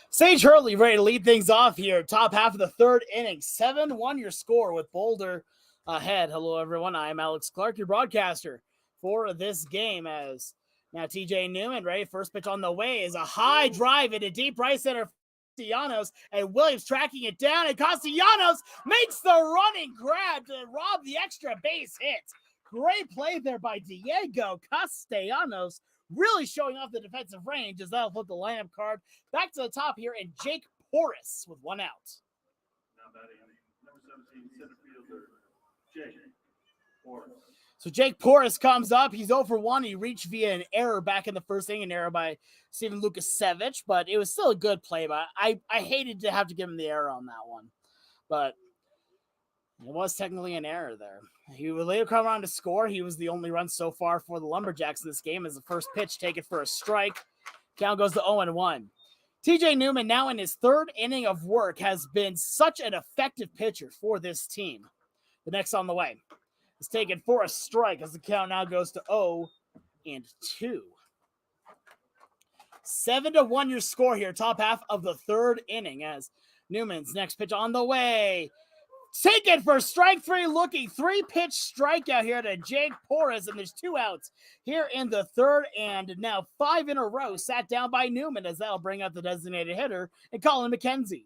Sage Hurley ready to lead things off here. Top half of the third inning. 7-1 your score with Boulder ahead. Hello, everyone. I'm Alex Clark, your broadcaster for this game. As now TJ Newman ready. First pitch on the way is a high drive into deep right center. Castellanos and Williams tracking it down, and Castellanos makes the running grab to rob the extra base hit. Great play there by Diego Castellanos, really showing off the defensive range as that'll put the lineup card back to the top here, and Jake Porras with one out. Now batting number 17, center fielder, Jake Porras. So Jake Porras comes up. He's 0 for 1. He reached via an error back in the first inning, an error by Steven Lukasevich, but it was still a good play. But I hated to have to give him the error on that one. But it was technically an error there. He would later come around to score. He was the only run so far for the Lumberjacks in this game as the first pitch taken for a strike. Count goes to 0-1. TJ Newman, now in his third inning of work, has been such an effective pitcher for this team. The next on the way is taken for a strike as the count now goes to 0-2. 7-1 your score here, top half of the third inning as Newman's next pitch on the way. Taken for strike three, looking 3-pitch strikeout here to Jake Porras, and there's 2 outs here in the third, and now 5 in a row sat down by Newman as that'll bring out the designated hitter and Colin McKenzie.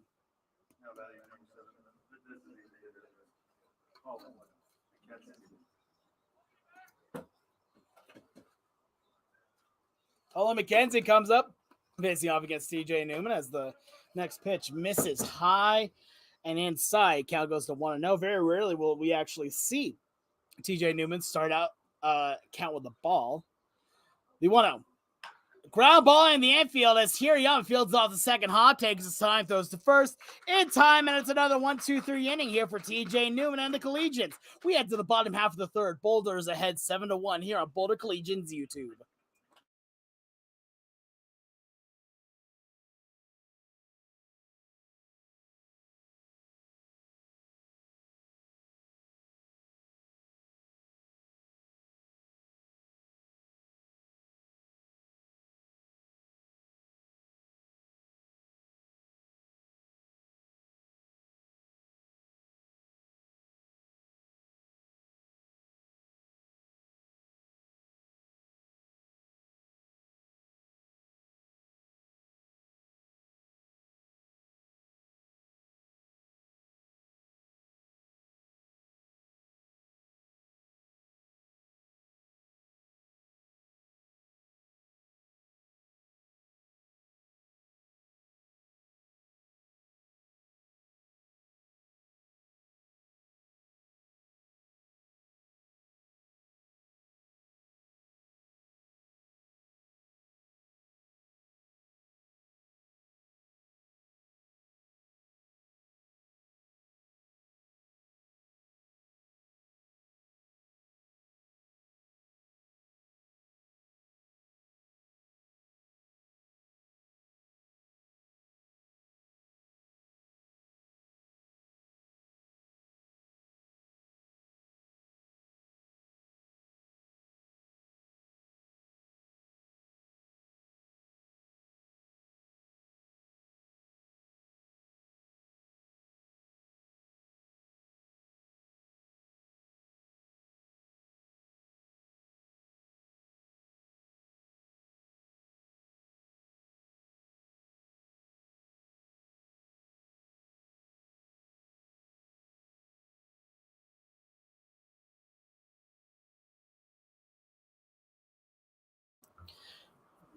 Now batting number 7, the designated hitter, Colin McKenzie. Colin McKenzie comes up, facing off against TJ Newman as the next pitch misses high and inside. Count goes to 1-0. Very rarely will we actually see TJ Newman start out count with the ball. The 1-0. Ground ball in the infield as here Young fields off the second hop, takes his time, throws to first in time, and it's another 1-2-3 inning here for TJ Newman and the Collegians. We head to the bottom half of the third. Boulder is ahead 7-1 here on Boulder Collegians YouTube.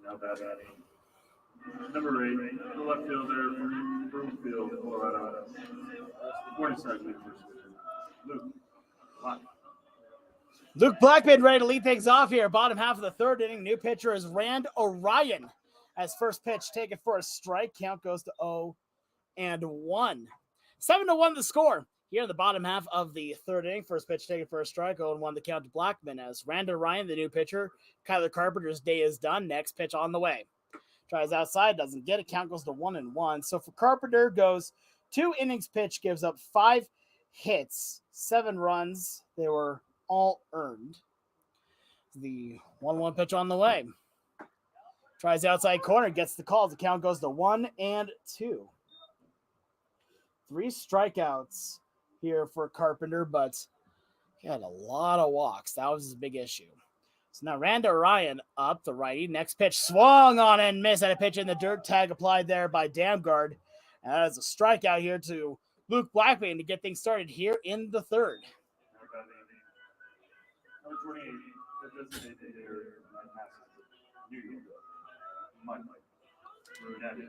Now batting number 8, the left fielder from Broomfield, Colorado. 42nd first Luke Black. Luke Blackman ready to lead things off here. Bottom half of the third inning. New pitcher is Rand Orion as first pitch taken for a strike. Count goes to 0-1. 7-1 the score here in the bottom half of the third inning. First pitch taken for a strike. 0-1 the count to Blackman as Rand Orion, the new pitcher. Kyler Carpenter's day is done. Next pitch on the way. Tries outside, doesn't get it. Count goes to 1-1. So for Carpenter, goes 2 innings pitch, gives up 5 hits, 7 runs. They were all earned. The 1-1 pitch on the way. Tries outside corner, gets the call. The count goes to 1-2. 3 strikeouts here for Carpenter, but he had a lot of walks. That was his big issue. So now Randa Ryan up, the righty. Next pitch swung on and missed. At a pitch in the dirt. Tag applied there by Damgard. And that is a strikeout here to Luke Blackman to get things started here in the third. Number 28, the designated hitter, New York, Mike Brunetti.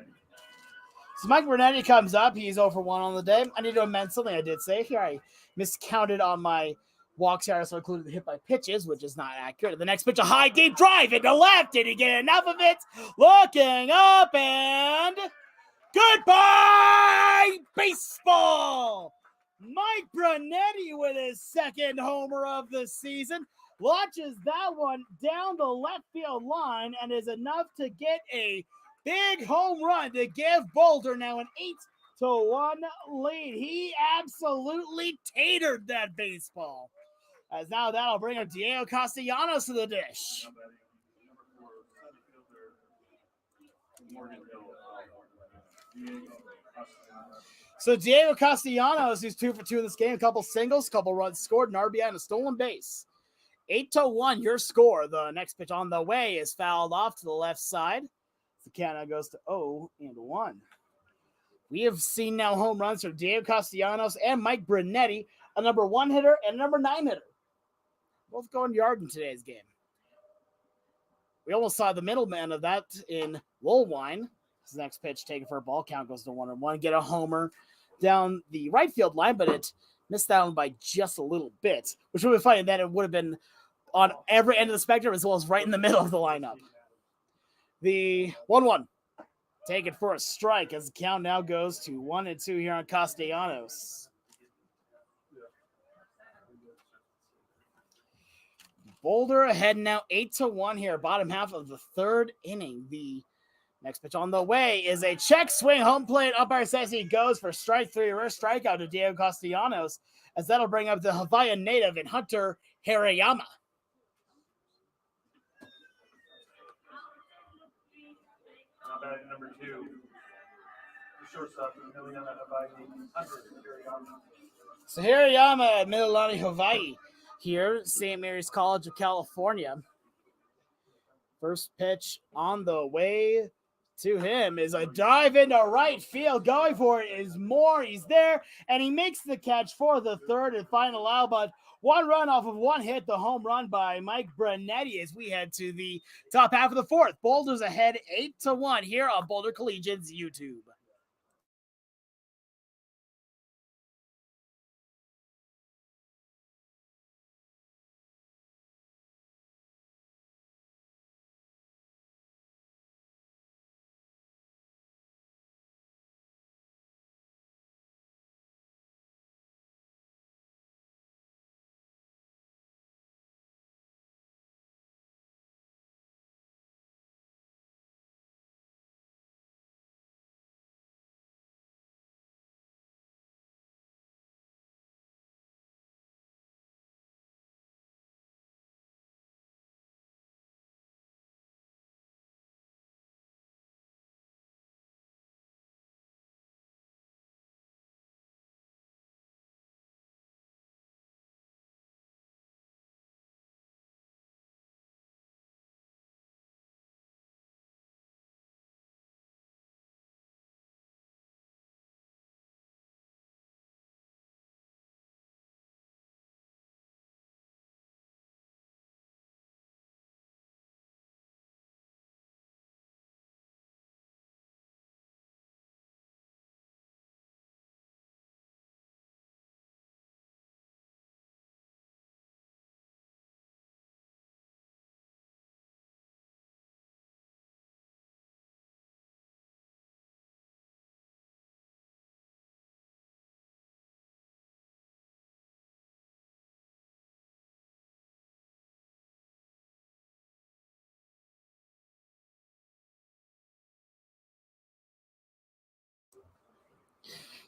So Mike Brunetti comes up. He's 0 for 1 on the day. I need to amend something I did say here. I miscounted on my walks here, so I included the hit by pitches, which is not accurate. The next pitch, a high deep drive into left. Did he get enough of it? Looking up and goodbye, baseball! Mike Brunetti with his second homer of the season. Launches that one down the left field line and is enough to get a big home run to give Boulder now an 8-1 lead. He absolutely tatered that baseball. As now that'll bring up Diego Castellanos to the dish. So Diego Castellanos, who's 2 for 2 in this game, a couple singles, a couple runs scored, an RBI and a stolen base. 8-1, your score. The next pitch on the way is fouled off to the left side. The count now goes to 0-1. We have seen now home runs from Diego Castellanos and Mike Brunetti, a number 1 hitter and a number 9 hitter. Both going yard in today's game. We almost saw the middleman of that in Woolwine. His next pitch taken for a ball. Count goes to 1-1. Get a homer down the right field line, but it missed that one by just a little bit, which would be funny that it would have been on every end of the spectrum as well as right in the middle of the lineup. The 1-1 taken for a strike as the count now goes to 1-2 here on Castellanos. Boulder ahead now 8-1 here, bottom half of the third inning. The next pitch on the way is a check swing, home plate. Umpire says he goes for strike 3, reverse strikeout to Diego Castellanos, as that'll bring up the Hawaiian native in Hunter Hirayama. Number 2, the shortstop of Mililani, Hawaii, Hunter Hirayama. So Hirayama at Mililani, Hawaii here, St. Mary's College of California. First pitch on the way to him is a dive into right field. Going for it is Moore. He's there, and he makes the catch for the third and final out. But 1 run off of 1 hit, the home run by Mike Brunetti as we head to the top half of the fourth. Boulder's ahead 8-1 here on Boulder Collegians YouTube.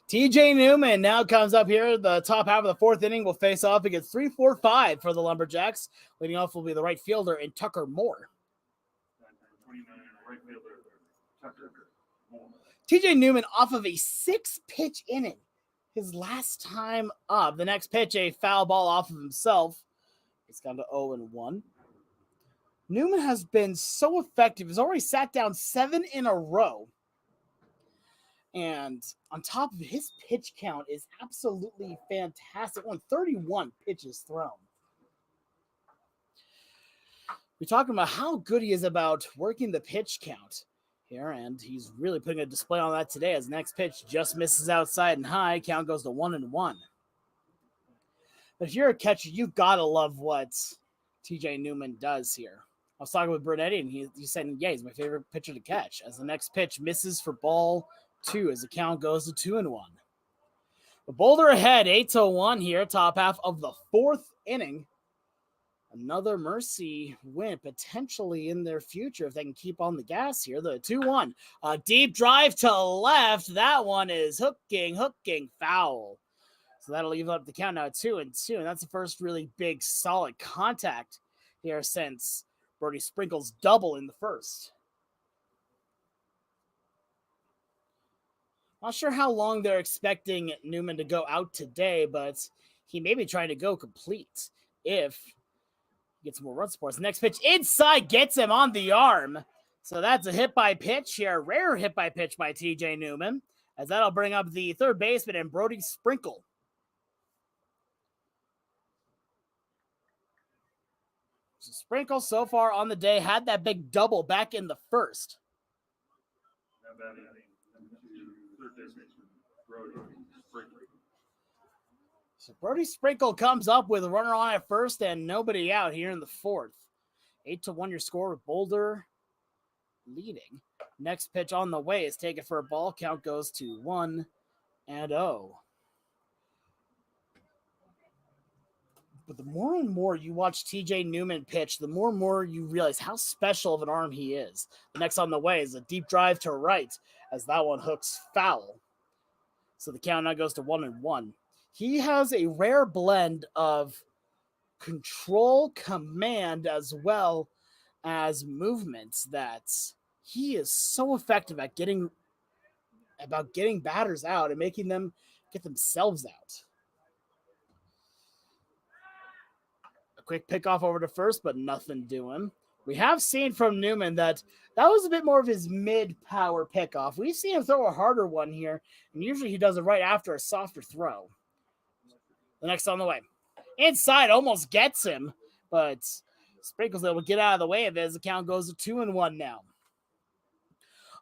TJ Newman now comes up here. The top half of the fourth inning will face off against 3-4-5 for the Lumberjacks. Leading off will be the right fielder in Tucker Moore. right fielder, Tucker Moore. TJ Newman off of a 6-pitch inning. His last time up. The next pitch, a foul ball off of himself. It's gone to 0-1. Newman has been so effective. He's already sat down 7 in a row. And on top of it, his pitch count is absolutely fantastic. 31 pitches thrown. We're talking about how good he is about working the pitch count here, and he's really putting a display on that today as the next pitch just misses outside and high. Count goes to 1-1. But if you're a catcher, you've got to love what TJ Newman does here. I was talking with Brunetti, and he said, yeah, he's my favorite pitcher to catch. As the next pitch misses for ball 2 as the count goes to 2-1. But Boulder ahead, 8-1 here, top half of the 4th inning. Another Mercy win potentially in their future if they can keep on the gas here. The 2-1. A deep drive to left. That one is hooking, foul. So that'll leave up the count now 2-2. And that's the first really big solid contact here since Brody Sprinkle's double in the first. Not sure how long they're expecting Newman to go out today, but he may be trying to go complete if he gets more run support. The next pitch inside gets him on the arm. So that's a hit by pitch here. Rare hit by pitch by TJ Newman, as that'll bring up the third baseman and Brody Sprinkle. So Sprinkle so far on the day had that big double back in the first. Now batting third baseman, Brody Sprinkle. So Brody Sprinkle comes up with a runner on at first and nobody out here in the 4th. 8-1 your score with Boulder leading. Next pitch on the way is taken for a ball. Count goes to 1-0. But the more and more you watch TJ Newman pitch, the more and more you realize how special of an arm he is. The next on the way is a deep drive to right as that one hooks foul. So the count now goes to 1-1. He has a rare blend of control, command, as well as movements that he is so effective at getting batters out and making them get themselves out. A quick pickoff over to first, but nothing doing. We have seen from Newman that was a bit more of his mid-power pickoff. We've seen him throw a harder one here, and usually he does it right after a softer throw. The next on the way. Inside almost gets him, but Sprinkle's able to get out of the way of it as the count goes to 2-1 now.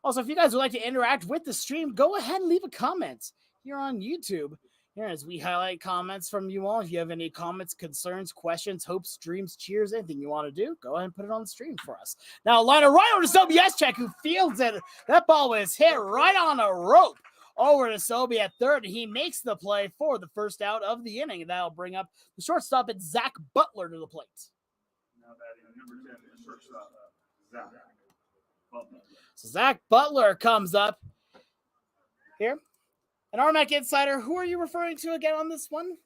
Also, if you guys would like to interact with the stream, go ahead and leave a comment here on YouTube. Here, as we highlight comments from you all. If you have any comments, concerns, questions, hopes, dreams, cheers, anything you want to do, go ahead and put it on the stream for us. Now, a liner right over to WS Check, who fields it. That ball was hit right on a rope. Over to Sobey at third. He makes the play for the first out of the inning. And that'll bring up the shortstop and Zach Butler to the plate. Now batting number 10, the shortstop, Zach Butler. So Zach Butler comes up here. And RMAC Insider, who are you referring to again on this one?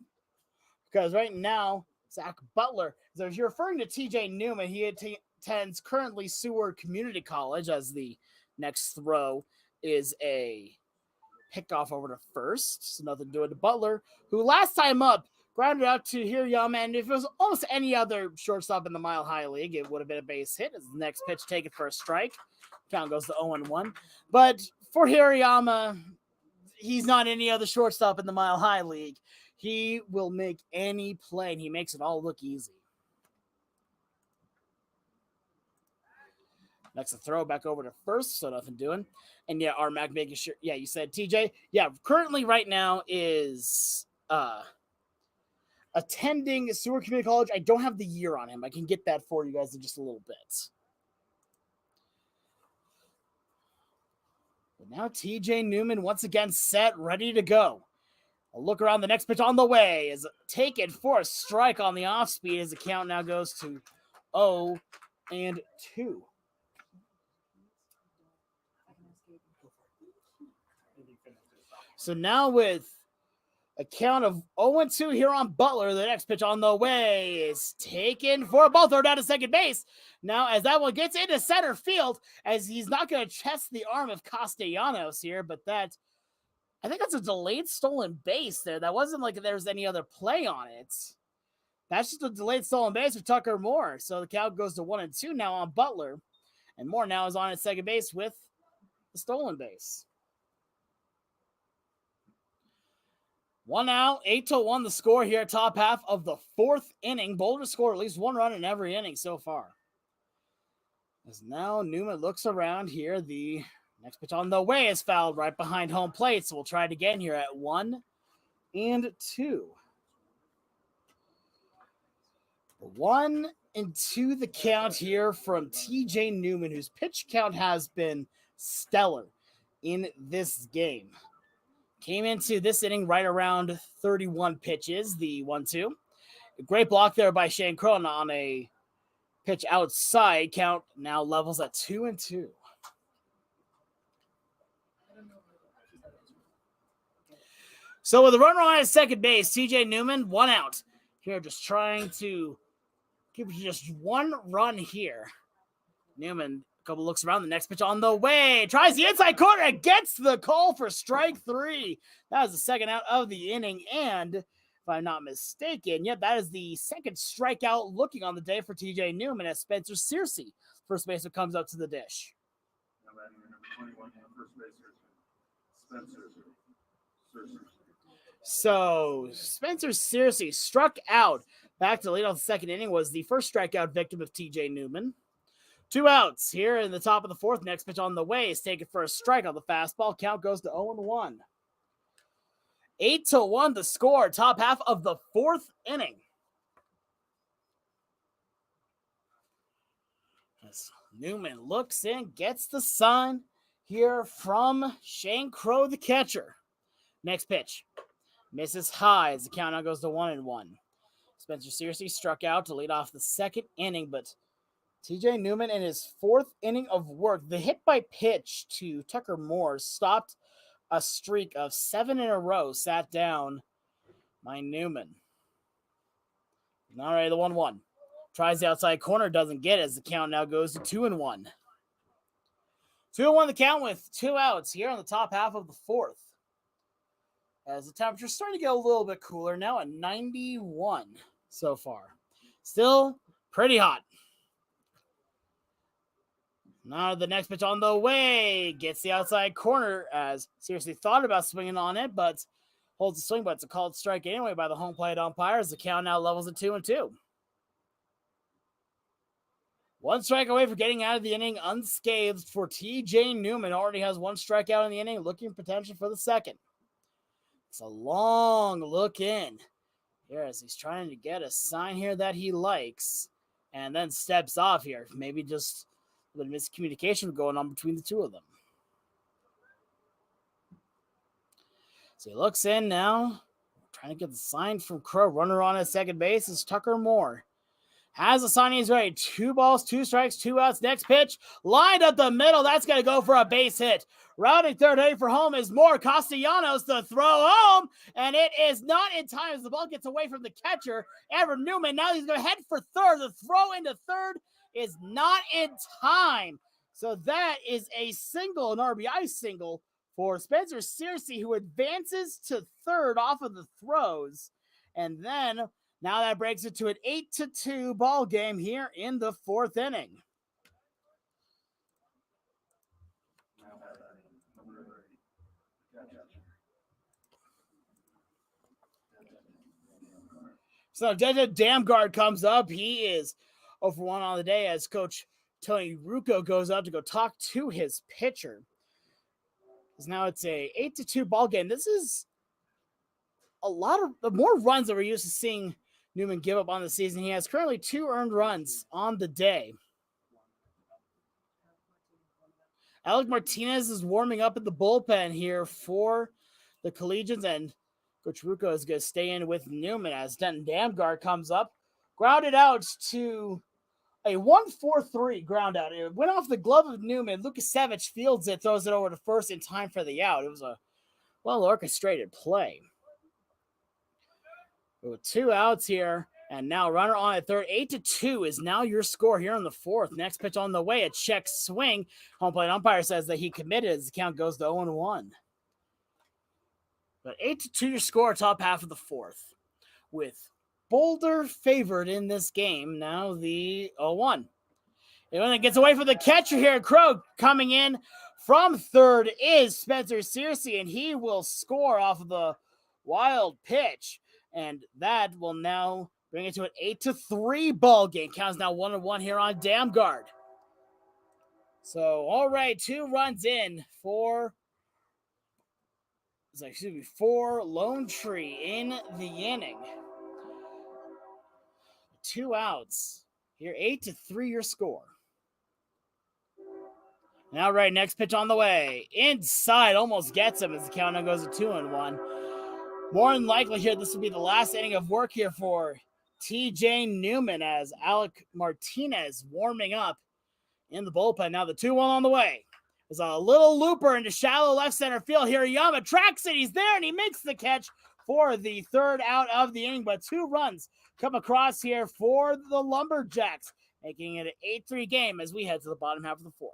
Because right now, Zach Butler, so if you're referring to TJ Newman, he attends currently Seward Community College, as the next throw is a pickoff over to first. So nothing doing to Butler, who last time up grounded out to Hirayama, and if it was almost any other shortstop in the Mile High League, it would have been a base hit as the next pitch taken for a strike. Count goes to 0-1. But for Hirayama, he's not any other shortstop in the Mile High League. He will make any play, and he makes it all look easy. Next, a throw back over to first, so nothing doing. And yeah, RMAC making sure. Yeah, you said TJ. Yeah, currently right now is attending Seward Community College. I don't have the year on him. I can get that for you guys in just a little bit. But now TJ Newman once again set, ready to go. A look around, the next pitch on the way is taken for a strike on the off speed as the count now goes to 0-2. So now with A count of 0-2 here on Butler. The next pitch on the way is taken for a ball throw down to second base. Now, as that one gets into center field, as he's not going to chest the arm of Castellanos here, but I think that's a delayed stolen base there. That wasn't like there was any other play on it. That's just a delayed stolen base for Tucker Moore. So the count goes to 1-2 now on Butler. And Moore now is on at second base with the stolen base. 1 out, 8-1 the score here, top half of the fourth inning. Boulder scored at least one run in every inning so far. As now Newman looks around here. The next pitch on the way is fouled right behind home plate. So we'll try it again here at 1-2. 1-2 the count here from TJ Newman, whose pitch count has been stellar in this game. Came into this inning right around 31 pitches, the 1-2. A great block there by Shane Cronin on a pitch outside. Count now levels at 2-2. So with a runner on at second base, TJ Newman, 1 out. Here just trying to give just one run here. Newman, a couple looks around. The next pitch on the way. Tries the inside corner. Gets the call for strike 3. That was the second out of the inning. And if I'm not mistaken, that is the second strikeout looking on the day for TJ Newman as Spencer Searcy, first baseman, comes up to the dish. Now batting number 21, first baseman, Spencer Searcy. So Spencer Searcy struck out back to lead off the second inning, was the first strikeout victim of TJ Newman. 2 outs here in the top of the fourth. Next pitch on the way is taken for a strike on the fastball. Count goes to 0-1. 8-1 the score, top half of the fourth inning. As Newman looks in, gets the sign here from Shane Crow, the catcher. Next pitch. Misses high as the count now goes to 1-1. Spencer Searcy struck out to lead off the second inning, but TJ Newman in his fourth inning of work, the hit by pitch to Tucker Moore stopped a streak of 7 in a row, sat down by Newman. All right, the 1-1. Tries the outside corner, doesn't get it as the count now goes to 2-1. 2-1 the count with 2 outs here on the top half of the fourth. As the temperature's starting to get a little bit cooler now at 91 so far. Still pretty hot. Now the next pitch on the way. Gets the outside corner as seriously thought about swinging on it, but holds the swing, but it's a called strike anyway by the home plate umpire as the count now levels at 2-2. 1 strike away for getting out of the inning unscathed for TJ Newman. Already has 1 strikeout in the inning, looking potential for the second. It's a long look in here as he's trying to get a sign here that he likes and then steps off here. Maybe just a little miscommunication going on between the two of them. So he looks in now, trying to get the sign from Crow. Runner on at second base is Tucker Moore. Has the sign, he's ready. 2 balls, 2 strikes, 2 outs. Next pitch, lined up the middle. That's going to go for a base hit. Rounding third, heading for home is Moore. Castellanos to throw home, and it is not in time as the ball gets away from the catcher, Evan Newman. Now he's going to head for third. The throw into third is not in time. So that is a single, an RBI single for Spencer Searcy, who advances to third off of the throws. And then now that breaks it to an 8-2 ball game here in the fourth inning. So Deja Damgard comes up. He is 0 for 1 on the day as Coach Tony Rucco goes up to go talk to his pitcher. Now it's a 8-2 ball game. This is a lot of more runs that we're used to seeing Newman give up on the season. He has currently 2 earned runs on the day. Alec Martinez is warming up in the bullpen here for the Collegians, and Coach Rucco is going to stay in with Newman as Denton Damgard comes up. Grounded out to a 1-4-3 ground out. It went off the glove of Newman. Lukasevich fields it, throws it over to first in time for the out. It was a well-orchestrated play. With 2 outs here, and now runner on at third. 8-2 is now your score here in the fourth. Next pitch on the way, a check swing. Home plate umpire says that he committed as the count goes to 0-1. But 8-2 your score, top half of the fourth. With Boulder favored in this game, now the 0-1. And when it gets away from the catcher here, Crow coming in from third is Spencer Searcy, and he will score off of the wild pitch. And that will now bring it to an 8-3 ball game. Counts now 1-1 here on Damgard. So, all right, 2 runs in for Lone Tree in the inning. 2 outs. Here, 8-3 your score. Now, right, next pitch on the way. Inside, almost gets him as the count now goes to 2-1. More than likely here, this will be the last inning of work here for TJ Newman as Alec Martinez warming up in the bullpen. Now the 2-1 on the way. There's a little looper into shallow left center field here. Yama tracks it. He's there, and he makes the catch for the third out of the inning. But 2 runs come across here for the Lumberjacks, making it an 8-3 game as we head to the bottom half of the fourth.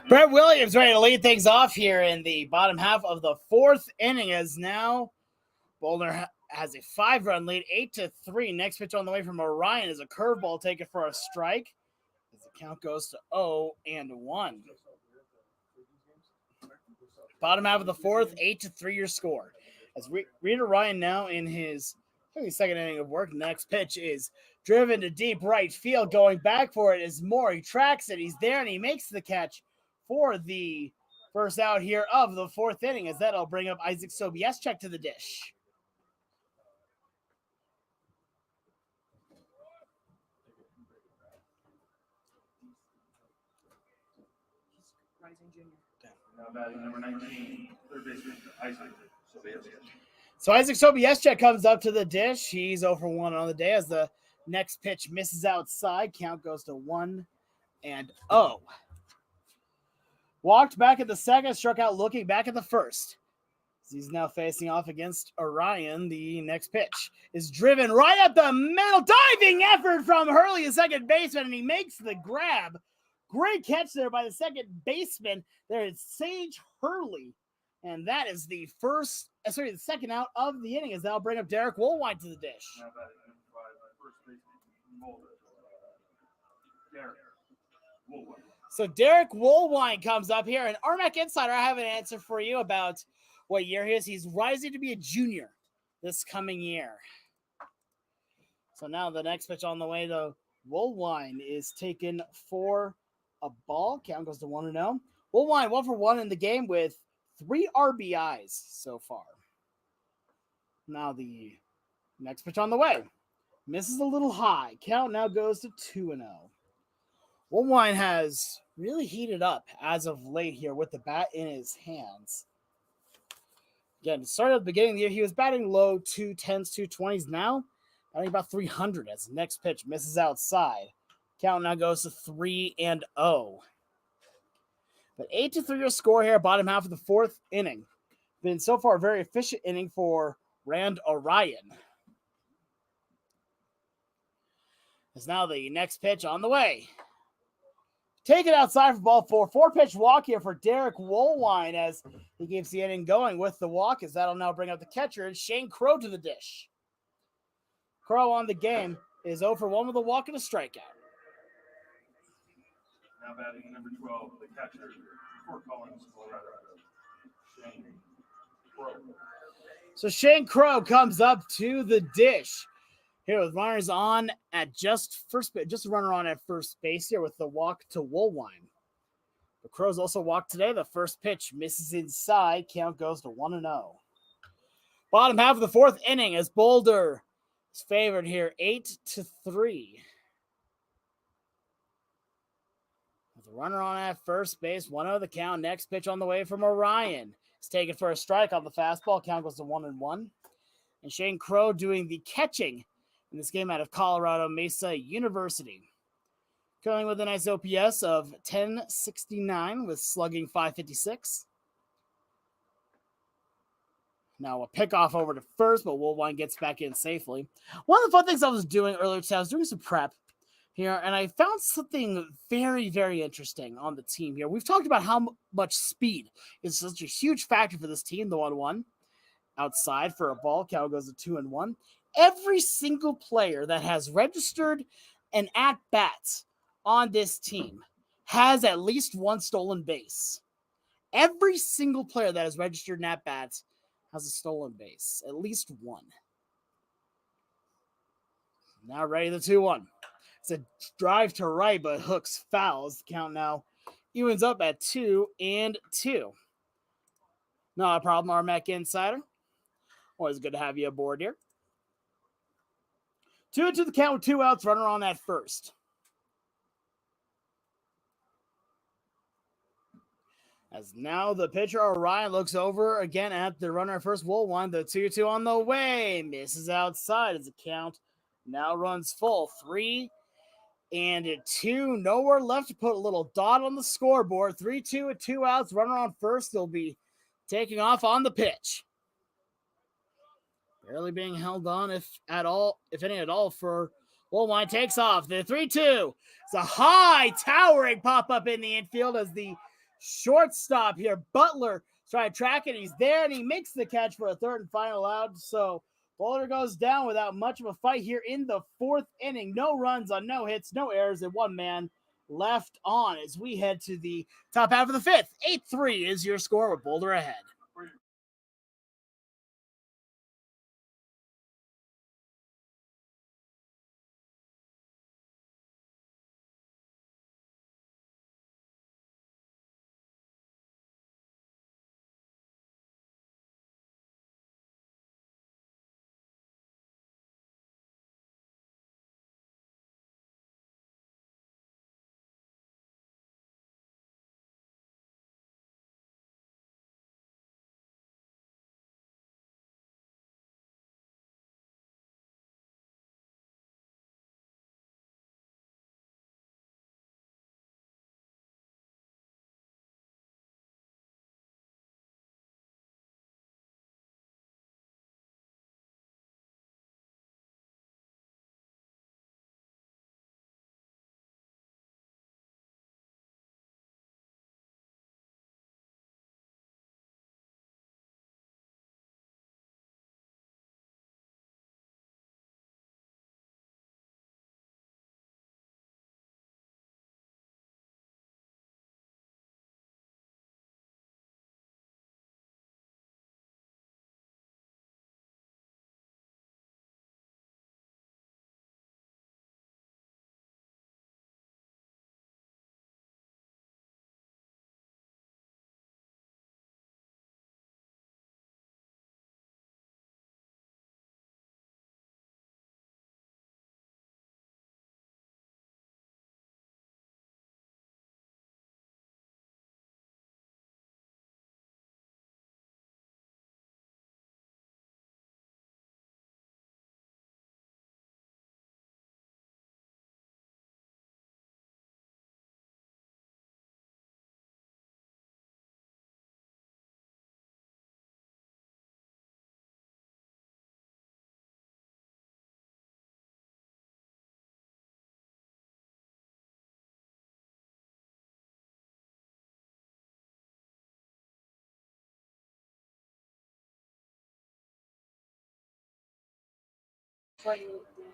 Brett Williams ready to lead things off here in the bottom half of the fourth inning as now Boulder has a 5-run lead, 8-3. Next pitch on the way from Orion is a curveball taken for a strike as the count goes to 0-1. Bottom half of the fourth, 8-3 your score. As Reed Orion now in his second inning of work. Next pitch is driven to deep right field. Going back for it is Moore. He tracks it. He's there, and he makes the catch for the first out here of the fourth inning, as that'll bring up Isaac Sobieschek to the dish. Now batting number 19, third baseman Isaac Sobieschek. So Isaac Sobieschek comes up to the dish. He's 0-for-1 on the day as the next pitch misses outside. Count goes to 1-0. Walked back at the second, struck out looking back at the first. He's now facing off against Orion. The next pitch is driven right up the middle. Diving effort from Hurley, the second baseman, and he makes the grab. Great catch there by the second baseman. There is Sage Hurley. And that is the second out of the inning, as that'll bring up Derek Woolwine to the dish. Now batting number 5, first baseman Boulder, Derek Woolwine. So Derek Woolwine comes up here, and Armac Insider, I have an answer for you about what year he is. He's rising to be a junior this coming year. So now the next pitch on the way, though, Woolwine is taken for a ball. Count goes to 1-0. Woolwine 1 for 1 in the game with 3 RBIs so far. Now the next pitch on the way. Misses a little high. Count now goes to 2-0. Woolwine has really heated up as of late here with the bat in his hands. Again, started at the beginning of the year, he was batting low 210s, 220s. Now, batting about 300 as the next pitch misses outside. Count now goes to 3-0. But 8-3 your score here, bottom half of the 4th inning. Been so far a very efficient inning for Rand Orion. As now the next pitch on the way. Take it outside for ball 4. 4-pitch walk here for Derek Woolwine as he keeps the inning going with the walk, as that'll now bring up the catcher and Shane Crow to the dish. Crow on the game is 0 for 1 with a walk and a strikeout. Now batting number 12, the catcher for Collins, Colorado, Shane Crow. So Shane Crow comes up to the dish here with runners on at just a runner on at first base here with the walk to Woolwine. The Crows also walked today. The first pitch misses inside. Count goes to 1-0. Bottom half of the 4th inning as Boulder is favored here 8-3. With a runner on at first base, 1-0 the count. Next pitch on the way from Orion. It's taken for a strike on the fastball. Count goes to 1-1. And Shane Crow doing the catching in this game out of Colorado Mesa University. Currently with a nice OPS of 1069 with slugging 556. Now a pickoff over to first, but Woolwine gets back in safely. One of the fun things I was doing earlier today, I was doing some prep here, and I found something very, very interesting on the team here. We've talked about how much speed is such a huge factor for this team. The 1-1 outside for a ball. Count goes to 2-1. Every single player that has registered an at-bat on this team has at least one stolen base. Every single player that has registered an at-bat has a stolen base. At least one. Now ready the 2-1. It's a drive to right, but hooks fouls. The count now evens up at 2-2. Not a problem, Armac Insider. Always good to have you aboard here. 2-2 the count with 2 outs. Runner on at first. As now the pitcher Orion looks over again at the runner at first. Woolwine, the 2-2 on the way. Misses outside as the count now runs full. 3-2. Nowhere left to put a little dot on the scoreboard. 3-2 with 2 outs. Runner on first. They'll be taking off on the pitch. Barely being held on, if any at all, for Woolwine. Takes off. The 3-2. It's a high towering pop-up in the infield as the shortstop here, Butler, trying to track it. He's there, and he makes the catch for a 3rd and final out. So Boulder goes down without much of a fight here in the 4th inning. No runs on no hits, no errors, and 1 man left on as we head to the top half of the 5th. 8-3 is your score with Boulder ahead.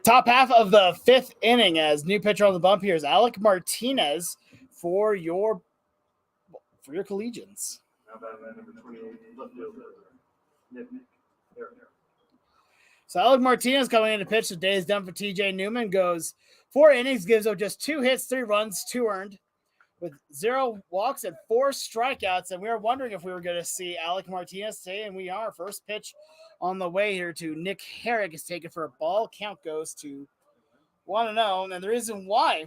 Top half of the 5th inning as new pitcher on the bump here is Alec Martinez for your Collegians. Now batting number 28, left fielder, Nick Harris. So Alec Martinez coming in to pitch. The day is done for TJ Newman. Goes 4 innings, gives up just 2 hits, 3 runs, 2 earned, with 0 walks and 4 strikeouts. And we were wondering if we were going to see Alec Martinez today, and we are. First pitch on the way here to Nick Herrick is taken for a ball. Count goes to 1-0. And the reason why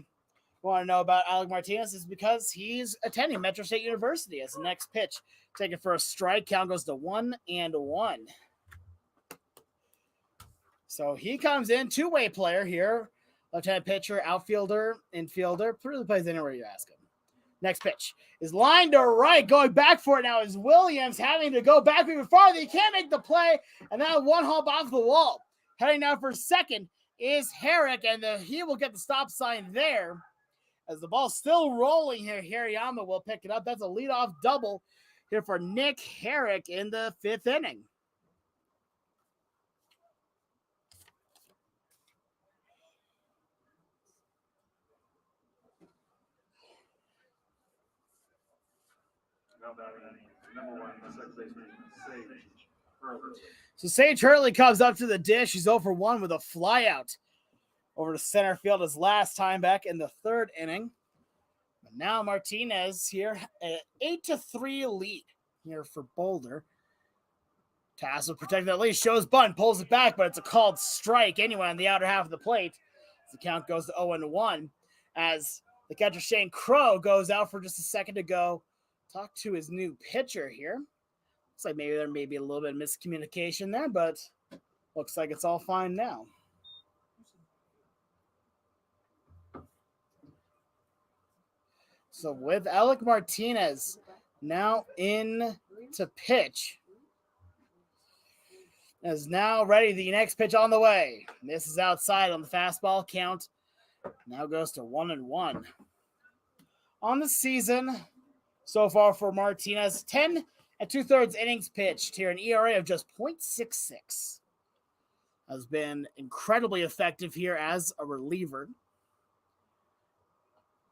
we want to know about Alec Martinez is because he's attending Metro State University. As the next pitch taken for a strike. Count goes to 1-1. So he comes in, 2-way player here. Left-handed pitcher, outfielder, infielder. Really plays anywhere you ask him. Next pitch is lined to right. Going back for it now is Williams, having to go back even farther. He can't make the play. And now 1 hop off the wall. Heading now for second is Herrick. And he will get the stop sign there. As the ball's still rolling here, Hirayama will pick it up. That's a leadoff double here for Nick Herrick in the 5th inning. Now batting number 1, second baseman, Sage Hurley. So Sage Hurley comes up to the dish. He's 0 for 1 with a flyout over to center field his last time back in the 3rd inning. But now Martinez here, an 8-3 lead here for Boulder. Tassel protecting that lead, shows bunt, pulls it back, but it's a called strike anyway on the outer half of the plate. The count goes to 0-1 as the catcher Shane Crow goes out for just a second to go. Talk to his new pitcher here. Looks like maybe there may be a little bit of miscommunication there, but looks like it's all fine now. So with Alec Martinez now in to pitch, is now ready. The next pitch on the way. This is outside on the fastball. Count now goes to 1-1. On the season so far for Martinez, 10 2/3 innings pitched here, an ERA of just .66. Has been incredibly effective here as a reliever.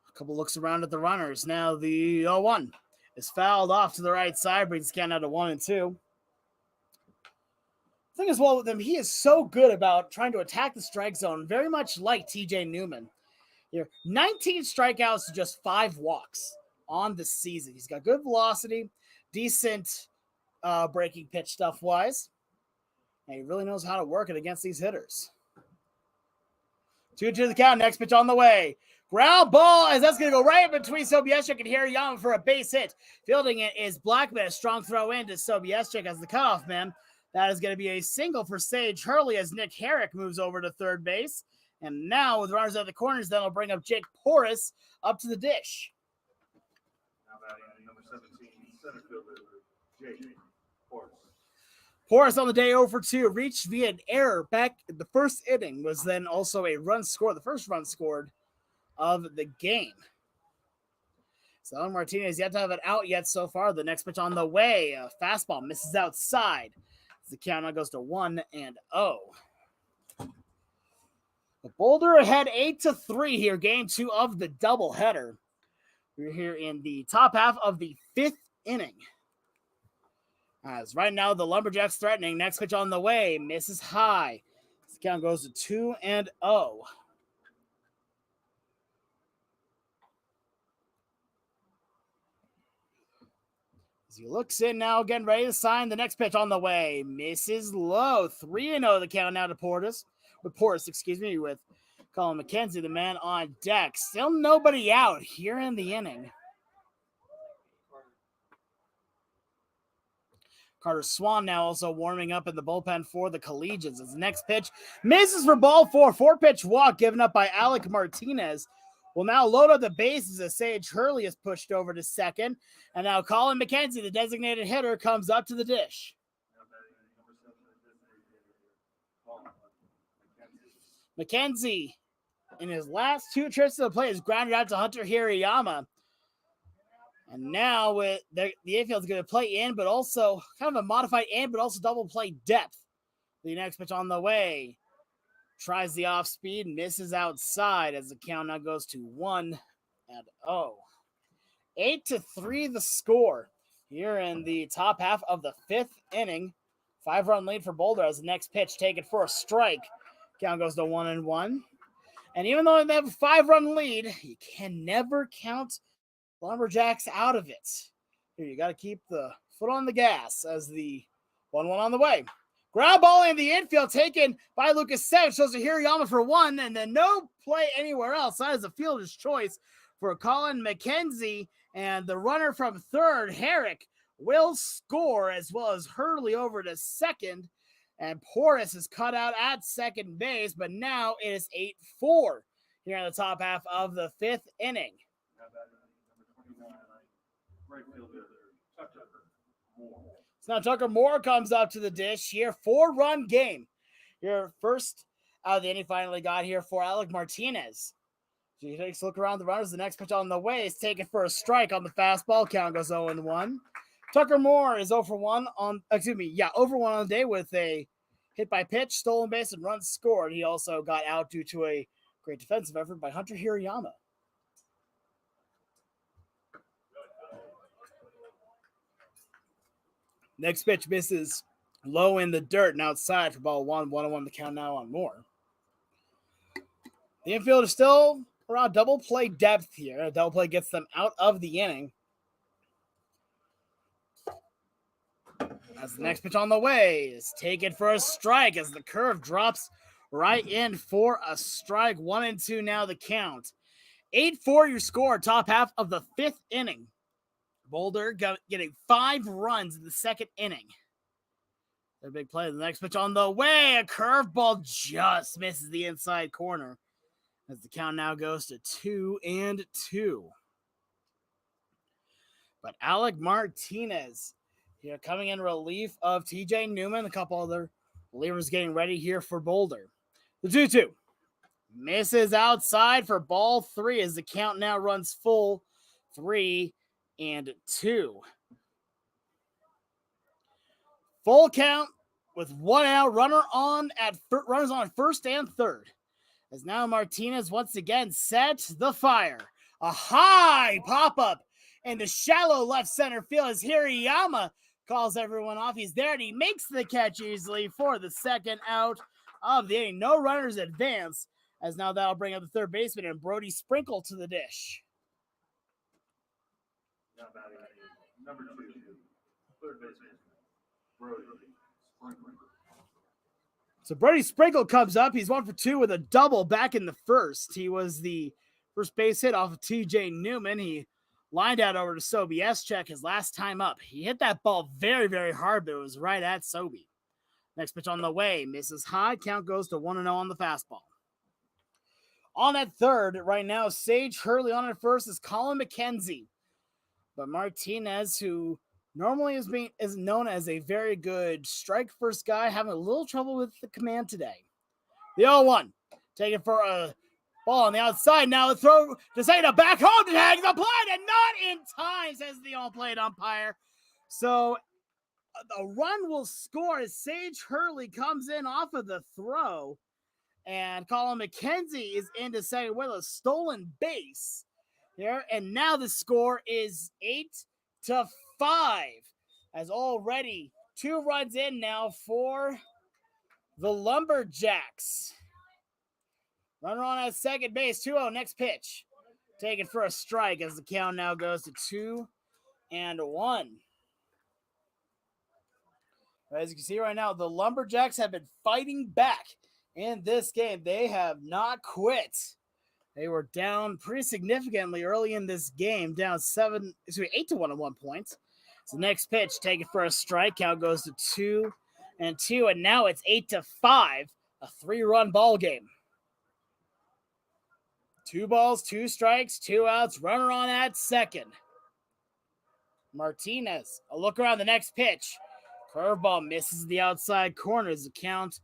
A couple looks around at the runners. Now the 0-1 is fouled off to the right side, brings the count out to 1-2. The thing is, well, with him, he is so good about trying to attack the strike zone, very much like TJ Newman. Here, 19 strikeouts to just 5 walks on the season. He's got good velocity, decent breaking pitch stuff-wise. And he really knows how to work it against these hitters. 2 to the count. Next pitch on the way. Ground ball, as that's going to go right between Sobieschik and Hirayama for a base hit. Fielding it is Blackman. A strong throw in to Sobieschik as the cutoff man. That is going to be a single for Sage Hurley as Nick Herrick moves over to third base. And now with runners at the corners, that'll bring up Jake Porras up to the dish. Now batting number 17, center fielder, Jake Porras. Porras on the day 0 for 2, reached via an error back in the 1st inning, was then also a run scored, the first run scored of the game. So Martinez yet to have it out yet so far. The next pitch on the way, a fastball misses outside. The count now goes to 1-0. The Boulder ahead 8-3 here, game 2 of the doubleheader. We're here in the top half of the 5th inning. As right now the Lumberjacks threatening. Next pitch on the way, misses high. The count goes to 2-0. As he looks in now, getting ready to sign the next pitch on the way. Misses low. 3-0 the count now to Porras. With Colin McKenzie, the man on deck. Still nobody out here in the inning. Carter Swan now also warming up in the bullpen for the Collegians. As the next pitch misses for ball 4. 4-pitch walk given up by Alec Martinez. Will now load up the bases as Sage Hurley is pushed over to second. And now Colin McKenzie, the designated hitter, comes up to the dish. McKenzie, in his last 2 trips to the plate, is grounded out to Hunter Hirayama. And now with the infield is going to play in, but also kind of a modified in, but also double play depth. The next pitch on the way. tries the off speed, misses outside as the count now goes to 1-0. 8-3 the score here in the top half of the 5th inning. 5-run lead for Boulder as the next pitch taken for a strike. Count goes to 1-1. And even though they have a 5-run lead, you can never count Lumberjacks out of it. Here, you got to keep the foot on the gas as the 1-1 on the way. Ground ball in the infield taken by Lucas Savage. Shows to Hirayama for 1, and then no play anywhere else. That is a fielder's choice for Colin McKenzie, and the runner from third, Herrick, will score, as well as Hurley over to second, and Portis is cut out at second base, but now it is 8-4 here in the top half of the 5th inning. Right fielder, Tucker Moore. So now Tucker Moore comes up to the dish here. 4-run game. Your first out of the inning finally got here for Alec Martinez. So he takes a look around the runners. The next pitch on the way is taken for a strike on the fastball. Count goes 0-1. Tucker Moore is 0-1 on the day with a hit by pitch, stolen base, and runs scored. He also got out due to a great defensive effort by Hunter Hirayama. Next pitch misses low in the dirt and outside for ball 1-1 the count now on Moore. The infield is still around double play depth here. A double play gets them out of the inning. As the next pitch on the way is taken for a strike as the curve drops right in for a strike. 1-2 now the count. 8-4 your score, top half of the 5th inning. Boulder getting 5 runs in the 2nd inning. Their big play. The next pitch on the way. A curveball just misses the inside corner as the count now goes to 2-2. But Alec Martinez here coming in relief of TJ Newman. A couple other relievers getting ready here for Boulder. The 2-2 misses outside for ball 3 as the count now runs full 3-2. Full count with 1 out. Runners on first and third. As now Martinez once again sets the fire. A high pop-up into shallow left center field as Hirayama calls everyone off. He's there and he makes the catch easily for the 2nd out of the inning. No runners advance, as now that'll bring up the third baseman and Brody Sprinkle to the dish. Now batting number 2, third baseman, Brody Sprinkle. So Brody Sprinkle comes up. He's 1 for 2 with a double back in the first. He was the first base hit off of TJ Newman. He lined out over to Sobieschek his last time up. He hit that ball very, very hard, but it was right at Sobie. Next pitch on the way. Misses high. Count goes to 1-0 on the fastball. On at third right now, Sage Hurley on at first is Colin McKenzie. But Martinez, who normally is known as a very good strike first guy, having a little trouble with the command today. The 0-1, taken for a ball on the outside. Now the throw to Zeta back home to tag the plate, and not in time, says the all-plate umpire. So a run will score as Sage Hurley comes in off of the throw, and Colin McKenzie is into second with a stolen base here. And now the score is 8-5, as already 2 runs in now for the Lumberjacks. Runner on at second base, 2-0. Next pitch taken for a strike as the count now goes to 2-1. As you can see right now, the Lumberjacks have been fighting back in this game. They have not quit. They were down pretty significantly early in this game, down 8-1 at one point. So next pitch taken for a strike. Count goes to 2-2, and now it's 8-5, a 3-run ball game. 2 balls, 2 strikes, 2 outs, runner on at second. Martinez, a look around the next pitch. Curveball misses the outside corner as the count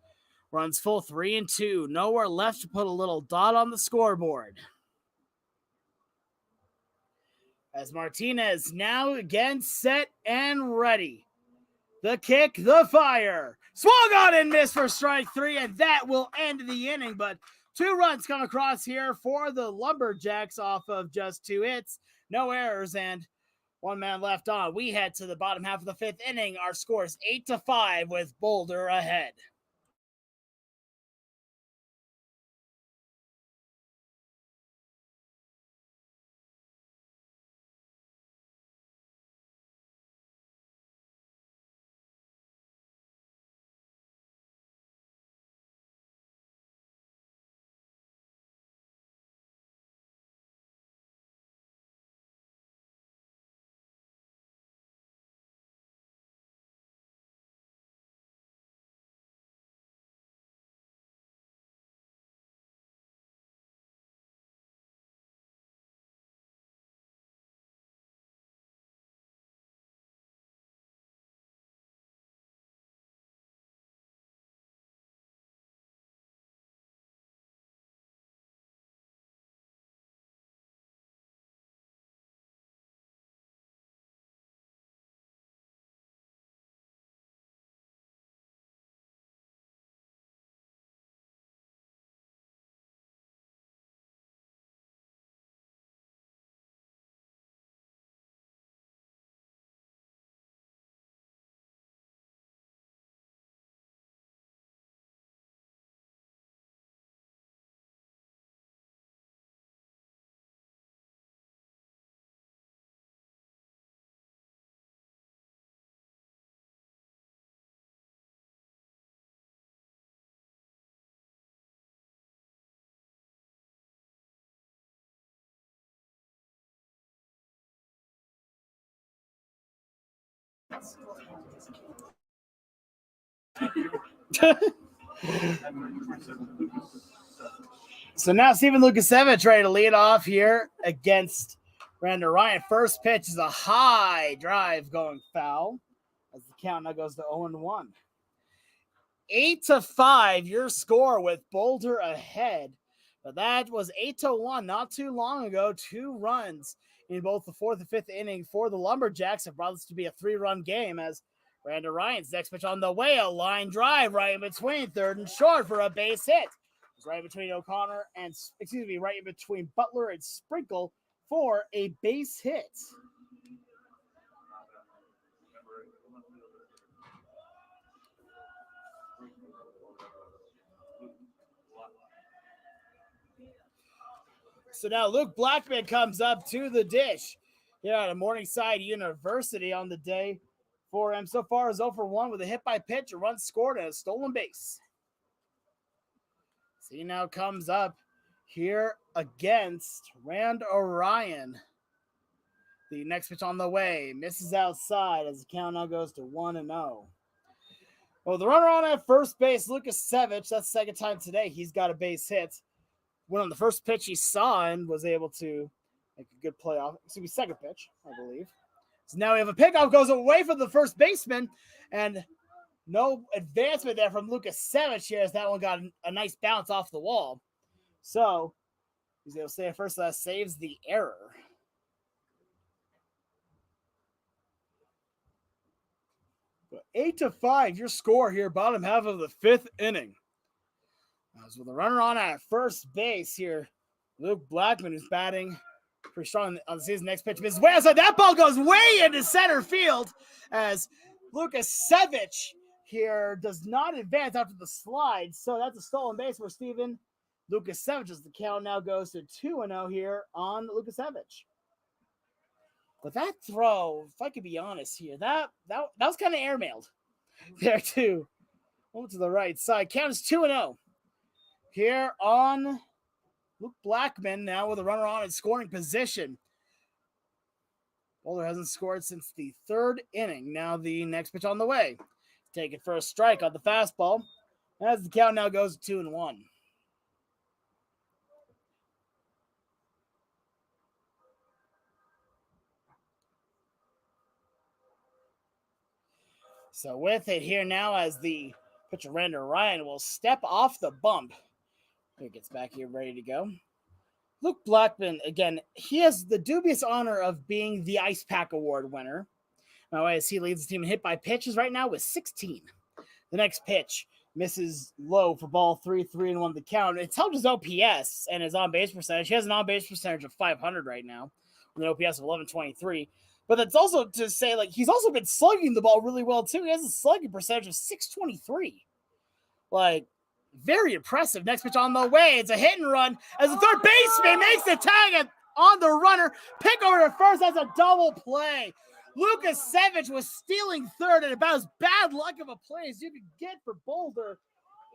runs full 3-2. Nowhere left to put a little dot on the scoreboard. As Martinez now again set and ready. The kick, the fire. Swung on and missed for strike 3, and that will end the inning. But 2 runs come across here for the Lumberjacks off of just 2 hits. No errors, and 1 man left on. We head to the bottom half of the 5th inning. Our score is 8-5 with Boulder ahead. So now Steven Lukasevich ready to lead off here against Randall Ryan. First pitch is a high drive going foul as the count now goes to 0-1. 8-5, your score with Boulder ahead. But that was 8-1 not too long ago. 2 runs in both the 4th and 5th inning for the Lumberjacks have brought this to be a 3-run game as Randall Ryan's next pitch on the way. A line drive right in between third and short for a base hit. It's right between O'Connor and, right in between Butler and Sprinkle for a base hit. So now Luke Blackman comes up to the dish here at Morningside University on the day for him. So far is 0-for-1 with a hit by pitch, a run scored, and a stolen base. So he now comes up here against Rand Orion. The next pitch on the way misses outside as the count now goes to 1-0. Well, the runner on at first base, Lukasevich, that's the second time today he's got a base hit. Went on the first pitch he saw and was able to make a good play off. It's going to be second pitch, I believe. So now we have a pickoff, goes away from the first baseman, and no advancement there from Lukasevich here as that one got a nice bounce off the wall. So he's able to stay at first, that saves the error. But 8-5, your score here, bottom half of the 5th inning. As with the runner on at first base here, Luke Blackman is batting pretty strong on the season. Next pitch misses way outside. That ball goes way into center field as Lukasevich here does not advance after the slide. So that's a stolen base for Steven Lukasevich as the count now goes to 2-0 here on Lukasevich. But that throw, if I could be honest here, that was kind of airmailed there too. Over to the right side. Count is 2-0. Here on Luke Blackman now with a runner on in scoring position. Boulder hasn't scored since the 3rd inning. Now the next pitch on the way. Taking for a strike on the fastball. As the count now goes to 2-1. So with it here now as the pitcher Randall Ryan will step off the bump. He gets back here ready to go. Luke Blackman, again, he has the dubious honor of being the Ice Pack Award winner. By the way, as he leads the team in hit by pitches right now with 16. The next pitch misses low for ball 3-1 the count. It's helped his OPS and his on-base percentage. He has an on-base percentage of 500 right now with an OPS of 1123. But that's also to say, like, he's also been slugging the ball really well, too. He has a slugging percentage of 623. Like, very impressive. Next pitch on the way. It's a hit and run as the third baseman makes the tag on the runner. Pick over to first. That's a double play. Lucas Savage was stealing third, and about as bad luck of a play as you could get for Boulder.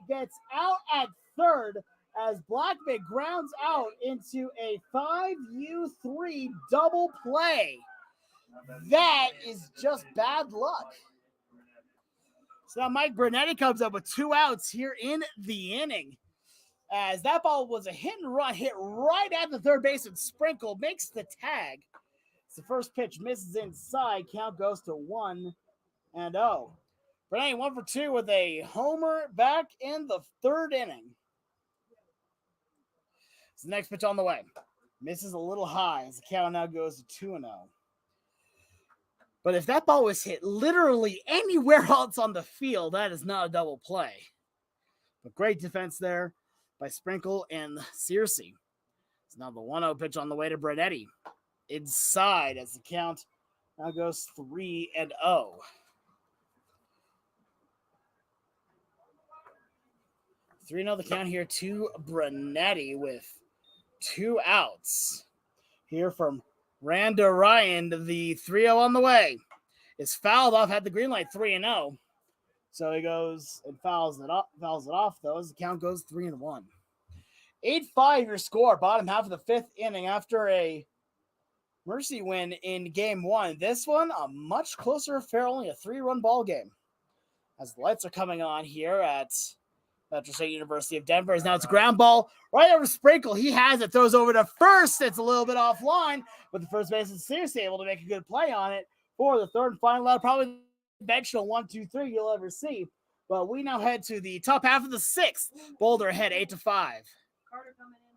Gets out at third as Blackman grounds out into a 5-3 double play. That is just bad luck. So now Mike Brunetti comes up with 2 outs here in the inning. As that ball was a hit and run, hit right at the third baseman. Sprinkle makes the tag. The first pitch misses inside. Count goes to 1-0. Brunetti 1 for 2 with a homer back in the third inning. So the next pitch on the way. Misses a little high as the count now goes to 2-0. But if that ball was hit literally anywhere else on the field, that is not a double play. But great defense there by Sprinkle and Searcy. So now the 1-0 pitch on the way to Brunetti. Inside as the count now goes 3-0. 3-0 the count here to Brunetti with 2 outs. Here from Randa Ryan, the 3-0 on the way. Is fouled off, had the green light 3-0. So he goes and fouls it off though, as the count goes 3-1. 8-5 your score, bottom half of the 5th inning after a Mercy win in game 1. This one, a much closer affair, only a 3-run ball game. As the lights are coming on here at Metro State University of Denver. Now it's a ground ball right over Sprinkle. He has it, throws over to first. It's a little bit offline, but the first baseman is seriously able to make a good play on it for the third and final out. Probably the benchal 1-2-3 you'll ever see. But we now head to the top half of the 6th. Boulder ahead 8-5. Carter coming in.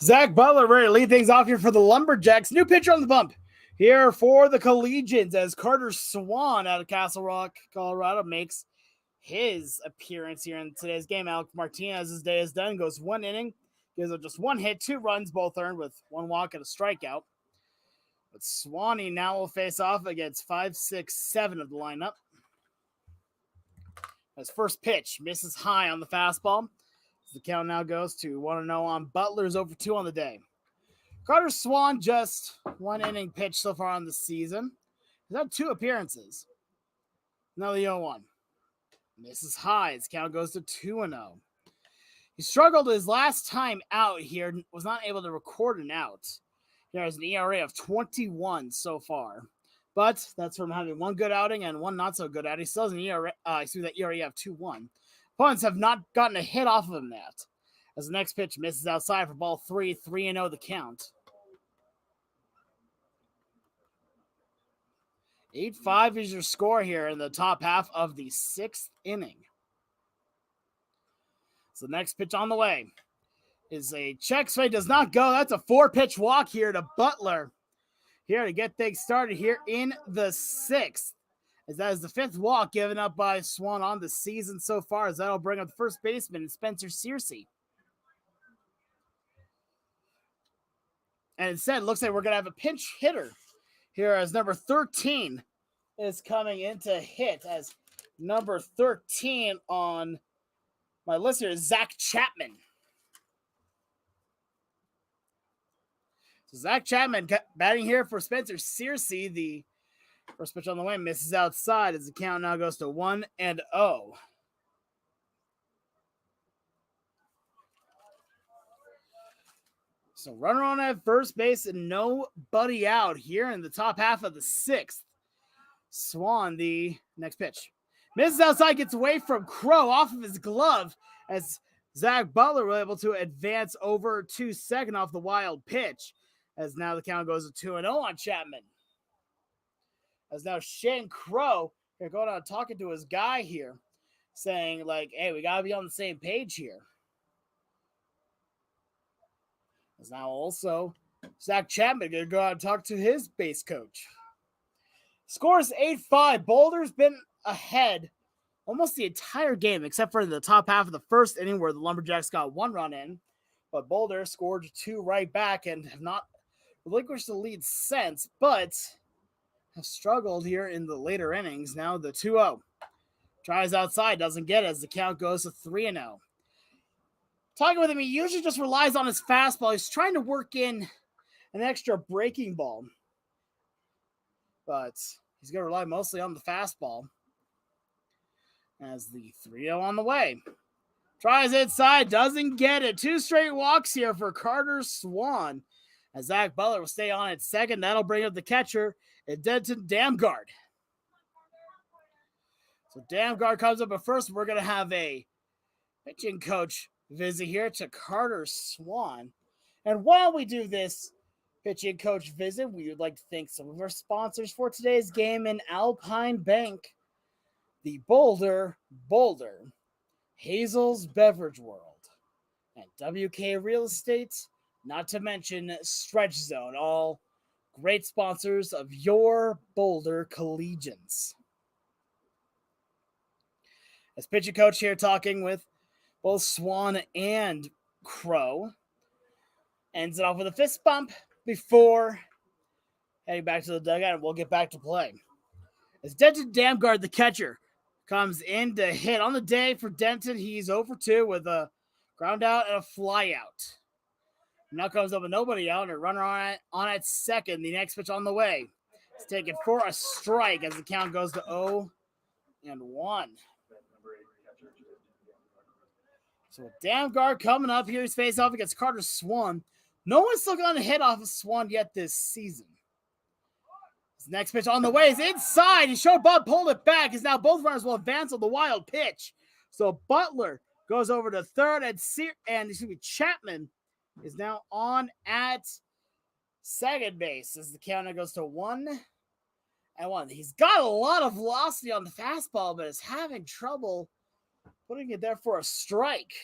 Zach Butler ready to lead things off here for the Lumberjacks. New pitcher on the bump here for the Collegians as Carter Swan out of Castle Rock, Colorado, makes his appearance here in today's game. Alex Martinez's day is done. Goes 1 inning, gives up just 1 hit, 2 runs, both earned with 1 walk and a strikeout. But Swanee now will face off against 5, 6, 7 of the lineup. His first pitch misses high on the fastball. The count now goes to 1-0 on Butler's over 2 on the day. Carter Swan, just 1 inning pitch so far on the season. He's had 2 appearances. Now the 0-1. Misses high. His count goes to 2-0. He struggled his last time out here, was not able to record an out. He has an ERA of 21 so far. But that's from having 1 good outing and 1 not so good outing. He still has an ERA, that ERA of 2-1. Opponents have not gotten a hit off of him yet. As the next pitch misses outside for ball 3, 3-0 the count. 8-5 is your score here in the top half of the 6th inning. So the next pitch on the way is a check swing, does not go. That's a 4-pitch walk here to Butler. Here to get things started here in the 6th. As that is the 5th walk given up by Swan on the season so far, as that'll bring up the first baseman, Spencer Searcy. And instead, it looks like we're going to have a pinch hitter here as number 13 is coming in to hit, as number 13 on my list here is Zach Chapman. So Zach Chapman batting here for Spencer Searcy. The first pitch on the way misses outside as the count now goes to 1-0. So runner on at first base and nobody out here in the top half of the 6th. Swan, the next pitch. Misses outside, gets away from Crow off of his glove as Zach Butler was able to advance over to second off the wild pitch. As now the count goes to 2-0 on Chapman. As now Shane Crow, here going on talking to his guy here, saying like, hey, we got to be on the same page here. As now also Zach Chapman going to go out and talk to his base coach. Scores 8-5. Boulder's been ahead almost the entire game, except for the top half of the 1st inning where the Lumberjacks got 1 run in. But Boulder scored 2 right back and have not relinquished the lead since, but have struggled here in the later innings. Now the 2-0. Tries outside, doesn't get it as the count goes to 3-0. Talking with him, he usually just relies on his fastball. He's trying to work in an extra breaking ball, but he's going to rely mostly on the fastball. As the 3-0 on the way. Tries inside, doesn't get it. 2 straight walks here for Carter Swan. As Zach Butler will stay on at second. That'll bring up the catcher, Denton Damgard. So Damgard comes up at first. We're going to have a pitching coach visit here to Carter Swan. And while we do this pitching coach visit, we would like to thank some of our sponsors for today's game in Alpine Bank, the Boulder, Hazel's Beverage World, and WK Real Estate, not to mention Stretch Zone, all great sponsors of your Boulder Collegians. As pitching coach here talking with both Swan and Crow, ends it off with a fist bump before heading back to the dugout, and we'll get back to play. As Denton Damgard, the catcher, comes in to hit on the day for Denton. He's 0-2 with a ground out and a fly out. Now comes up with nobody out and a runner on at second. The next pitch on the way. It's taken for a strike as the count goes to 0-1. So with Damgard coming up here, he's faced off against Carter Swan. No one's still gotten a hit off of Swan yet this season. His next pitch on the way is inside. He showed Bob, pulled it back. As now both runners will advance on the wild pitch. So Butler goes over to third, and Chapman is now on at second base as the counter goes to 1-1. He's got a lot of velocity on the fastball, but is having trouble putting it there for a strike.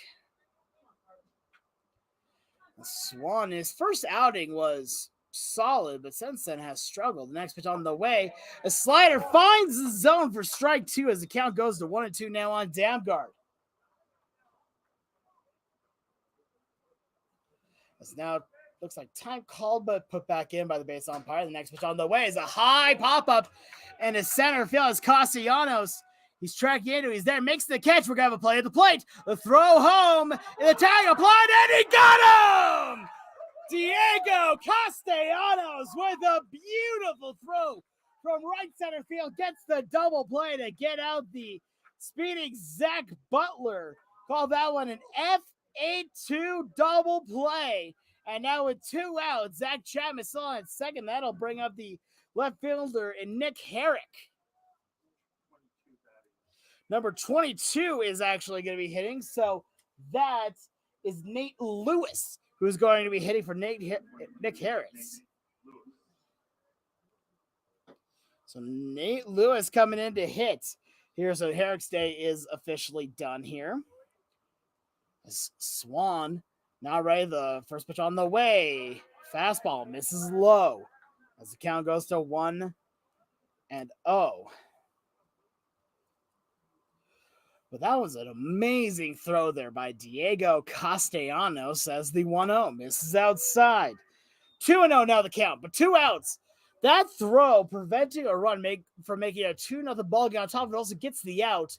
Swan, his first outing was solid, but since then has struggled. The next pitch on the way, a slider finds the zone for strike 2 as the count goes to 1-2 now on Damgard. As now Looks like time called, but put back in by the base umpire. The next pitch on the way is a high pop-up, and his center field is Castellanos. He's tracking into, he's there, makes the catch. We're going to have a play at the plate. The throw home, and the tag applied, and he got him! Diego Castellanos with a beautiful throw from right center field. Gets the double play to get out the speeding Zach Butler. Call that one an F8-2 double play. And now with 2 outs, Zach Chapman still on at second. That'll bring up the left fielder in Nick Herrick. Number 22 is actually going to be hitting. So that is Nate Lewis, who's going to be hitting for Nick Harris. So Nate Lewis coming in to hit here. So Herrick's day is officially done here. Swan now ready. The first pitch on the way. Fastball misses low as the count goes to 1-0. But that was an amazing throw there by Diego Castellanos as the 1-0 misses outside. 2-0 now the count, but 2 outs. That throw preventing a run from making a 2-0 ball game. On top of it also gets the out,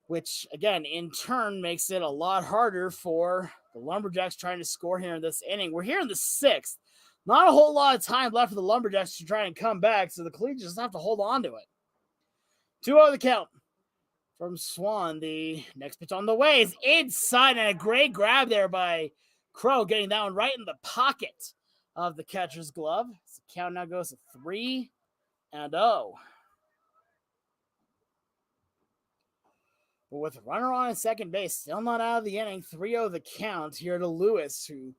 which again in turn makes it a lot harder for the Lumberjacks trying to score here in this inning. We're here in the 6th. Not a whole lot of time left for the Lumberjacks to try and come back, so the Collegians just have to hold on to it. 2-0 the count. From Swan, the next pitch on the way is inside, and a great grab there by Crow, getting that one right in the pocket of the catcher's glove. So the count now goes to 3-0. But with a runner on at second base, still not out of the inning, 3-0 the count here to Lewis, who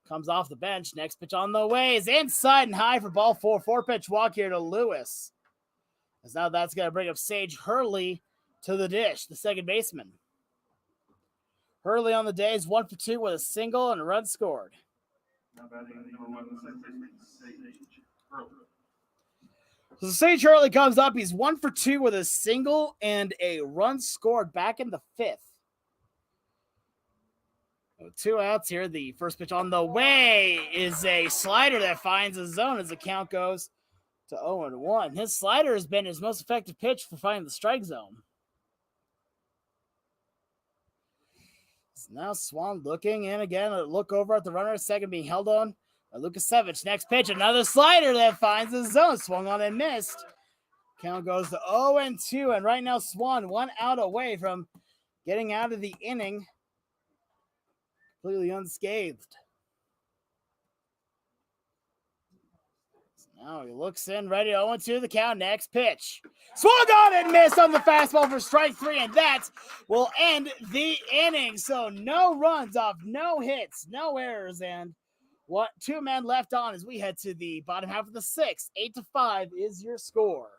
comes off the bench. Next pitch on the way is inside and high for ball 4. 4-pitch walk here to Lewis. As now that's going to bring up Sage Hurley to the dish, the second baseman. Hurley on the day is 1 for 2 with a single and a run scored. Now batting number 1, the second baseman, Sage Hurley. So Sage Hurley comes up. He's 1 for 2 with a single and a run scored back in the 5th. So 2 outs here. The first pitch on the way is a slider that finds a zone as the count goes to 0-1. His slider has been his most effective pitch for finding the strike zone. So now Swan looking, and again, a look over at the runner at second being held on by Lukasevich. Next pitch, another slider that finds the zone. Swung on and missed. Count goes to 0-2, and right now Swan 1 out away from getting out of the inning completely unscathed. Now he looks in, ready, 0-2 the count. Next pitch. Swung on and missed on the fastball for strike 3, and that will end the inning. So no runs off, no hits, no errors, and 2 men left on as we head to the bottom half of the 6th. 8-5 is your score.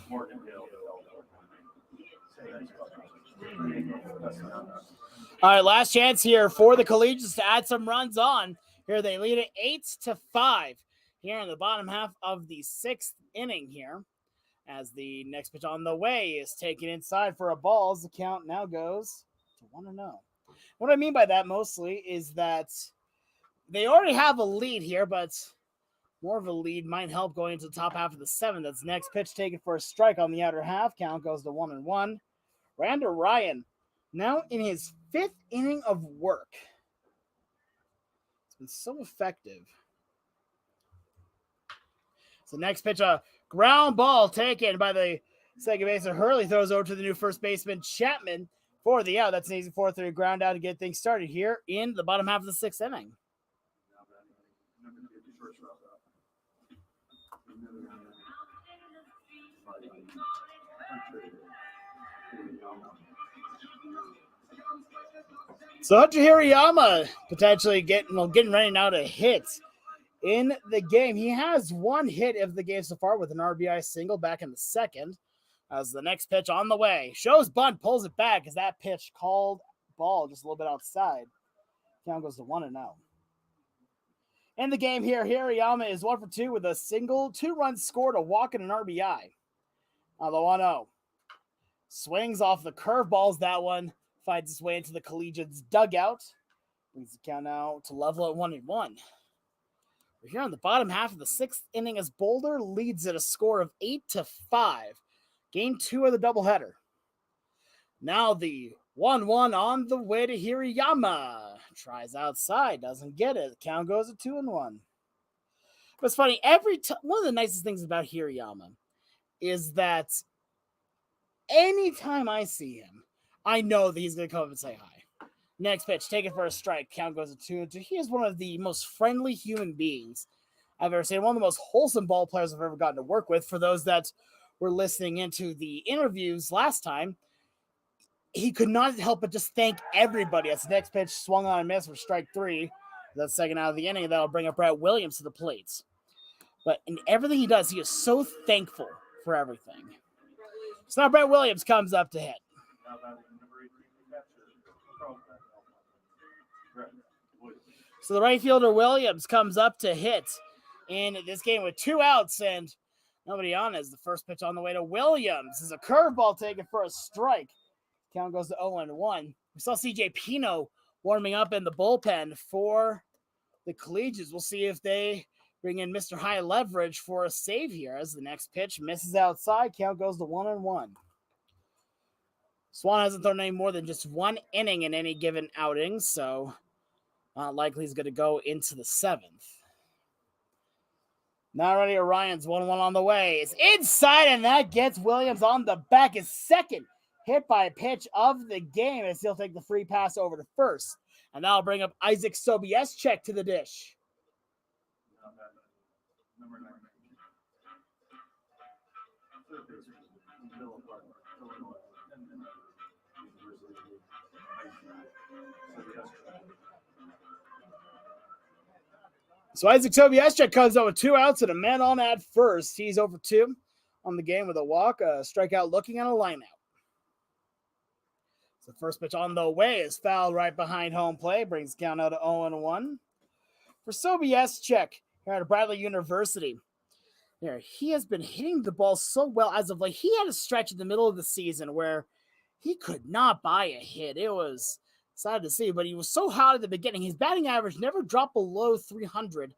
Morgandale. All right, last chance here for the Collegians to add some runs on. Here they lead it 8-5 here in the bottom half of the 6th inning here. As the next pitch on the way is taken inside for a ball. As the count now goes to 1-0. What I mean by that mostly is that they already have a lead here, but more of a lead might help going into the top half of the 7th. That's next pitch taken for a strike on the outer half. Count goes to 1-1. Randall Ryan now in his 5th inning of work. It's been so effective. So next pitch, a ground ball taken by the second baseman. Hurley throws over to the new first baseman, Chapman, for the out. That's an easy 4-3 ground out to get things started here in the bottom half of the 6th inning. So Hunter Hirayama potentially getting ready now to hit in the game. He has one hit of the game so far with an RBI single back in the 2nd. As the next pitch on the way. Shows bunt, pulls it back as that pitch called ball just a little bit outside. Count goes to 1-0. In the game here, Hirayama is 1 for 2 with a single, 2 runs scored, a walk, and an RBI. On the 1-0. Swings off the curveballs. That one finds its way into the Collegians' dugout. Brings the count now to level at 1-1. We're here on the bottom half of the 6th inning as Boulder leads at a score of 8-5. Game 2 of the doubleheader. Now the 1-1 on the way to Hirayama. Tries outside, doesn't get it. The count goes to 2-1. But it's funny, one of the nicest things about Hirayama is that anytime I see him, I know that he's going to come up and say hi. Next pitch, taken for a strike. Count goes to 2-2. He is one of the most friendly human beings I've ever seen. One of the most wholesome ball players I've ever gotten to work with. For those that were listening into the interviews last time, he could not help but just thank everybody. As the next pitch swung on and missed for strike 3. That's second out of the inning. That'll bring up Brett Williams to the plate. But in everything he does, he is so thankful for everything. So now Brett Williams comes up to hit. So the right fielder Williams comes up to hit in this game with 2 outs and nobody on as the first pitch on the way to Williams is a curveball taken for a strike. Count goes to 0-1. We saw CJ Pino warming up in the bullpen for the Collegians. We'll see if they bring in Mr. High Leverage for a save here as the next pitch misses outside. Count goes to 1-1. Swan hasn't thrown any more than just 1 inning in any given outing, so not likely he's going to go into the 7th. Now ready, Orion's 1-1 on the way. It's inside, and that gets Williams on the back. His second hit by pitch of the game as he'll take the free pass over to first. And that'll bring up Isaac Sobieschek to the dish. So Isaac Sobieschek comes out with 2 outs and a man on at first. He's over 2 on the game with a walk, a strikeout looking, and a line out. So the first pitch on the way is fouled right behind home plate. Brings the count out to 0-1. For Sobieschek here at Bradley University, here, he has been hitting the ball so well as of late. He had a stretch in the middle of the season where he could not buy a hit. It was sad to see, but he was so hot at the beginning. His batting average never dropped below 300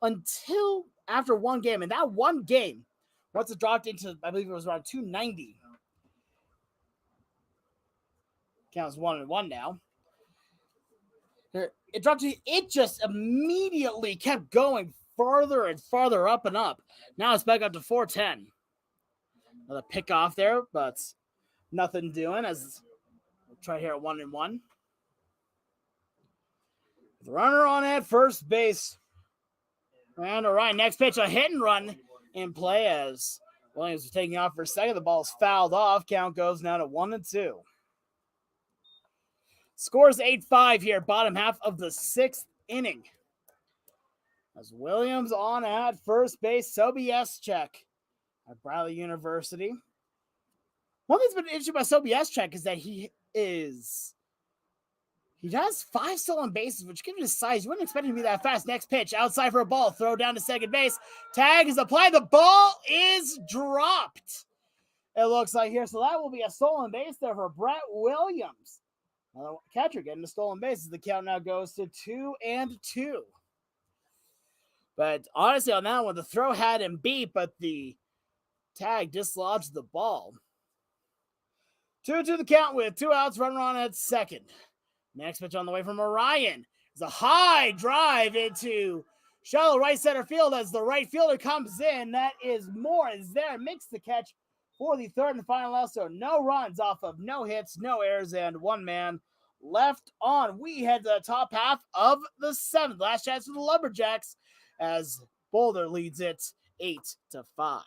until after one game. And that one game, once it dropped into, I believe it was around 290. Counts 1-1 now. It dropped to, it just immediately kept going farther and farther up and up. Now it's back up to 410. Another pick off there, but nothing doing as we'll try here at 1-1. The runner on at first base. And all right, next pitch, a hit and run in play as Williams was taking off for a second. The ball's fouled off. Count goes now to 1-2. Scores 8-5 here, bottom half of the 6th inning. As Williams on at first base, Sobieschek at Bradley University. One thing's been interesting about Sobies's check is that he has 5 stolen bases, which given his size, you wouldn't expect him to be that fast. Next pitch, outside for a ball, throw down to second base. Tag is applied, the ball is dropped. It looks like here, so that will be a stolen base there for Brett Williams. Another catcher getting the stolen bases. The count now goes to 2-2. But honestly, on that one, the throw had him beat, but the tag dislodged the ball. 2-2 the count with 2 outs, runner on at second. Next pitch on the way from Orion is a high drive into shallow right center field as the right fielder comes in. That is Moore is there, makes the catch for the third and final out. So no runs off of no hits, no errors, and 1 man left on. We head to the top half of the 7th. Last chance for the Lumberjacks as Boulder leads it 8-5.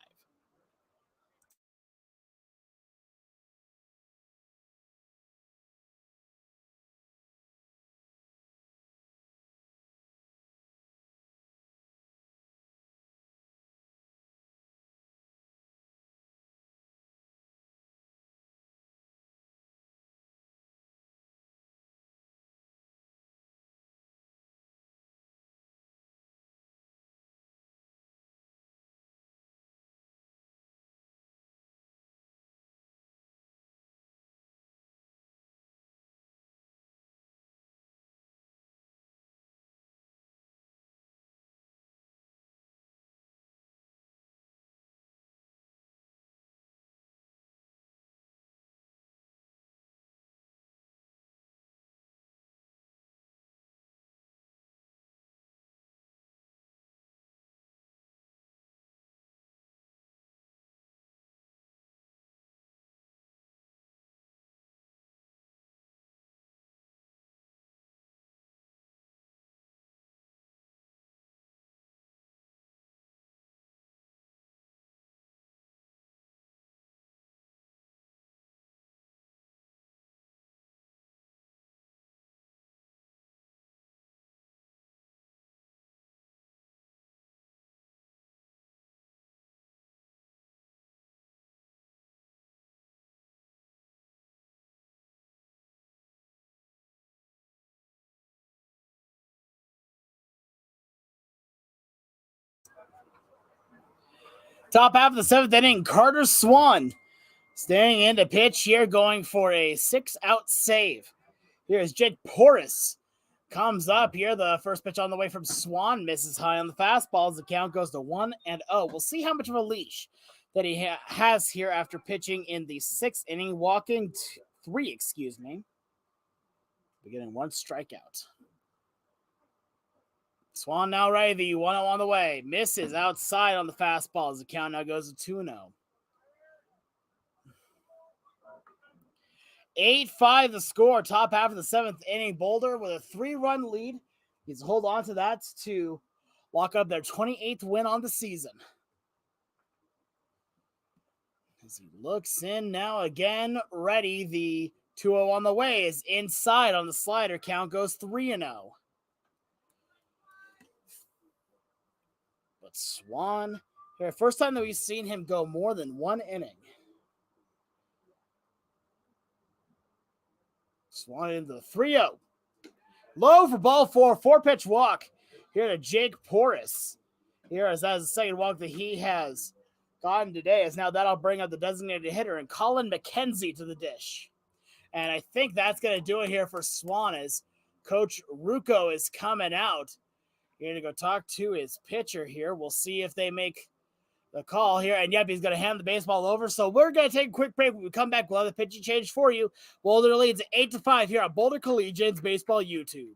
Top half of the 7th inning, Carter Swan staring into pitch here, going for a 6-out save. Here's Jake Porras. Comes up here. The first pitch on the way from Swan misses high on the fastball as the count goes to 1-0. We'll see how much of a leash that he has here after pitching in the 6th inning, walking 3, Beginning 1 strikeout. Swan now ready. The 1-0 on the way. Misses outside on the fastball as the count now goes to 2-0. 8-5 the score. Top half of the 7th inning. Boulder with a 3-run lead. He's hold on to that to lock up their 28th win on the season. As he looks in now again, ready. The 2-0 on the way is inside on the slider. Count goes 3-0. But Swan, here, first time that we've seen him go more than 1 inning. Swan into the 3-0. Low for ball 4, 4-pitch walk here to Jake Porras. Here as that is the second walk that he has gotten today, as now that'll bring up the designated hitter and Colin McKenzie to the dish. And I think that's going to do it here for Swan as Coach Rucco is coming out. You're going to go talk to his pitcher here. We'll see if they make the call here. And yep, he's going to hand the baseball over. So we're going to take a quick break. When we come back, we'll have the pitching change for you. Boulder leads 8-5 here on Boulder Collegians Baseball YouTube.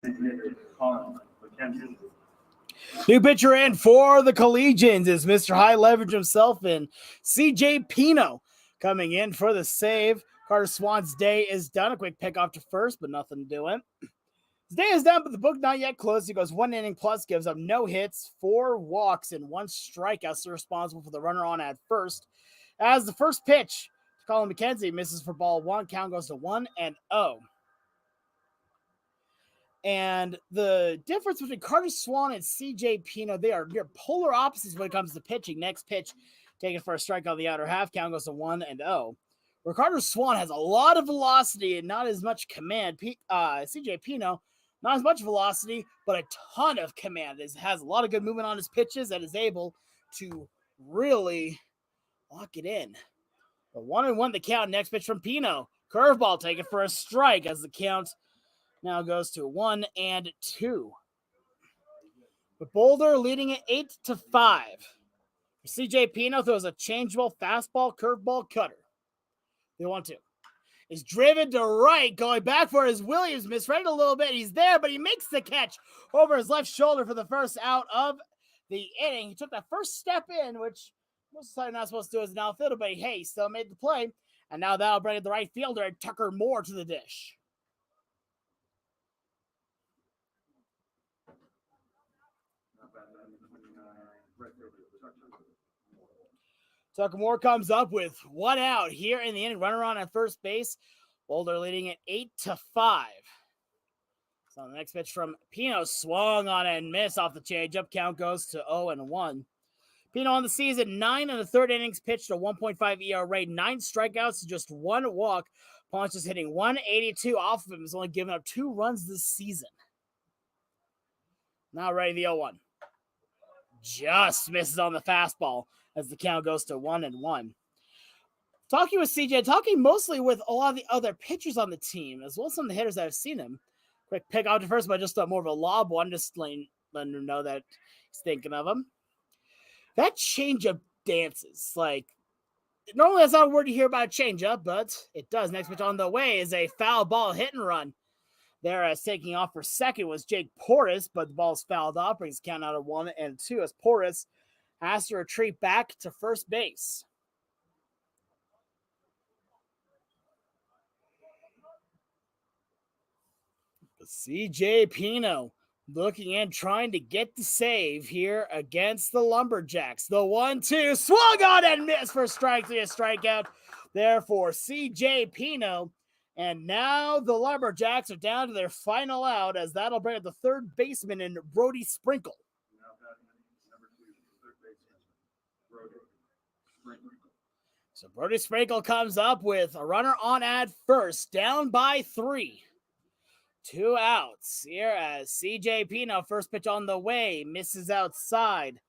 Colin McKenzie. New pitcher in for the Collegians is Mr. High Leverage himself and CJ Pino coming in for the save. Carter Swan's day is done. A quick pick off to first, but nothing doing. His day is done, but the book not yet closed. He goes 1 inning plus, gives up no hits, 4 walks, and 1 strikeout. So responsible for the runner on at first. As the first pitch, Colin McKenzie misses for ball 1. Count goes to 1-0. And the difference between Carter Swan and CJ Pino, they are near polar opposites when it comes to pitching. Next pitch, taken for a strike on the outer half. Count goes to 1-0. Where Carter Swan has a lot of velocity and not as much command. CJ Pino, not as much velocity, but a ton of command. Has a lot of good movement on his pitches and is able to really lock it in. But 1-1 the count. Next pitch from Pino. Curveball taken for a strike as the count now goes to 1-2. But Boulder leading it 8-5. CJ Pino throws a changeable fastball, curveball, cutter. The 1-2 is driven to right, going back for his Williams. Misread a little bit. He's there, but he makes the catch over his left shoulder for the first out of the inning. He took that first step in, which most of the time not supposed to do as an outfielder, but hey, he still made the play. And now that'll bring the right fielder and Tucker Moore to the dish. Tucker Moore comes up with 1 out here in the inning. Runner on at first base. Boulder leading it 8-5. So the next pitch from Pino swung on and missed off the changeup. Count goes to 0-1. Pino on the season, 9 1/3 innings pitched, a 1.5 ERA, 9 strikeouts, just 1 walk. Ponch is hitting 182 off of him. He's only given up 2 runs this season. Now ready the 0-1. Just misses on the fastball as the count goes to 1-1. Talking with CJ, talking mostly with a lot of the other pitchers on the team, as well as some of the hitters that have seen him. Quick pick out to first, but just more of a lob one, just letting him know that he's thinking of him. That changeup dances. Like, normally that's not a word you hear about a changeup, but it does. Next pitch on the way is a foul ball hit and run. There as taking off for second was Jake Porras, but the ball's fouled off, brings the count out of 1-2 as Porras has to retreat back to first base. CJ Pino looking in, trying to get the save here against the Lumberjacks. The 1-2 swung on and missed for strike 3, a strikeout there for CJ Pino. And now the Lumberjacks are down to their final out, as that'll bring up the third baseman in Brody Sprinkle. So Brody Sprinkle comes up with a runner on at first, down by 3. 2 outs here as CJ Pino, first pitch on the way, misses outside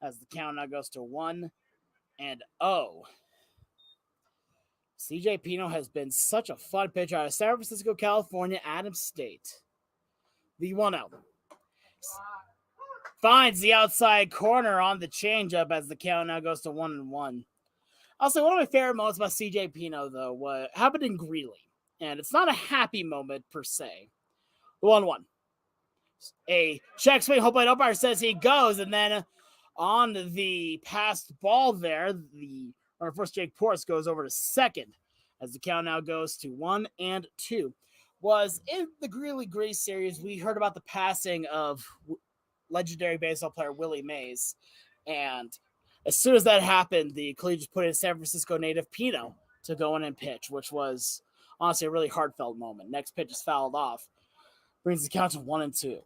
as the count now goes to 1-0. CJ Pino has been such a fun pitcher out of San Francisco, California, Adams State. The 1-0. Finds the outside corner on the changeup as the count now goes to 1-1. I'll say one of my favorite moments about CJ Pino, though, what happened in Greeley. And it's not a happy moment per se. The 1-1. A check swing, home plate umpire says he goes, and then on the passed ball there, the runner first Jake Porras goes over to second as the count now goes to 1-2. Was in the Greeley Gray series, we heard about the passing of legendary baseball player Willie Mays, and as soon as that happened, the Collegians put in San Francisco native Pino to go in and pitch, which was honestly a really heartfelt moment. Next pitch is fouled off, brings the count to 1-2.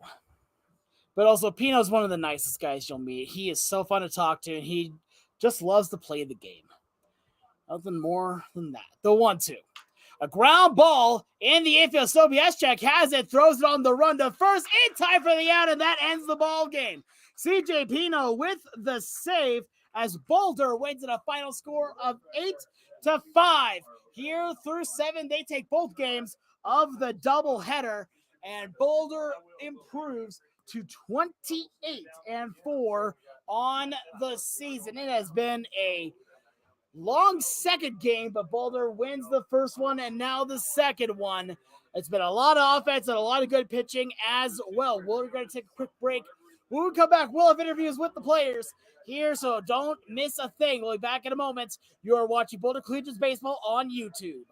But also, Pino's one of the nicest guys you'll meet. He is so fun to talk to, and he just loves to play the game. Nothing more than that. The 1-2. A ground ball in the infield. Sobieschek has it, throws it on the run to first in time for the out, and that ends the ball game. CJ Pino with the save as Boulder wins at a final score of 8-5. Here through 7, they take both games of the doubleheader, and Boulder improves to 28-4 on the season. It has been a long second game, but Boulder wins the first one and now the second one. It's been a lot of offense and a lot of good pitching as well. We're going to take a quick break. When we come back, we'll have interviews with the players here, so don't miss a thing. We'll be back in a moment. You are watching Boulder Collegians Baseball on YouTube.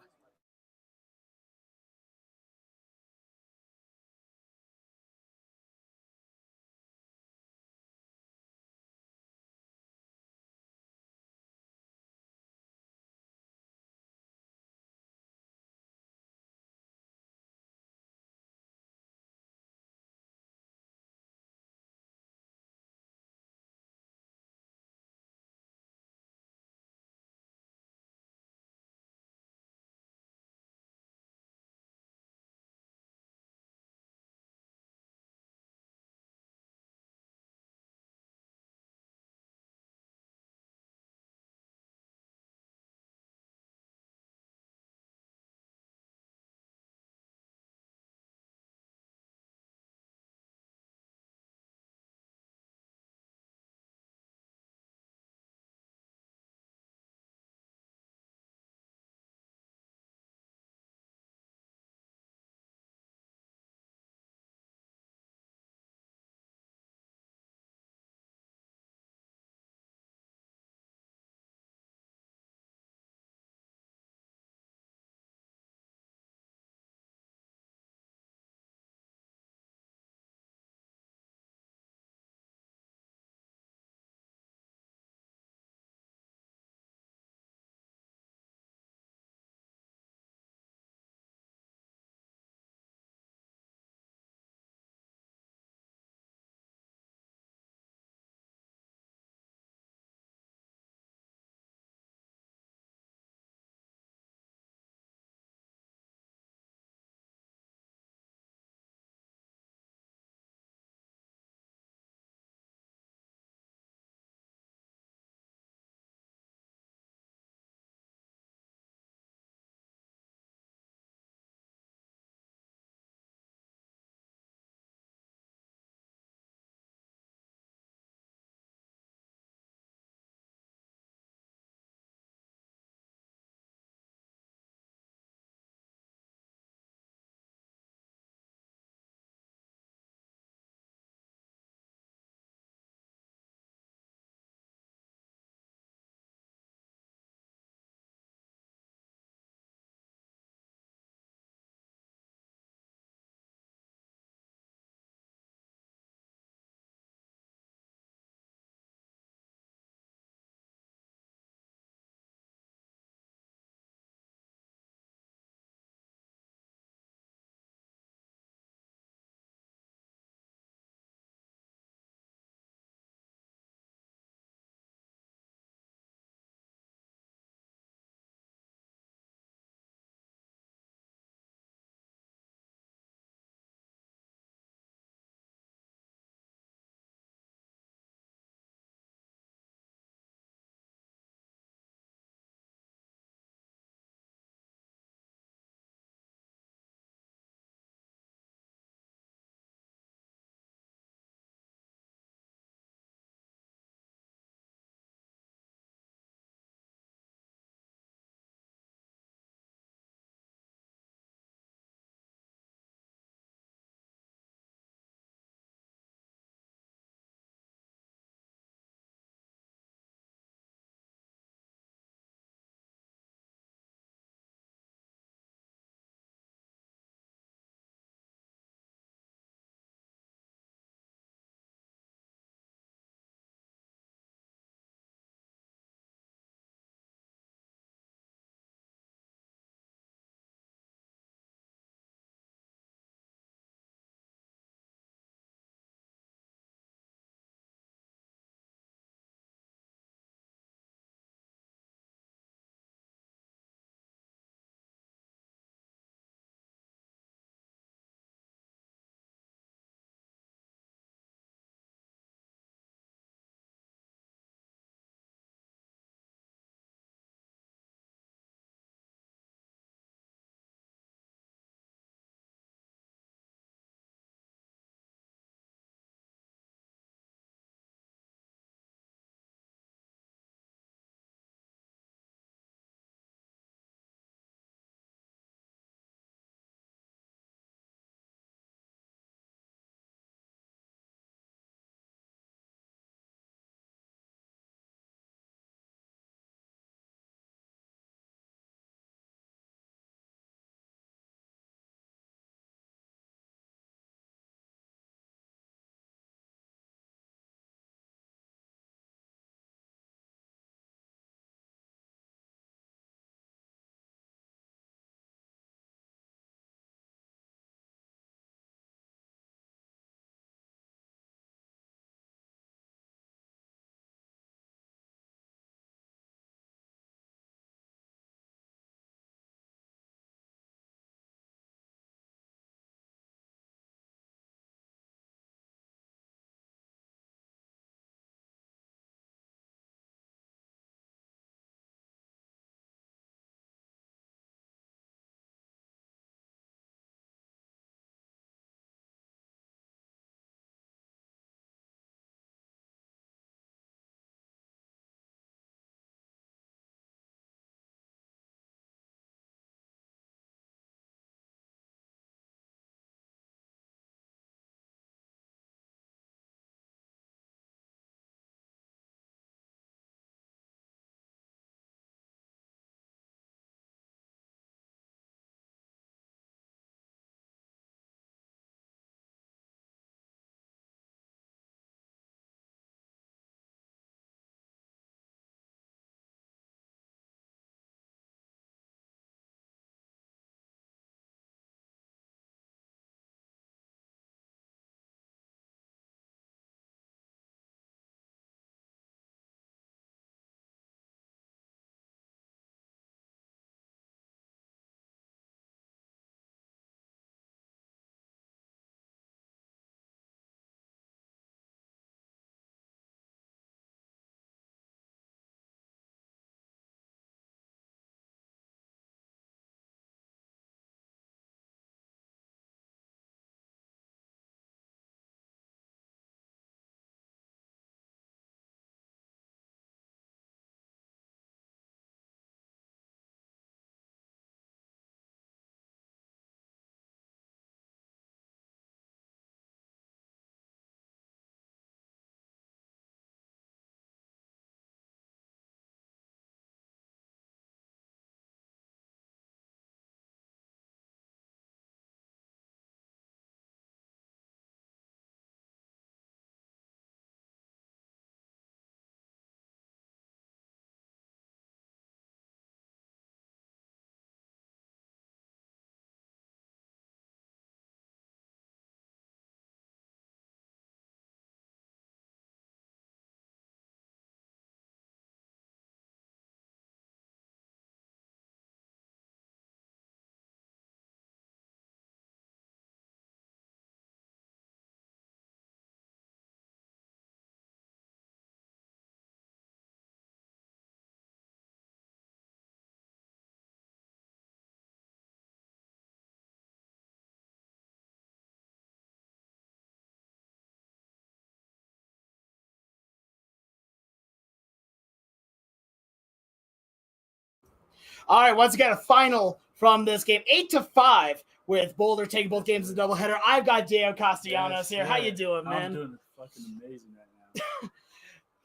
All right, once again, a final from this game, 8-5, with Boulder taking both games as a doubleheader. I've got Diego Castellanos here. How you doing, man? I'm doing fucking amazing right now.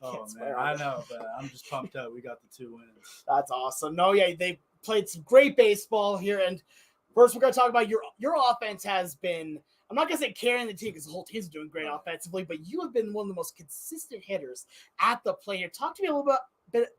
Oh, man, swear. I know, but I'm just pumped up. We got the 2 wins. That's awesome. No, yeah, they played some great baseball here. And first, we're going to talk about your offense has been, I'm not going to say carrying the team because the whole team's doing great offensively, but you have been one of the most consistent hitters at the plate here. Talk to me a little bit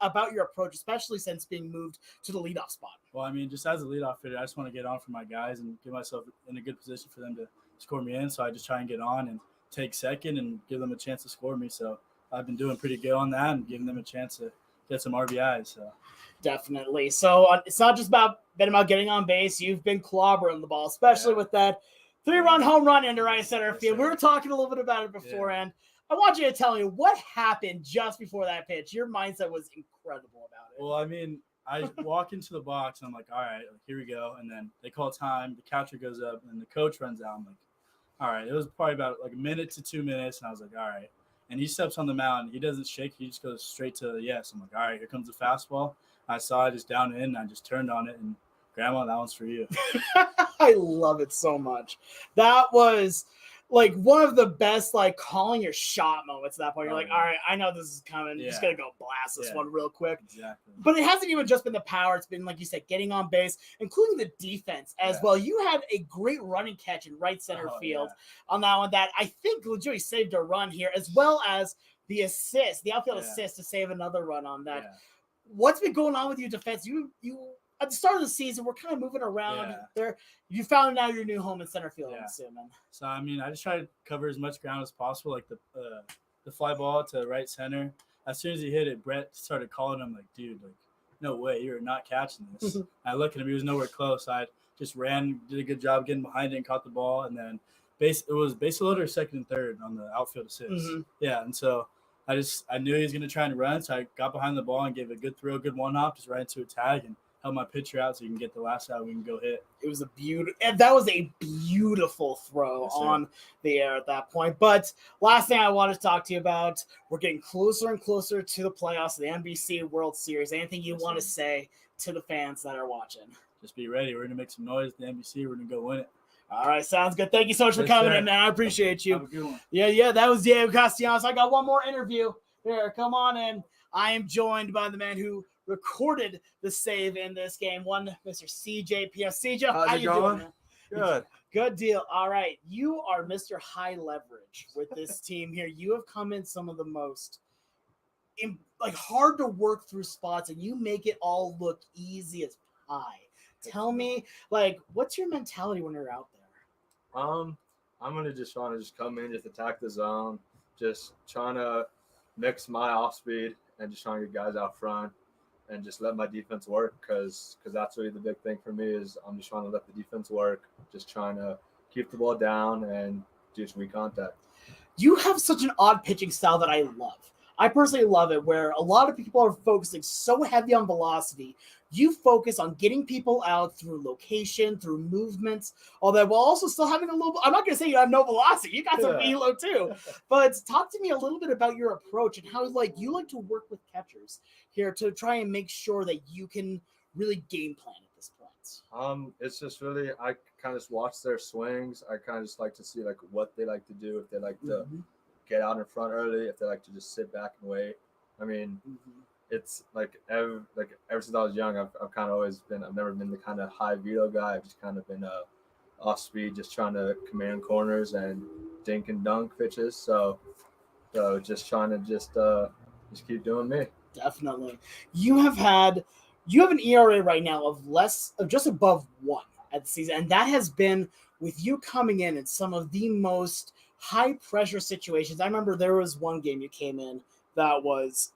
about your approach, especially since being moved to the leadoff spot. Well, I mean, just as a leadoff hitter, I just want to get on for my guys and get myself in a good position for them to score me in. So I just try and get on and take second and give them a chance to score me. So I've been doing pretty good on that and giving them a chance to get some RBIs. So definitely. So it's not just about getting on base. You've been clobbering the ball, especially with that 3-run home run into right center field. We were talking a little bit about it beforehand. I want you to tell me what happened just before that pitch. Your mindset was incredible about it. Well, I mean, I walk into the box and I'm like, all right, here we go. And then they call time. The catcher goes up and the coach runs out. I'm like, all right. It was probably about like a minute to 2 minutes. And I was like, all right. And he steps on the mound. He doesn't shake. He just goes straight to the yes. I'm like, all right, here comes the fastball. I saw it just down in, and I just turned on it. And, Grandma, that one's for you. I love it so much. That was like one of the best, like, calling your shot moments at that point. You're like, all right, I know this is coming. Just going to go blast this one real quick. Exactly. But it hasn't even just been the power. It's been, like you said, getting on base, including the defense as well. You had a great running catch in right center field on that one that I think legitimately saved a run here, as well as the assist, the outfield assist to save another run on that. Yeah. What's been going on with your defense? You at the start of the season, we're kind of moving around there. You found now your new home in center field, I'm assuming. So, I mean, I just try to cover as much ground as possible, like the fly ball to right center. As soon as he hit it, Brett started calling him like, dude, like, no way, you're not catching this. I look at him, he was nowhere close. I just ran, did a good job getting behind it and caught the ball. And then it was base loader second and third on the outfield assist. Yeah, and so I knew he was going to try and run, so I got behind the ball and gave a good throw, good one-hop, just right into a tag, and held my pitcher out so you can get the last out. We can go hit. It was that was a beautiful throw on the air at that point. But last thing I want to talk to you about, we're getting closer and closer to the playoffs of the NBC World Series. Anything you want to say to the fans that are watching? Just be ready. We're going to make some noise at the NBC. We're going to go win it. All right, sounds good. Thank you so much for coming in, man. I appreciate you. Have a good one. Yeah, that was Diego Castellanos. I got one more interview. Here, come on in. I am joined by the man who recorded the save in this game, one Mr. CJ P.S. CJ, how you doing, man? Good. Good deal. All right, you are Mr. High Leverage with this team here. You have come in some of the most hard to work through spots, and you make it all look easy as pie. Tell me, what's your mentality when you're out there? I'm gonna just trying to come in, just attack the zone, just trying to mix my off speed and just trying to get guys out front and just let my defense work because that's really the big thing for me is I'm just trying to let the defense work, just trying to keep the ball down and just weak contact. You have such an odd pitching style that I love. I personally love it where a lot of people are focusing so heavy on velocity. You focus on getting people out through location, through movements, all that, while also still having a little – I'm not going to say you have no velocity. You got some velo too. But talk to me a little bit about your approach and how you like to work with catchers here to try and make sure that you can really game plan at this point. It's just really – I kind of just watch their swings. I kind of just like to see what they like to do, if they like to get out in front early, if they like to just sit back and wait. I mean it's ever since I was young, I've kind of always been. I've never been the kind of high velo guy. I've just kind of been off speed, just trying to command corners and dink and dunk pitches. So just trying to just keep doing me. Definitely, you have an ERA right now of just above 1 at the season, and that has been with you coming in some of the most high pressure situations. I remember there was one game you came in that was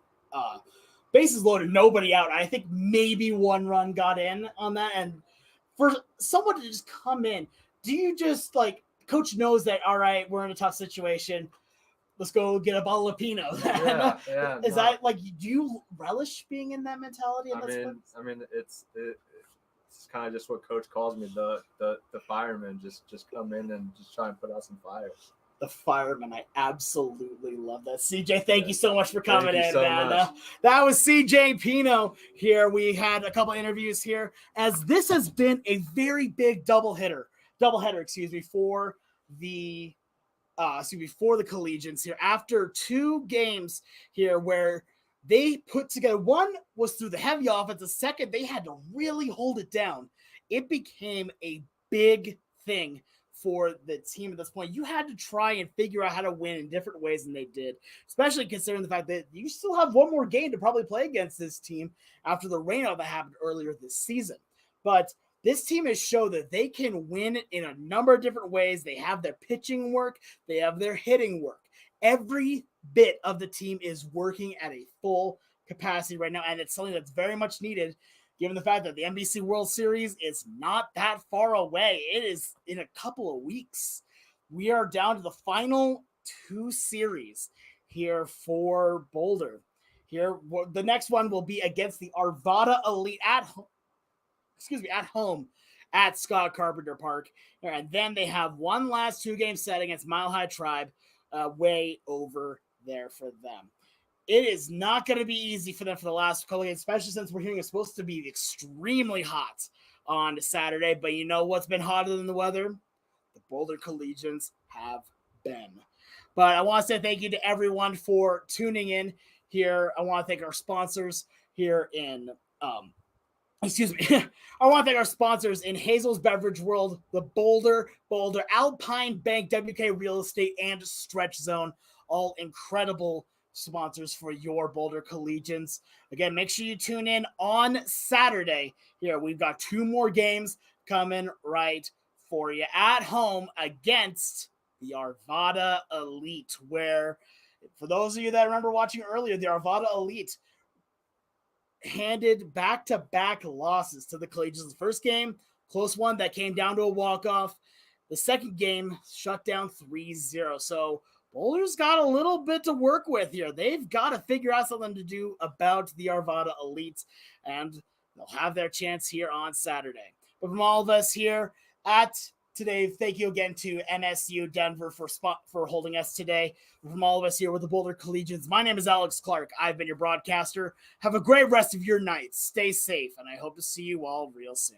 bases loaded, nobody out. I think maybe 1 run got in on that. And for someone to just come in, do you just coach knows that, all right, we're in a tough situation. Let's go get a bottle of Pinot. Yeah. Is that do you relish being in that mentality? I mean, it's kind of just what coach calls me, the fireman. Just come in and just try and put out some fire. The fireman. I absolutely love that. CJ, thank you so much for Thank coming you in, so man. much. That was CJ Pino here. We had a couple interviews here, as this has been a very big doubleheader, for the for the Collegians here. After 2 games here where they put together, one was through the heavy offense, the second they had to really hold it down. It became a big thing for the team at this point. You had to try and figure out how to win in different ways than they did, especially considering the fact that you still have one more game to probably play against this team after the rainout that happened earlier this season. But this team has shown that they can win in a number of different ways. They have their pitching work, they have their hitting work. Every bit of the team is working at a full capacity right now, and it's something that's very much needed given the fact that the NBC World Series is not that far away. It is in a couple of weeks. We are down to the final 2 series here for Boulder. Here, the next one will be against the Arvada Elite at home at Scott Carpenter Park. And then they have one last 2-game set against Mile High Tribe way over there for them. It is not going to be easy for them for the last couple of games, especially since we're hearing it's supposed to be extremely hot on Saturday. But you know what's been hotter than the weather? The Boulder Collegians have been. But I want to say thank you to everyone for tuning in here. I want to thank our sponsors here in I want to thank our sponsors in Hazel's Beverage World, the Boulder, Alpine Bank, WK Real Estate, and Stretch Zone. All incredible sponsors for your Boulder Collegians. Again, make sure you tune in on Saturday. Here, we've got 2 more games coming right for you at home against the Arvada Elite, where, for those of you that remember watching earlier, the Arvada Elite handed back-to-back losses to the Collegians. The first game, close one that came down to a walk-off. The second game, shut down 3-0. So Boulder's got a little bit to work with here. They've got to figure out something to do about the Arvada Elite, and they'll have their chance here on Saturday. But from all of us here at today, thank you again to NSU Denver for holding us today. From all of us here with the Boulder Collegians, my name is Alex Clark. I've been your broadcaster. Have a great rest of your night. Stay safe, and I hope to see you all real soon.